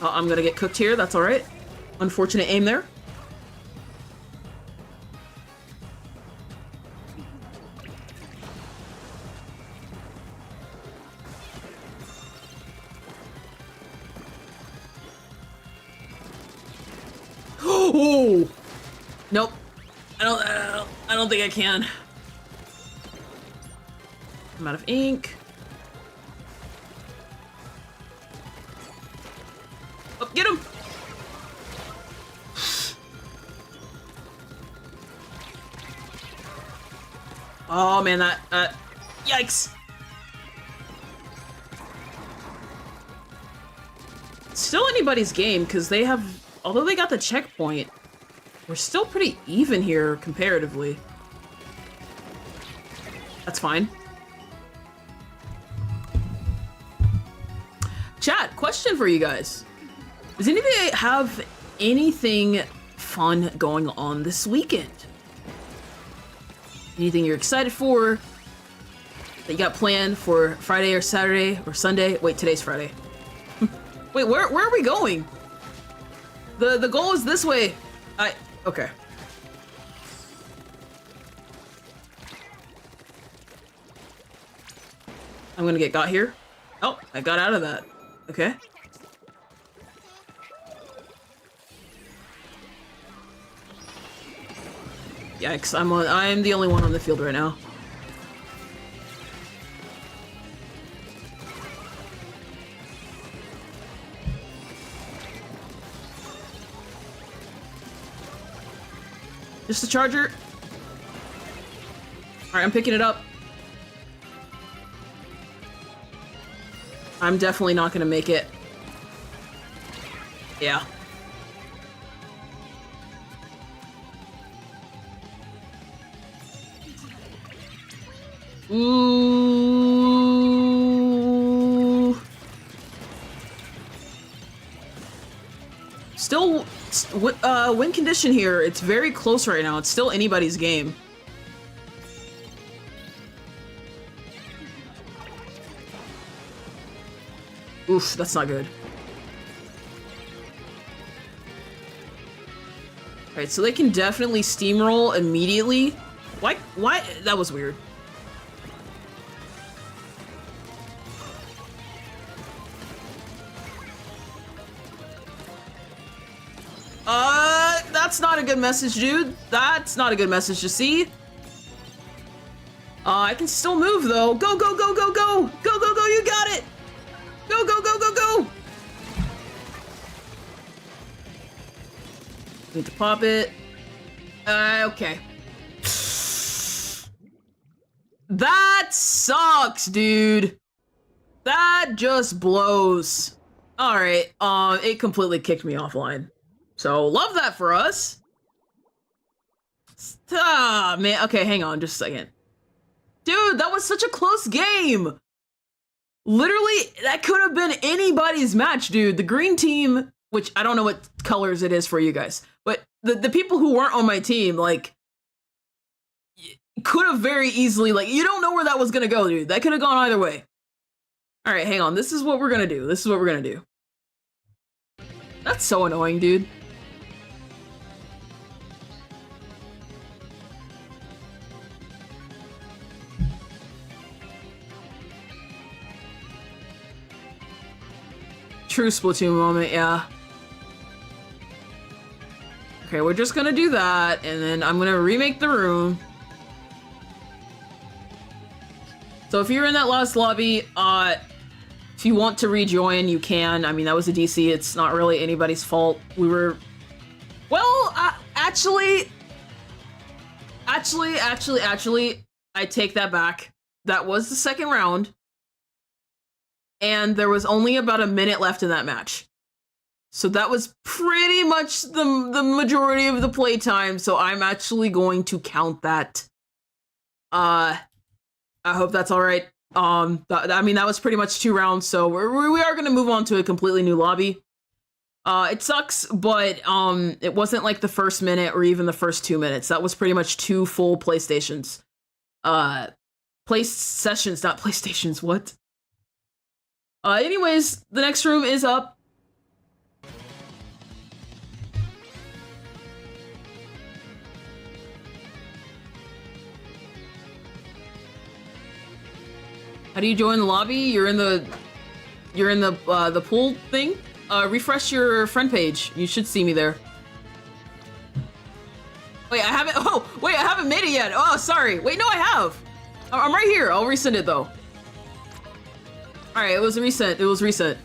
I'm gonna get cooked here, that's alright. Unfortunate aim there. Oh! Nope. I don't I don't think I can. I'm out of ink. Oh, get him! Oh man, yikes! Still anybody's game, because they have, although they got the checkpoint, we're still pretty even here, comparatively. That's fine. Chat, question for you guys. Does anybody have anything fun going on this weekend? Anything you're excited for? That you got planned for Friday or Saturday or Sunday? Wait, today's Friday. Wait, where are we going? The goal is this way. Okay. I'm gonna get got here. Oh, I got out of that. Okay. Yikes, I'm the only one on the field right now. Just the charger. Alright, I'm picking it up. I'm definitely not gonna make it. Yeah. Ooh. Still, win condition here. It's very close right now. It's still anybody's game. Oof, that's not good. Alright, so they can definitely steamroll immediately. Why? That was weird. That's not a good message, dude. That's not a good message to see. I can still move, though. Go, go, go, go, go! Go, go, go, you got it! Go, go, go, go, go! Need to pop it. Okay. That sucks, dude. That just blows. Alright, it completely kicked me offline. So, love that for us. Ah, man. Okay, hang on just a second. Dude, that was such a close game. Literally, that could have been anybody's match, dude. The green team, which I don't know what colors it is for you guys, but the people who weren't on my team, like, could have very easily, like, you don't know where that was gonna go, dude. That could have gone either way. All right, hang on. This is what we're gonna do. This is what we're gonna do. That's so annoying, dude. True Splatoon moment, yeah. Okay, we're just gonna do that, and then I'm gonna remake the room. So if you're in that last lobby, if you want to rejoin, you can. I mean, that was a DC. It's not really anybody's fault. We were... Well, actually, I take that back. That was the second round. And there was only about a minute left in that match. So that was pretty much the majority of the playtime, so I'm actually going to count that. I hope that's alright. I mean, that was pretty much 2 rounds, so we are going to move on to a completely new lobby. It sucks, but it wasn't like the first minute or even the first 2 minutes. That was pretty much 2 full PlayStations. Play sessions, not PlayStations, what? Anyways, the next room is up. How do you join the lobby? You're in the pool thing. Refresh your friend page. You should see me there. Wait, I haven't haven't made it yet. Oh, sorry. Wait, no, I have. I'm right here. I'll resend it though. All right, it was reset. It was reset.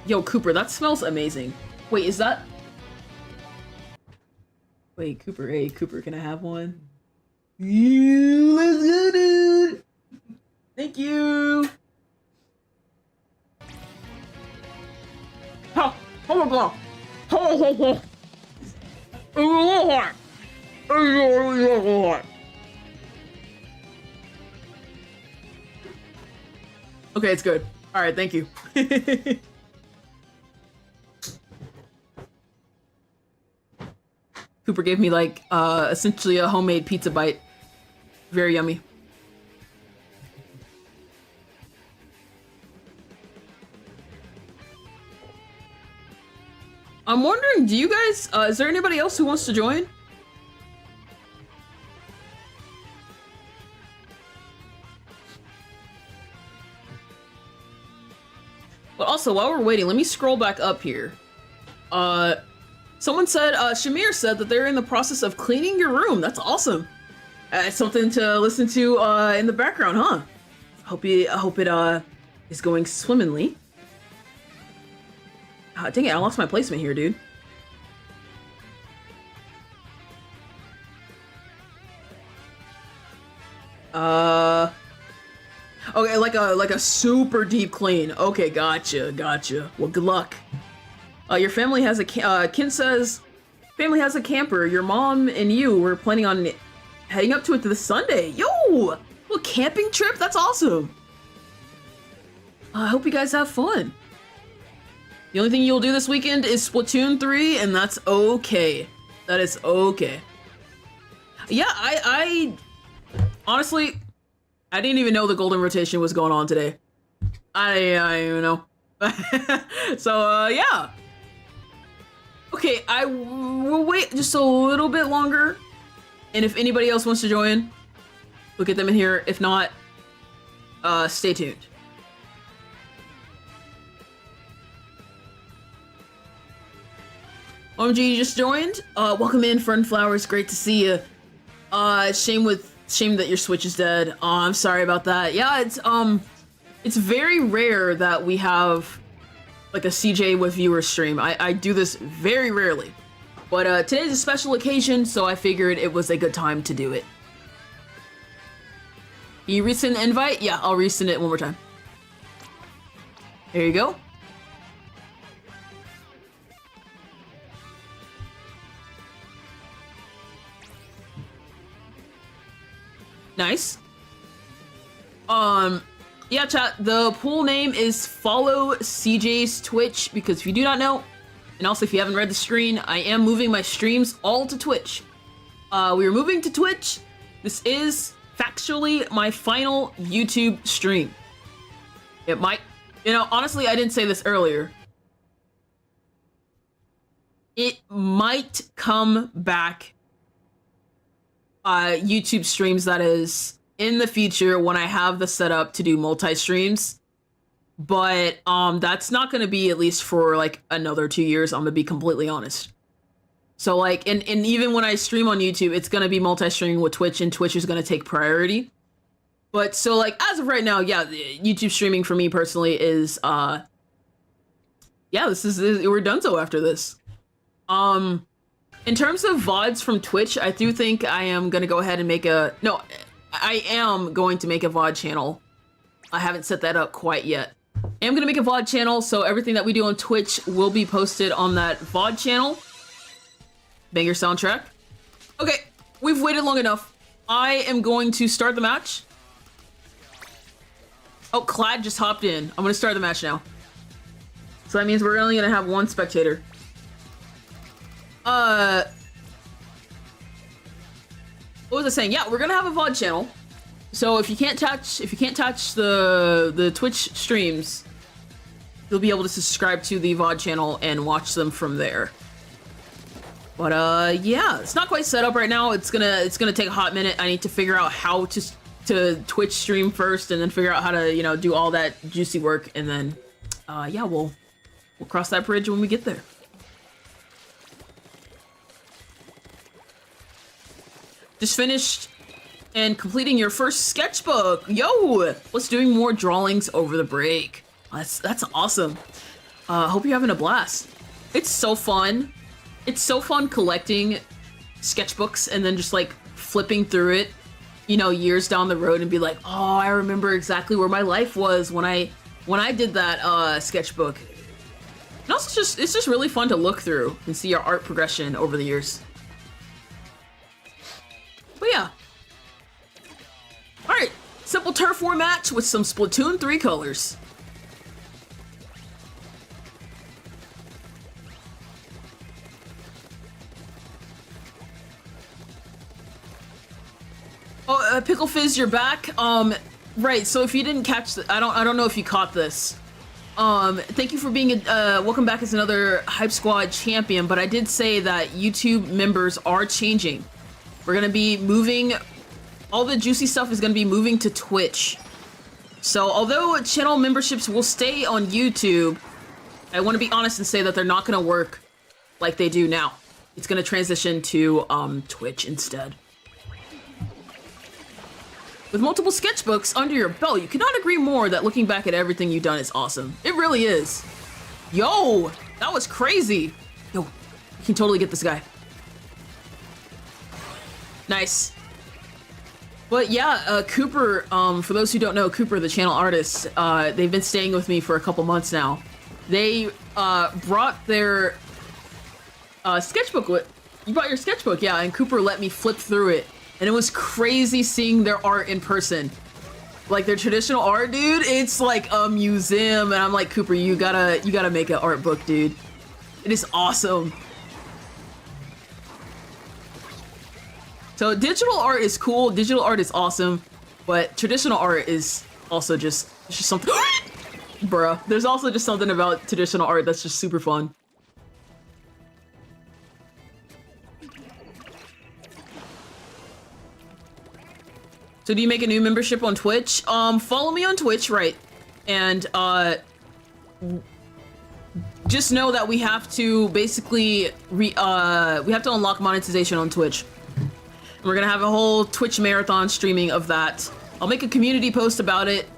Yo, Cooper, that smells amazing. Wait, is that? Wait, Cooper. Hey, Cooper, can I have one? Yeah, let's go, dude. Thank you. Oh my god. Okay, it's good. All right, thank you. Cooper gave me like essentially a homemade pizza bite. Very yummy. I'm wondering, do you guys, is there anybody else who wants to join? But also, while we're waiting, let me scroll back up here. Someone said, Shamir said that they're in the process of cleaning your room. That's awesome. It's something to listen to in the background, huh? I hope it is going swimmingly. Dang it, I lost my placement here, dude. Okay, like a super deep clean. Okay, gotcha. Well, good luck. Your family has a Ken says, family has a camper. Your mom and you were planning on heading up to it this Sunday. Yo, little camping trip. That's awesome. I hope you guys have fun. The only thing you'll do this weekend is Splatoon 3, and that's okay. That is okay. Yeah, I honestly, I didn't even know the golden rotation was going on today. I didn't even know. So, yeah. Okay, I will wait just a little bit longer. And if anybody else wants to join, we'll get them in here. If not, stay tuned. OMG, you just joined? Welcome in, Fernflowers. Great to see you. Shame that your Switch is dead. Oh, I'm sorry about that. Yeah, it's very rare that we have like a CJ with viewer stream. I do this very rarely. But today's a special occasion, so I figured it was a good time to do it. You resend the invite? Yeah, I'll resend it one more time. There you go. Nice. Yeah, chat, the pool name is follow CJ's Twitch, because if you do not know, and also if you haven't read the screen, I am moving my streams all to Twitch. We are moving to Twitch. This is factually my final YouTube stream. It might, honestly, I didn't say this earlier. It might come back YouTube streams, that is, in the future when I have the setup to do multi-streams. But that's not going to be at least for like another 2 years, I'm going to be completely honest. So like, and even when I stream on YouTube, it's going to be multi-streaming with Twitch, and Twitch is going to take priority. But so like, as of right now, yeah, YouTube streaming for me personally is, yeah, we're done so after this. In terms of VODs from Twitch, I do think I am going to go ahead and make I am going to make a VOD channel. I haven't set that up quite yet. I am going to make a VOD channel, so everything that we do on Twitch will be posted on that VOD channel. Banger soundtrack. Okay, we've waited long enough. I am going to start the match. Oh, Clad just hopped in. I'm going to start the match now. So that means we're only going to have one spectator. What was I saying? Yeah, we're gonna have a VOD channel. So if you can't touch the Twitch streams, you'll be able to subscribe to the VOD channel and watch them from there. But yeah, it's not quite set up right now. It's gonna take a hot minute. I need to figure out how to Twitch stream first, and then figure out how to do all that juicy work, and then yeah, we'll cross that bridge when we get there. just finished and completing your first sketchbook. Yo, let's doing more drawings over the break. That's awesome. Hope you're having a blast. It's so fun. It's so fun collecting sketchbooks and then just like flipping through it, you know, years down the road and be like, oh, I remember exactly where my life was when I did that sketchbook. And also it's just really fun to look through and see your art progression over the years. But yeah. Alright, simple turf war match with some Splatoon 3 colors. Oh, Pickle Fizz, you're back. Right. So if you didn't catch I don't know if you caught this. Thank you for being welcome back as another Hype Squad champion. But I did say that YouTube members are changing. We're gonna be moving. All the juicy stuff is gonna be moving to Twitch. So although channel memberships will stay on YouTube, I want to be honest and say that they're not gonna work like they do now. It's gonna transition to Twitch instead. With multiple sketchbooks under your belt, you cannot agree more that looking back at everything you've done is awesome. It really is. Yo, that was crazy. Yo, you can totally get this guy. Nice. But yeah, Cooper, for those who don't know, Cooper, the channel artist, they've been staying with me for a couple months now. They brought their sketchbook with... You brought your sketchbook, yeah, and Cooper let me flip through it. And it was crazy seeing their art in person. Like their traditional art, dude, it's like a museum. And I'm like, Cooper, you gotta make an art book, dude. It is awesome. So digital art is cool, digital art is awesome, but traditional art is also just something. Bruh, there's also just something about traditional art that's just super fun. So do you make a new membership on Twitch? Follow me on Twitch, right? And just know that we have to basically we have to unlock monetization on Twitch. And we're gonna have a whole Twitch marathon streaming of that. I'll make a community post about it.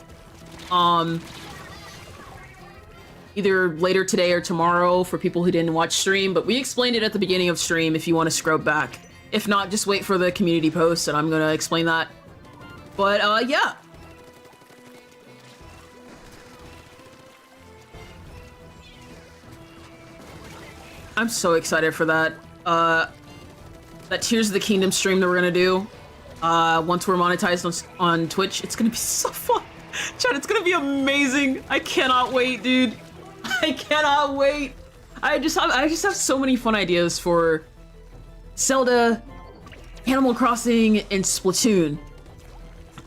Either later today or tomorrow for people who didn't watch stream, but we explained it at the beginning of stream if you want to scrub back. If not, just wait for the community post and I'm gonna explain that. But, yeah. I'm so excited for that. That Tears of the Kingdom stream that we're gonna do. Once we're monetized on Twitch. It's gonna be so fun. Chad, it's gonna be amazing. I cannot wait, dude. I cannot wait. I just have so many fun ideas for Zelda, Animal Crossing, and Splatoon.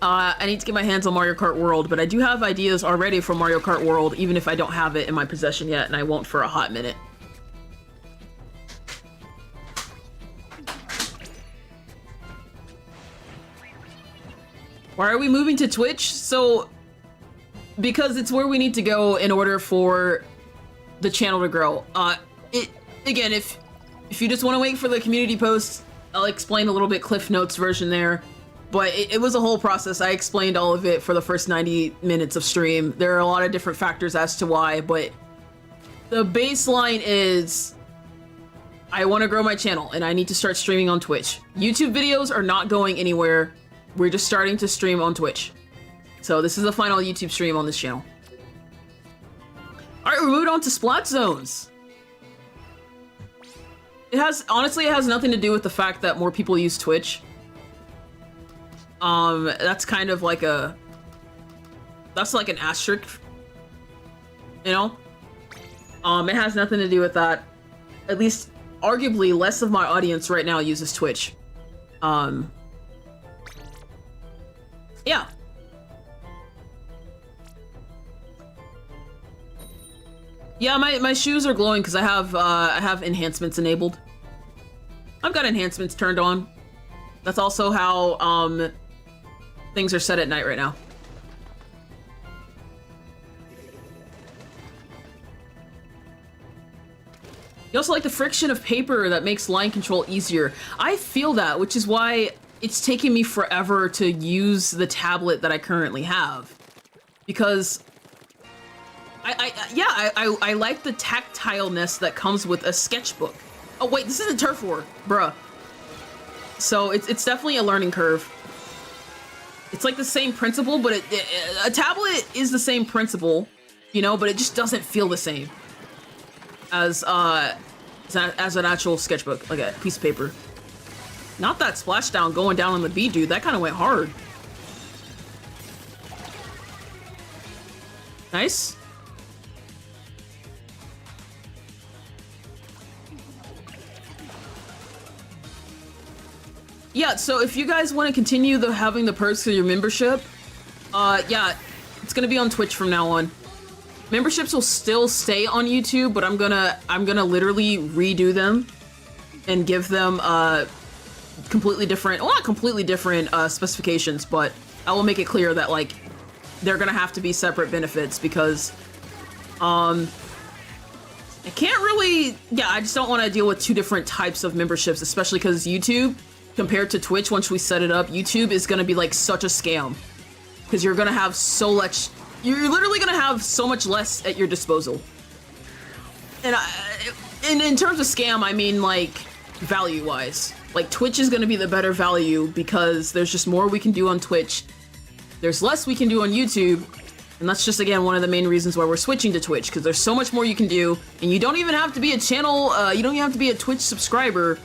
I need to get my hands on Mario Kart World, but I do have ideas already for Mario Kart World, even if I don't have it in my possession yet, and I won't for a hot minute. Why are we moving to Twitch? So, because it's where we need to go in order for the channel to grow. Again, if you just want to wait for the community post, I'll explain a little bit Cliff Notes version there. But it was a whole process. I explained all of it for the first 90 minutes of stream. There are a lot of different factors as to why, but the baseline is I want to grow my channel and I need to start streaming on Twitch. YouTube videos are not going anywhere. We're just starting to stream on Twitch. So this is the final YouTube stream on this channel. All right, we moved on to Splat Zones. Honestly, it has nothing to do with the fact that more people use Twitch. That's kind of like that's like an asterisk, you know? It has nothing to do with that. At least, arguably, less of my audience right now uses Twitch. Yeah. Yeah, my shoes are glowing because I have enhancements enabled. I've got enhancements turned on. That's also how, things are set at night right now. You also like the friction of paper that makes line control easier. I feel that, which is why it's taking me forever to use the tablet that I currently have. Because I like the tactileness that comes with a sketchbook. Oh wait, this isn't Turf War, bruh. So it's definitely a learning curve. It's like the same principle, but a tablet is the same principle, you know, but it just doesn't feel the same as an actual sketchbook, like a piece of paper. Not that splashdown going down on the beat, dude. That kind of went hard. Nice. Yeah, so if you guys want to continue having the perks of your membership, yeah, it's gonna be on Twitch from now on. Memberships will still stay on YouTube, but I'm gonna literally redo them and give them completely different, well, not completely different specifications, but I will make it clear that like they're gonna have to be separate benefits because I can't really, yeah, I just don't want to deal with two different types of memberships, especially because YouTube compared to Twitch, once we set it up, YouTube is gonna be like such a scam because you're gonna have so much, you're literally gonna have so much less at your disposal. And in terms of scam, I mean like value-wise. Like Twitch is gonna be the better value because there's just more we can do on Twitch. There's less we can do on YouTube, and that's just again one of the main reasons why we're switching to Twitch because there's so much more you can do, and you don't even have to be a channel. You don't even have to be a Twitch subscriber.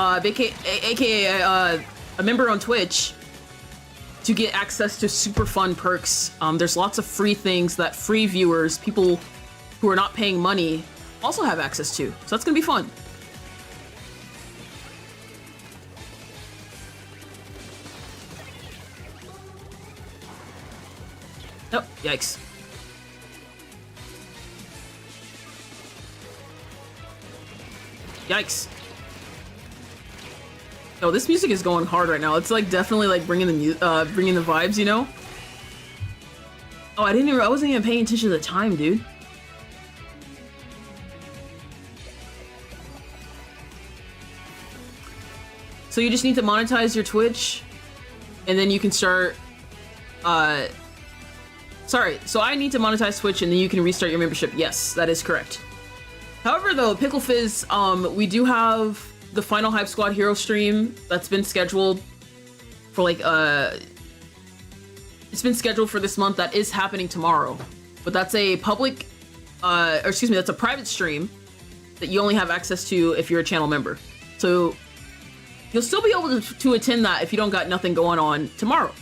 AKA a member on Twitch to get access to super fun perks. There's lots of free things that free viewers, people who are not paying money, also have access to. So that's gonna be fun. Oh, yikes. Yikes. Oh, this music is going hard right now. It's like definitely like bringing the vibes, you know? Oh, I wasn't even paying attention to the time, dude. So you just need to monetize your Twitch, and then you can start, sorry, so I need to monetize Twitch and then you can restart your membership. Yes, that is correct. However, though, Pickle Fizz, we do have the final Hype Squad Hero stream that's been scheduled for like, it's been scheduled for this month. That is happening tomorrow. But that's a public, or excuse me, that's a private stream that you only have access to if you're a channel member. So you'll still be able to attend that if you don't got nothing going on tomorrow.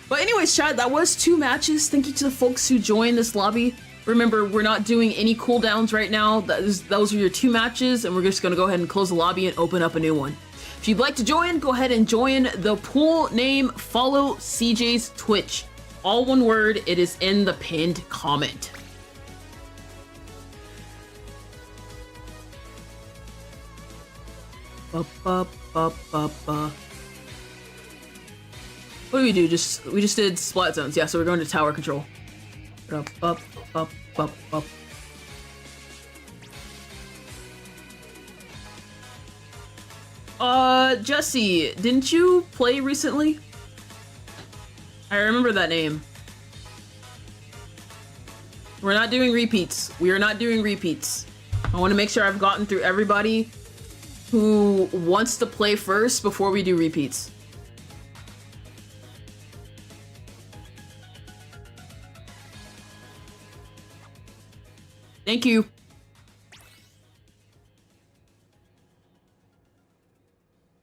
But anyways, chat, that was 2 matches. Thank you to the folks who joined this lobby. Remember, we're not doing any cooldowns right now. Those are your 2 matches, and we're just gonna go ahead and close the lobby and open up a new one. If you'd like to join, go ahead and join the pool name. Follow CJ's Twitch. All one word, it is in the pinned comment. What do we do? We just did splat zones. Yeah, so we're going to tower control. Jesse, didn't you play recently? I remember that name. We're not doing repeats. We are not doing repeats. I want to make sure I've gotten through everybody who wants to play first before we do repeats. Thank you.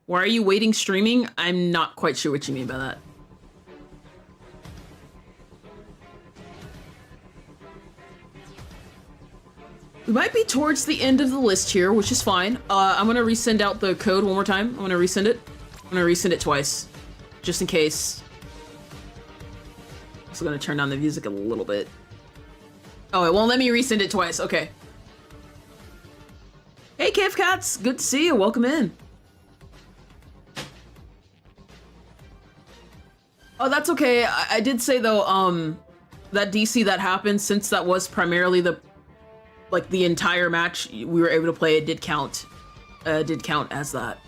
Why are you waiting streaming? I'm not quite sure what you mean by that. We might be towards the end of the list here, which is fine. I'm gonna resend out the code one more time. I'm gonna resend it. I'm gonna resend it twice, just in case. Also gonna turn down the music a little bit. Oh, it won't let me resend it twice. Okay. Hey, Cave Cats. Good to see you. Welcome in. Oh, that's okay. I did say, though, that DC that happened, since that was primarily the entire match we were able to play, it did count as that.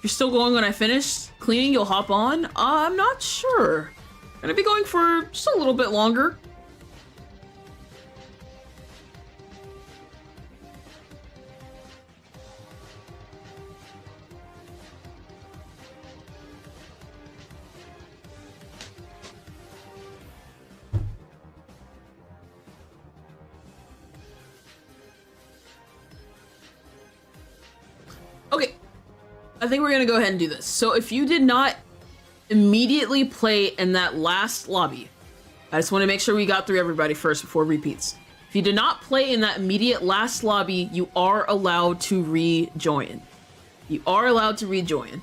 If you're still going when I finish cleaning, you'll hop on. I'm not sure. Gonna be going for just a little bit longer. Okay, I think we're gonna go ahead and do this. So if you did not immediately play in that last lobby, I just want to make sure we got through everybody first before repeats. If you did not play in that immediate last lobby, you are allowed to rejoin. You are allowed to rejoin.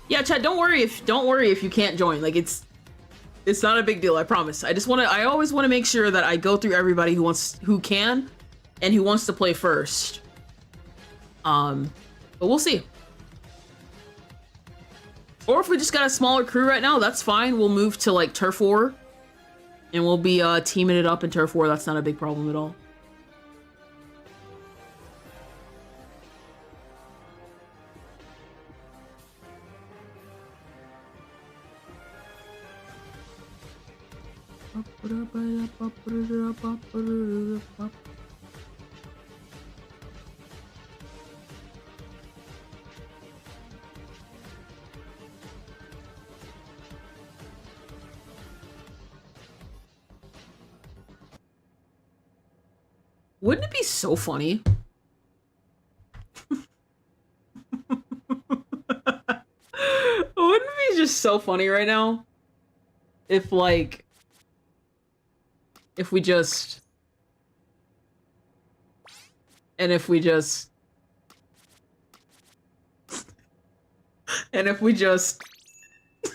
Yeah, Chad, don't worry if you can't join. Like it's not a big deal, I promise. I always want to make sure that I go through everybody who can and who wants to play first. But we'll see. Or if we just got a smaller crew right now, that's fine. We'll move to like Turf War and we'll be teaming it up in Turf War. That's not a big problem at all. Wouldn't it be so funny? Wouldn't it be just so funny right now? If like... If we just... And if we just... And if we just... No,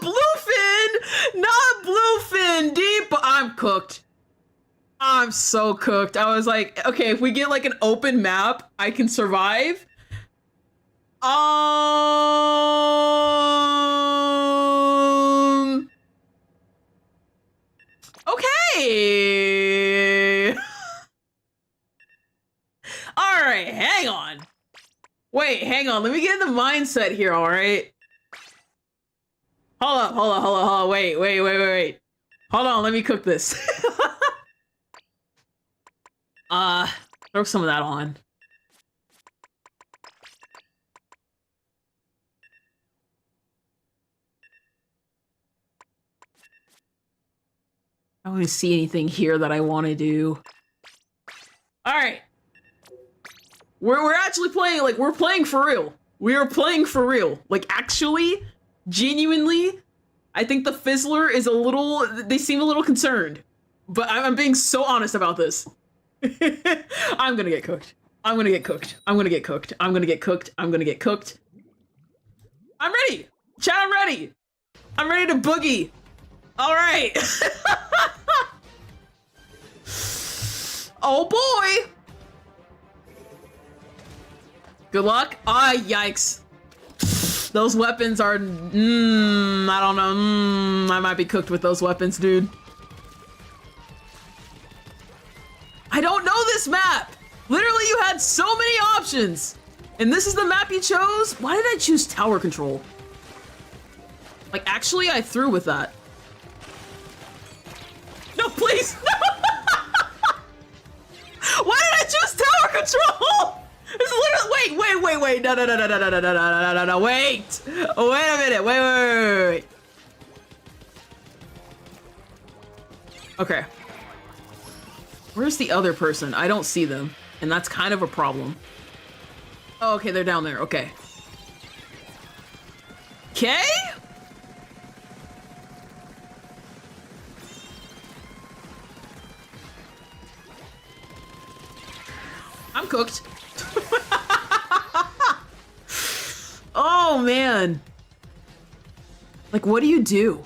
Bluefin! Not Bluefin! Deep... I'm cooked. I'm so cooked. I was like, okay, if we get like an open map, I can survive. Okay. All right, hang on. Wait, hang on. Let me get in the mindset here, all right? Hold up. Wait. Hold on, let me cook this. Throw some of that on. I don't even see anything here that I want to do. All right. We're actually playing, like, we're playing for real. We are playing for real. Like, actually, genuinely, I think the Fizzler is a little, they seem a little concerned. But I'm being so honest about this. I'm gonna get cooked. I'm gonna get cooked. I'm gonna get cooked. I'm gonna get cooked. I'm gonna get cooked. I'm ready. Chat, I'm ready. I'm ready to boogie. All right. Oh boy. Good luck. Ah, yikes. Those weapons are, I don't know. I might be cooked with those weapons, dude. I don't know this map. Literally, you had so many options. And this is the map you chose? Why did I choose tower control? Like, actually, I threw with that. No, please, no! Why did I choose tower control? It's literally, wait, no, wait a minute, wait. Okay. Where's the other person? I don't see them, and that's kind of a problem. Oh, okay, they're down there, okay. Okay? I'm cooked. Oh, man. Like, what do you do?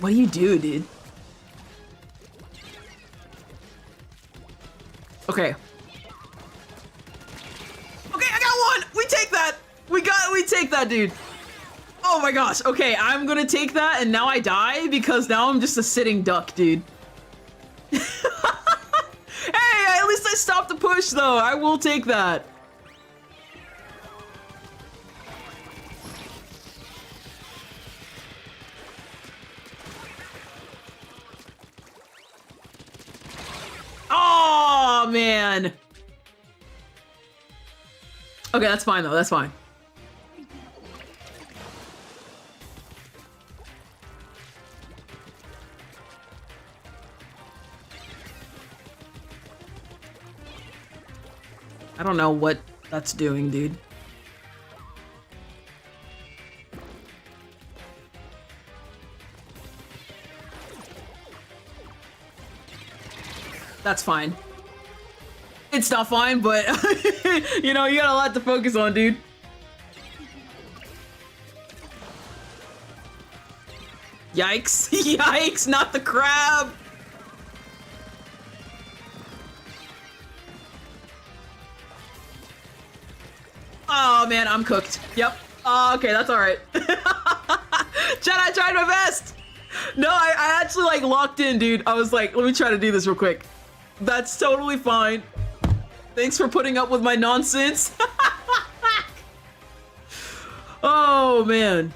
What do you do, dude? Okay. Okay, I got one! We take that! We take that, dude. Oh my gosh, okay, I'm gonna take that and now I die because now I'm just a sitting duck, dude. Hey, at least push, though. I will take that. Oh, man. Okay, that's fine, though. That's fine. I don't know what that's doing, dude. That's fine. It's not fine, but you know, you got a lot to focus on, dude. Yikes. Yikes, not the crab. Oh man, I'm cooked. Yep. Okay, that's all right. Chad, I tried my best. No, I actually like locked in, dude. I was like, let me try to do this real quick. That's totally fine. Thanks for putting up with my nonsense. Oh man.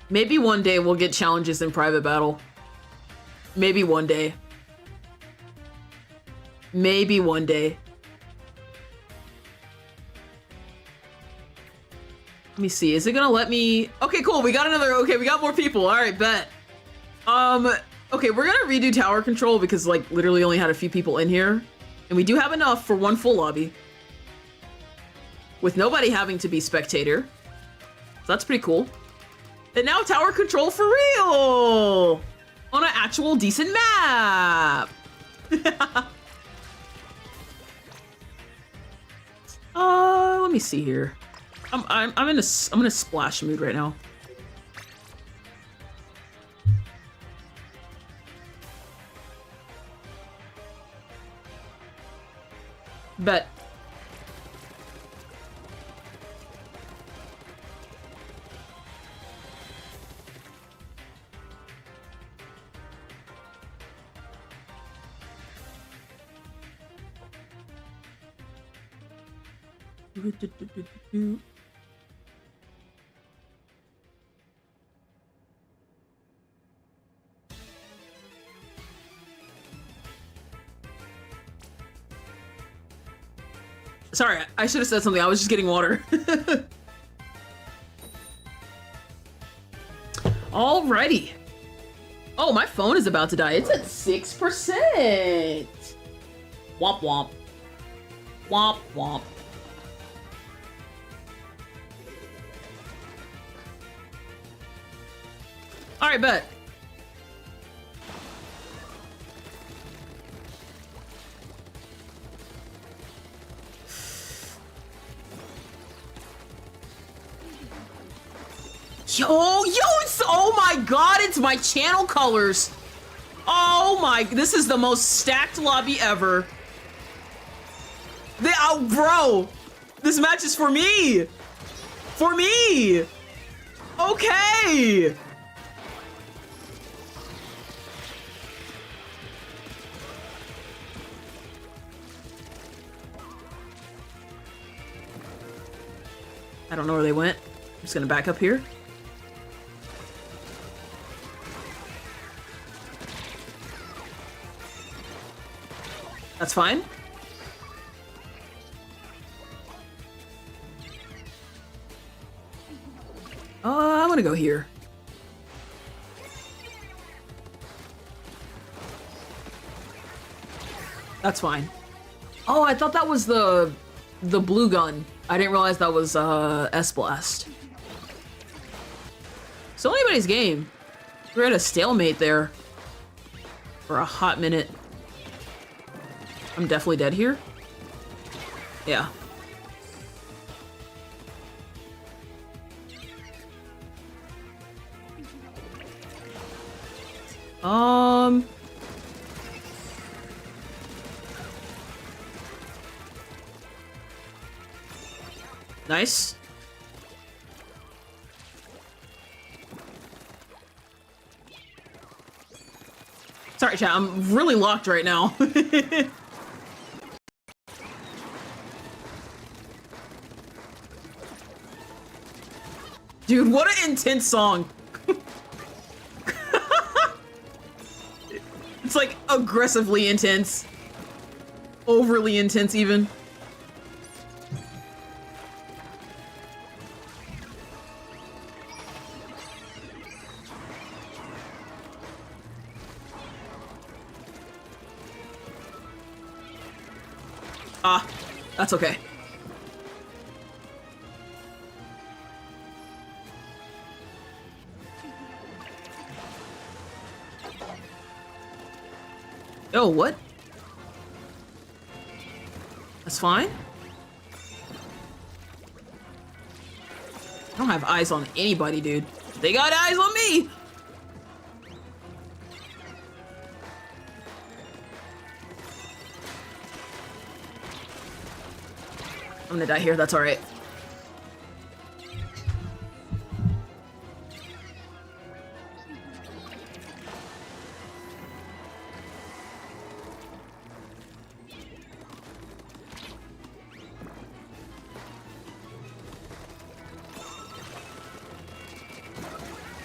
Maybe one day we'll get challenges in private battle. Maybe one day. Maybe one day. Let me see. Is it gonna let me? Okay, cool. We got another. Okay, we got more people. All right, bet. Okay, we're gonna redo tower control because like literally only had a few people in here, and we do have enough for one full lobby with nobody having to be spectator. So that's pretty cool. And now tower control for real on an actual decent map. Let me see here. I'm in a splash mood right now. Bet. Sorry, I should have said something. I was just getting water. Alrighty. Oh, my phone is about to die. It's at 6%. Womp womp. Womp womp. Alright, bet. Yo, it's, oh my god, it's my channel colors. Oh my, this is the most stacked lobby ever. Oh, bro, this match is for me. For me. Okay. I don't know where they went. I'm just gonna back up here. That's fine. I'm gonna go here. That's fine. Oh, I thought that was the blue gun. I didn't realize that was S-Blast. So anybody's game. We're at a stalemate there for a hot minute. I'm definitely dead here. Yeah. Nice. It's Sorry, chat. I'm really locked right now. Dude, what an intense song. It's like aggressively intense. Overly intense even. Ah, that's okay. Oh, what? That's fine. I don't have eyes on anybody, dude. They got eyes on me! I'm gonna die here, that's alright.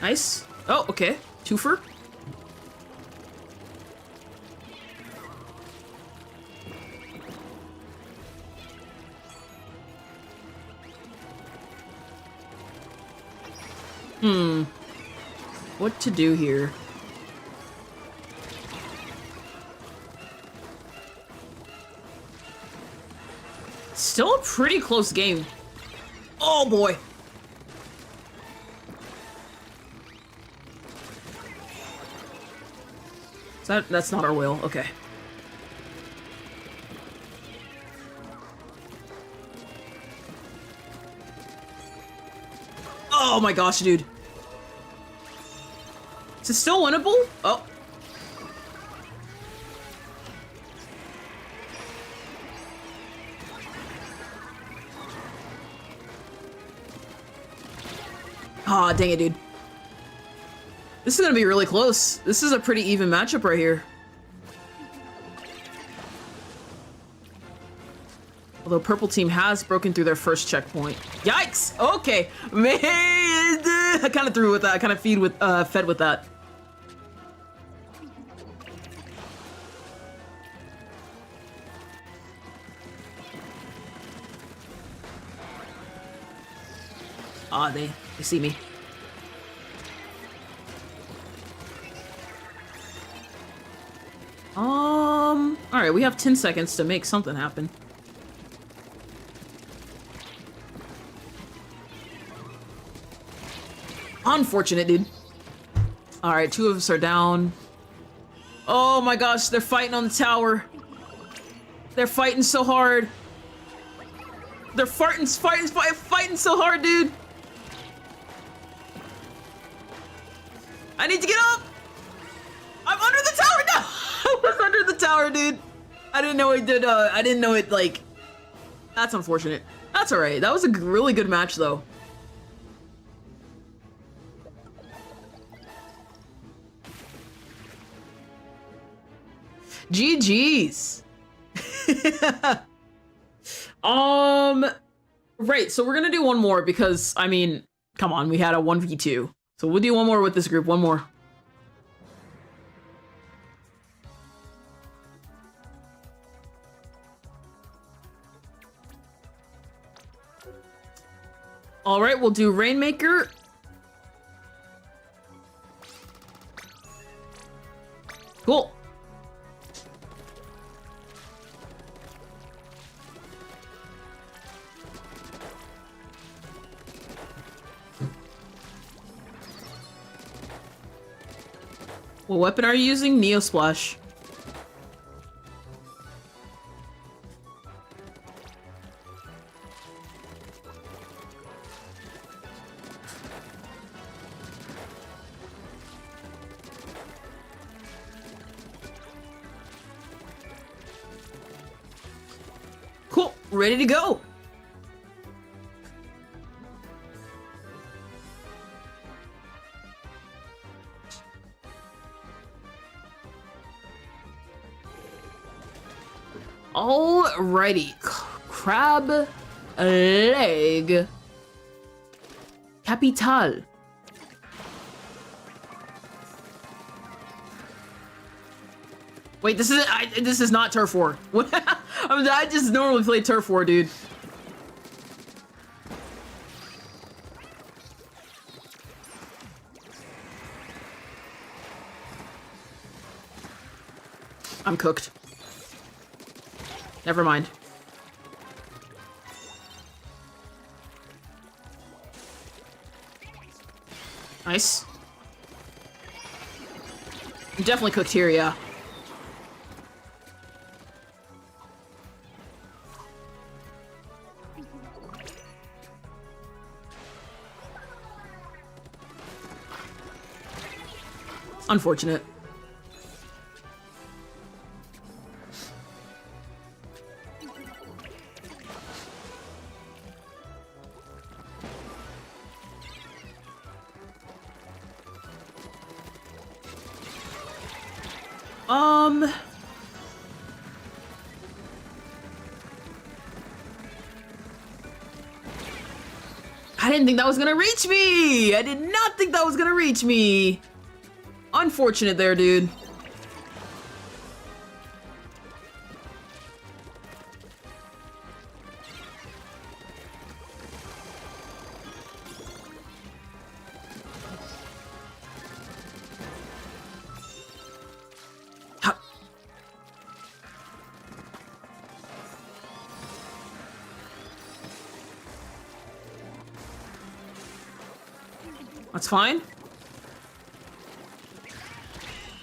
Nice. Oh, okay. Twofer. What to do here? Still a pretty close game. Oh boy. That's not our will. Okay. Oh my gosh, dude. Is it still winnable? Oh. Ah, dang it, dude. This is gonna be really close. This is a pretty even matchup right here. Although purple team has broken through their first checkpoint. Yikes! Okay, man, I kind of threw with that. I kind of fed with that. Ah, they see me. Alright, we have 10 seconds to make something happen. Unfortunate, dude. Alright, 2 of us are down. Oh my gosh, they're fighting on the tower. They're fighting so hard. They're fighting so hard, dude. I need to get up. I'm under the tower now. I was under the tower, dude. I didn't know it did. I didn't know it, like. That's unfortunate. That's alright. That was a really good match, though. GG's. Right, so we're gonna do one more because, I mean, come on, we had a 1v2. So we'll do one more with this group, one more. Alright, we'll do Rainmaker. Cool. What weapon are you using? Neo Splash. Cool, ready to go. Alrighty. Crab leg. Capital. Wait, this is not Turf War. I just normally play Turf War, dude. I'm cooked. Never mind. Nice. I'm definitely cooked here, yeah. Unfortunate. I didn't think that was gonna reach me! I did not think that was gonna reach me! Unfortunate there, dude. That's fine.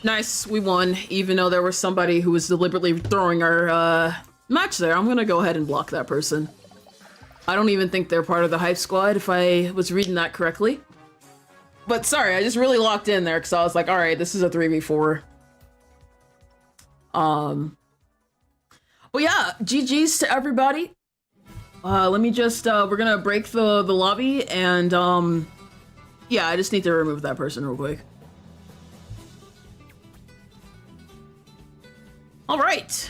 Nice, we won, even though there was somebody who was deliberately throwing our match there. I'm gonna go ahead and block that person. I don't even think they're part of the hype squad, if I was reading that correctly. But sorry, I just really locked in there because I was like, alright, this is a 3v4. But yeah, GG's to everybody. Let me just, we're gonna break the lobby and, yeah, I just need to remove that person real quick. All right.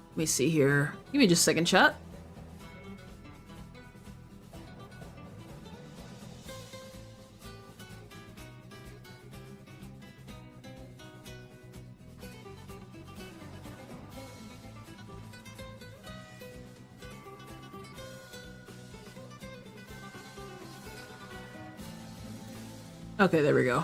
Let me see here. Give me just a second, chat. Okay, there we go.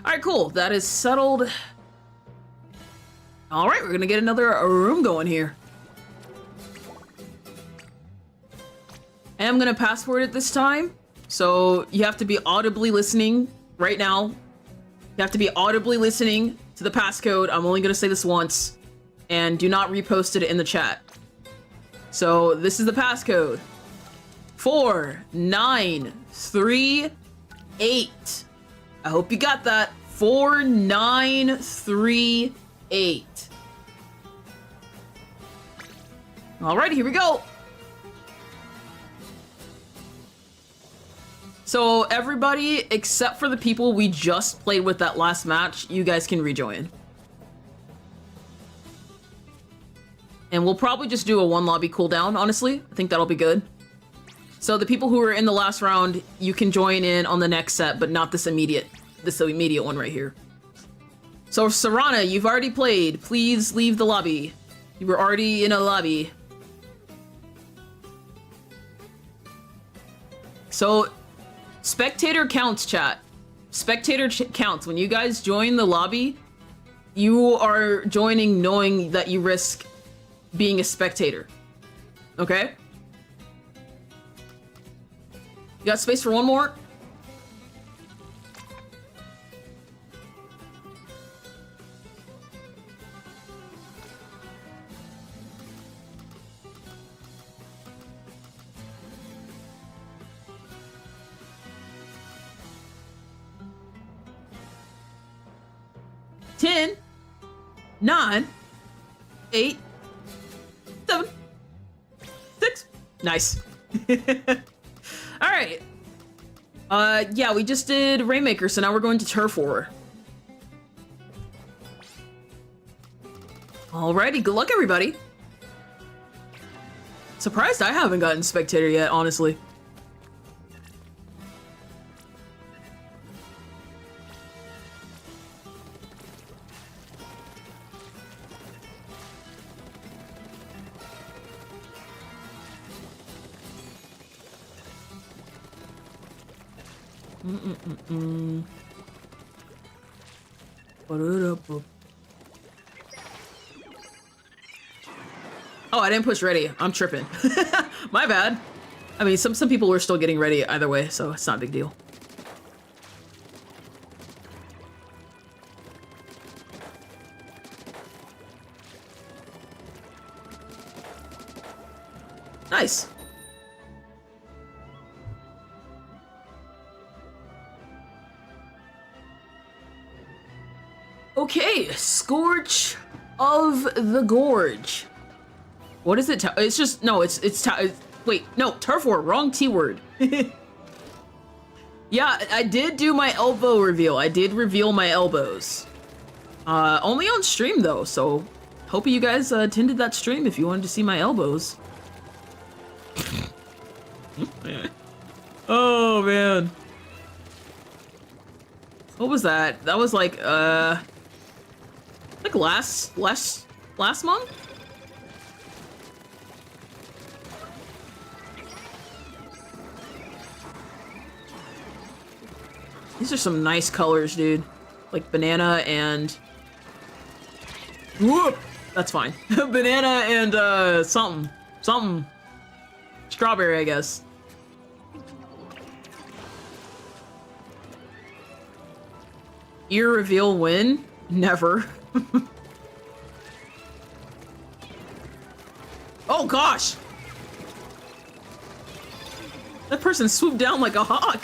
Alright, cool. That is settled. Alright, we're gonna get another room going here. And I'm gonna password it this time. So you have to be audibly listening right now. You have to be audibly listening to the passcode. I'm only gonna say this once. And do not repost it in the chat. So this is the passcode. 4938. I hope you got that. 4938. Alright, here we go. So everybody, except for the people we just played with that last match, you guys can rejoin. And we'll probably just do a one lobby cooldown, honestly. I think that'll be good. So the people who were in the last round, you can join in on the next set, but not this immediate one right here. So Serana, you've already played. Please leave the lobby. You were already in a lobby. So spectator counts, chat. Spectator counts. When you guys join the lobby, you are joining knowing that you risk being a spectator. Okay? You got space for one more? 10, 9, 8, 7, 6. Nice. All right. Yeah, we just did Rainmaker, so now we're going to Turf War. Alrighty, good luck, everybody. Surprised I haven't gotten Spectator yet, honestly. Oh, I didn't push ready. I'm tripping. My bad. I mean, some people were still getting ready either way, so it's not a big deal. Nice. Okay, Scourge of the Gorge. What is it? It's just, no, wait, no, Turf War, wrong T word. Yeah, I did do my elbow reveal. I did reveal my elbows. Only on stream though, so hope you guys attended that stream if you wanted to see my elbows. Oh man. What was that? That was like last month? These are some nice colors, dude. Like banana and... Whoop! That's fine. Banana and something. Strawberry, I guess. Ear reveal win? Never. Oh gosh! That person swooped down like a hawk.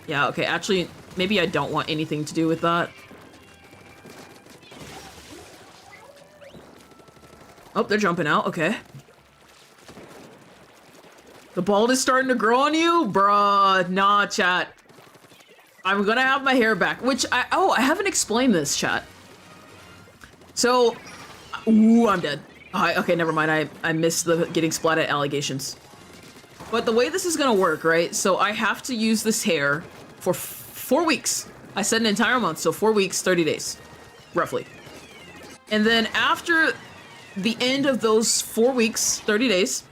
Yeah, okay, actually, maybe I don't want anything to do with that. Oh, they're jumping out, okay. The bald is starting to grow on you? Bruh, nah, chat. I'm gonna have my hair back, which I haven't explained this, chat. So, ooh, I'm dead. Okay, never mind, I missed the getting splat at allegations. But the way this is gonna work, right? So I have to use this hair for 4 weeks. I said an entire month, so 4 weeks, 30 days, roughly. And then after the end of those 4 weeks, 30 days,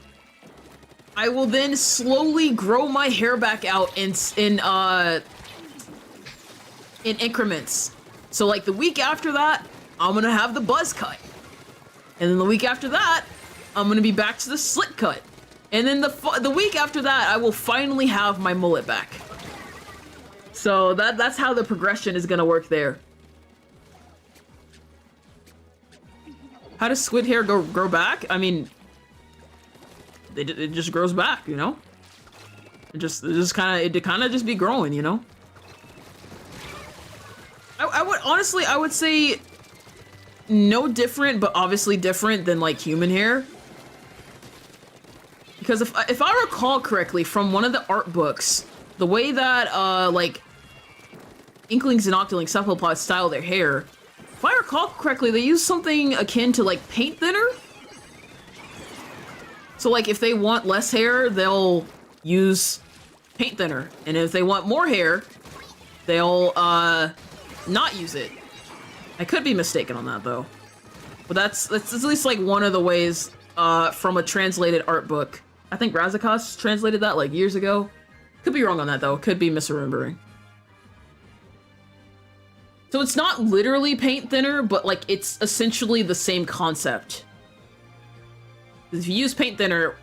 I will then slowly grow my hair back out in increments. So like the week after that, I'm gonna have the buzz cut. And then the week after that, I'm gonna be back to the slit cut. And then the week after that, I will finally have my mullet back. So that's how the progression is gonna work there. How does squid hair grow back? I mean, it just grows back, you know? It kind of just be growing, you know? I would honestly, I would say no different, but obviously different than like human hair. Because if I recall correctly from one of the art books, the way that like Inklings and Octolings cephalopods style their hair, if I recall correctly, they use something akin to like paint thinner. So like if they want less hair, they'll use paint thinner, and if they want more hair, they'll not use it. I could be mistaken on that though, but that's at least like one of the ways from a translated art book. I think Razakas translated that like years ago. Could be wrong on that though. Could be misremembering. So it's not literally paint thinner, but like it's essentially the same concept. If you use paint thinner,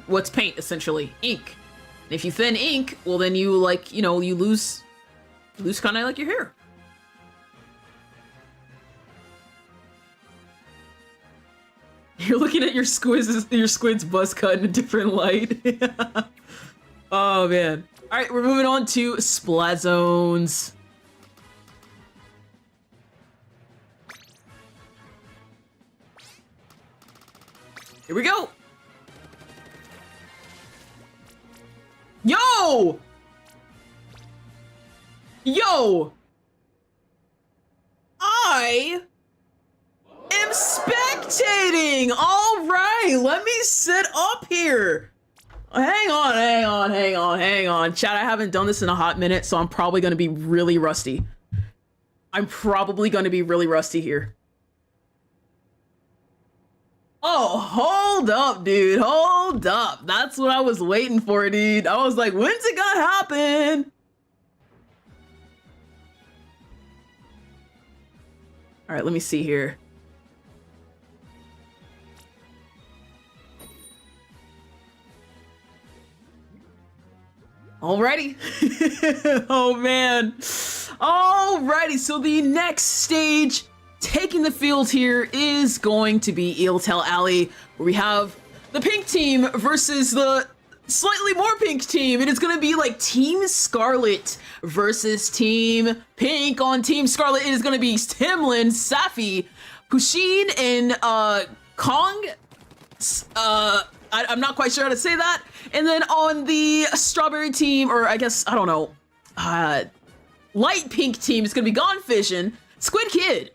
what's paint essentially? Ink. And if you thin ink, well then you like, you know, you lose kind of like your hair. You're looking at your squid's buzz cut in a different light. Oh man. All right, we're moving on to Splat Zones. Here we go. Yo! Yo! I am spectating! All right, let me sit up here. Hang on. Chat, I haven't done this in a hot minute, so I'm probably gonna be really rusty. Here. Oh, hold up, dude. Hold up. That's what I was waiting for, dude. I was like, when's it gonna happen? All right, let me see here. Alrighty. Oh man. Alrighty, so the next stage taking the field here is going to be Eeltail Alley, where we have the pink team versus the slightly more pink team. It is going to be like Team Scarlet versus Team Pink. On Team Scarlet, it is going to be Timlin, Safi, Pusheen, and Kong. I'm not quite sure how to say that. And then on the strawberry team, or I guess, I don't know, light pink team, it's going to be Gone Fishing, Squid Kid,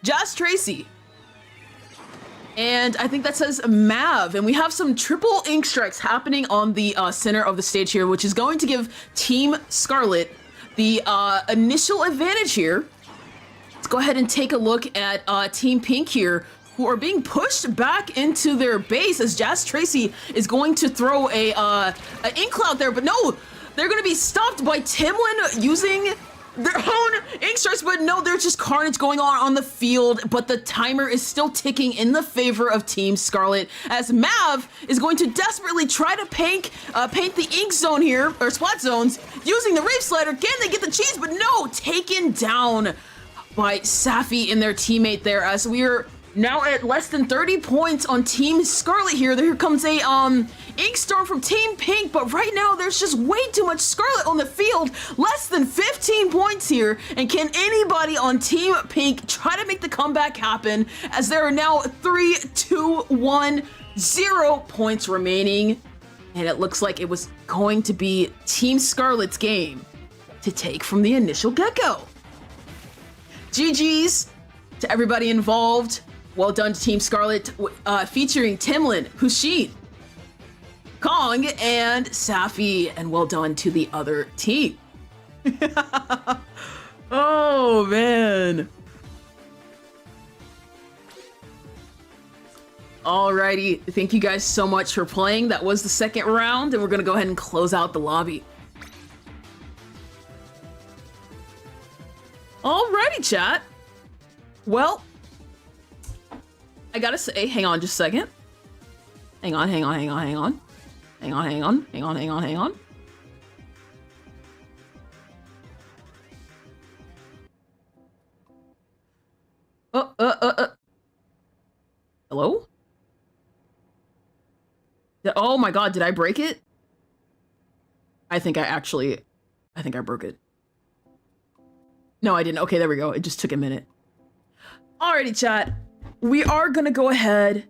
Jazz Tracy, and I think that says Mav. And we have some triple ink strikes happening on the center of the stage here, which is going to give Team Scarlet the initial advantage here. Let's go ahead and take a look at Team Pink here, who are being pushed back into their base as Jazz Tracy is going to throw a ink cloud there, but no, they're going to be stopped by Timlin using their own ink strikes, but no, there's just carnage going on the field, but the timer is still ticking in the favor of Team Scarlet as Mav is going to desperately try to paint the ink zone here, or splat zones, using the Reef Slider. Can they get the cheese? But no, taken down by Safi and their teammate there as we are now at less than 30 points on Team Scarlet here. Here comes a ink storm from Team Pink, but right now there's just way too much Scarlet on the field. Less than 15 points here, and can anybody on Team Pink try to make the comeback happen as there are now 3, 2, 1, 0 points remaining, and it looks like it was going to be Team Scarlet's game to take from the initial get-go. GG's to everybody involved. Well done to Team Scarlet, featuring Timlin, Pusheen, Kong, and Safi, and well done to the other team. Oh, man. Alrighty, thank you guys so much for playing. That was the second round, and we're gonna go ahead and close out the lobby. Alrighty, chat. Well, I gotta say, hang on just a second. Hang on. Hello? Oh my god, did I break it? I think I broke it. No, I didn't. Okay, there we go. It just took a minute. Alrighty, chat. We are gonna go ahead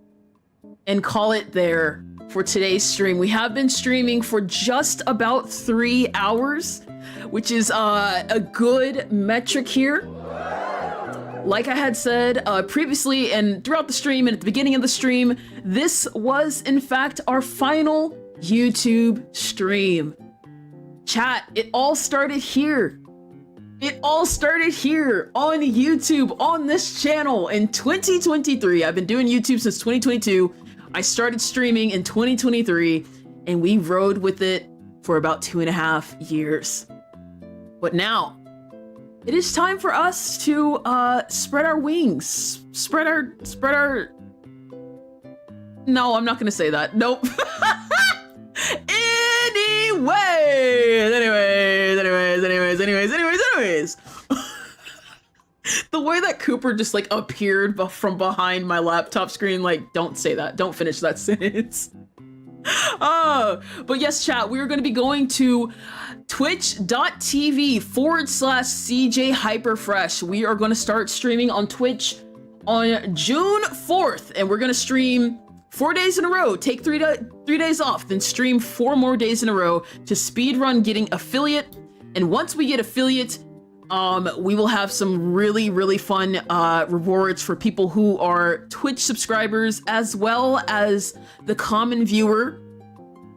and call it there for today's stream. We have been streaming for just about 3 hours, which is a good metric here. Like I had said previously and throughout the stream and at the beginning of the stream, this was in fact our final YouTube stream. Chat, it all started here. It all started here on YouTube, on this channel in 2023. I've been doing YouTube since 2022. I started streaming in 2023, and we rode with it for about 2.5 years. But now, it is time for us to spread our wings. Spread our... No, I'm not gonna say that. Nope. Anyways. The way that Cooper just like appeared from behind my laptop screen, like, don't say that. Don't finish that sentence. But yes, chat, we're going to be going to twitch.tv/CJ Hyperfresh. We are going to start streaming on Twitch on June 4th, and we're going to stream 4 days in a row, take 3 days off, then stream 4 more days in a row to speedrun getting affiliate. And once we get affiliate, we will have some really fun rewards for people who are Twitch subscribers, as well as the common viewer.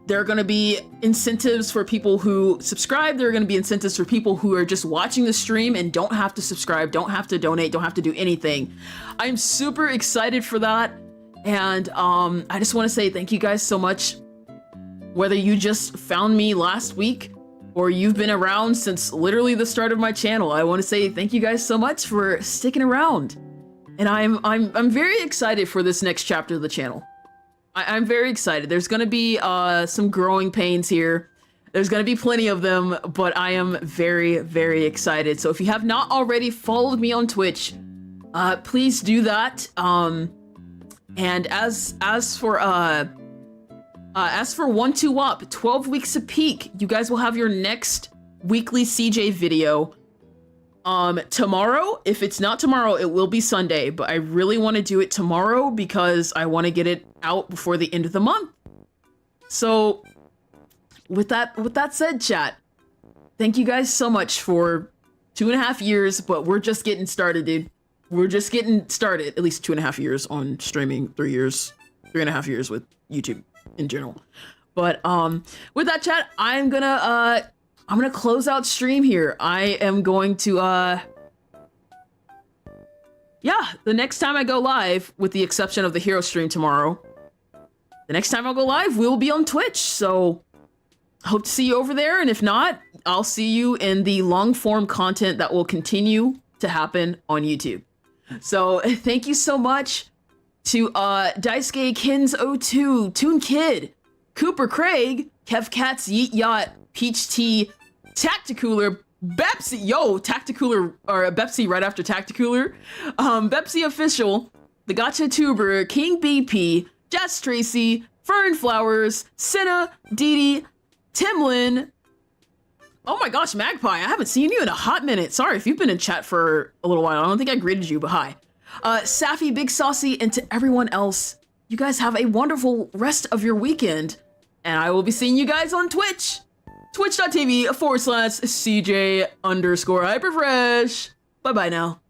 There are going to be incentives for people who subscribe. There are going to be incentives for people who are just watching the stream and don't have to subscribe, don't have to donate, don't have to do anything. I'm super excited for that. And I just want to say thank you guys so much. Whether you just found me last week or you've been around since literally the start of my channel, I want to say thank you guys so much for sticking around. And I'm very excited for this next chapter of the channel. I'm very excited. There's going to be some growing pains here. There's going to be plenty of them, but I am very excited. So if you have not already followed me on Twitch, please do that. And as for 1-2-Up, 12 weeks a peak, you guys will have your next weekly CJ video tomorrow. If it's not tomorrow, it will be Sunday, but I really want to do it tomorrow because I want to get it out before the end of the month. So with that said, chat, thank you guys so much for 2.5 years, but we're just getting started, dude. We're just getting started. At least 2.5 years on streaming, 3.5 years with YouTube in general. But with that, chat, I'm gonna close out stream here. I am going to the next time I go live, with the exception of the hero stream tomorrow, the next time I'll go live, we'll be on Twitch. So hope to see you over there, and if not, I'll see you in the long form content that will continue to happen on YouTube. So thank you so much to Daisuke Kins02, Toon Kid, Cooper Craig, Kev Katz, Yeet Yacht, Peach Tea, Tacticooler, Bepsi, Tacticooler, or Bepsi right after Tacticooler, Bepsi Official, The Gotcha Tuber, King BP, Jess Tracy, Fern Flowers, Senna, Dee Dee, Timlin. Oh my gosh, Magpie, I haven't seen you in a hot minute. Sorry if you've been in chat for a little while. I don't think I greeted you, but hi. Safi, Big Saucy, and to everyone else, you guys have a wonderful rest of your weekend. And I will be seeing you guys on Twitch. Twitch.tv/CJ_Hyperfresh. Bye-bye now.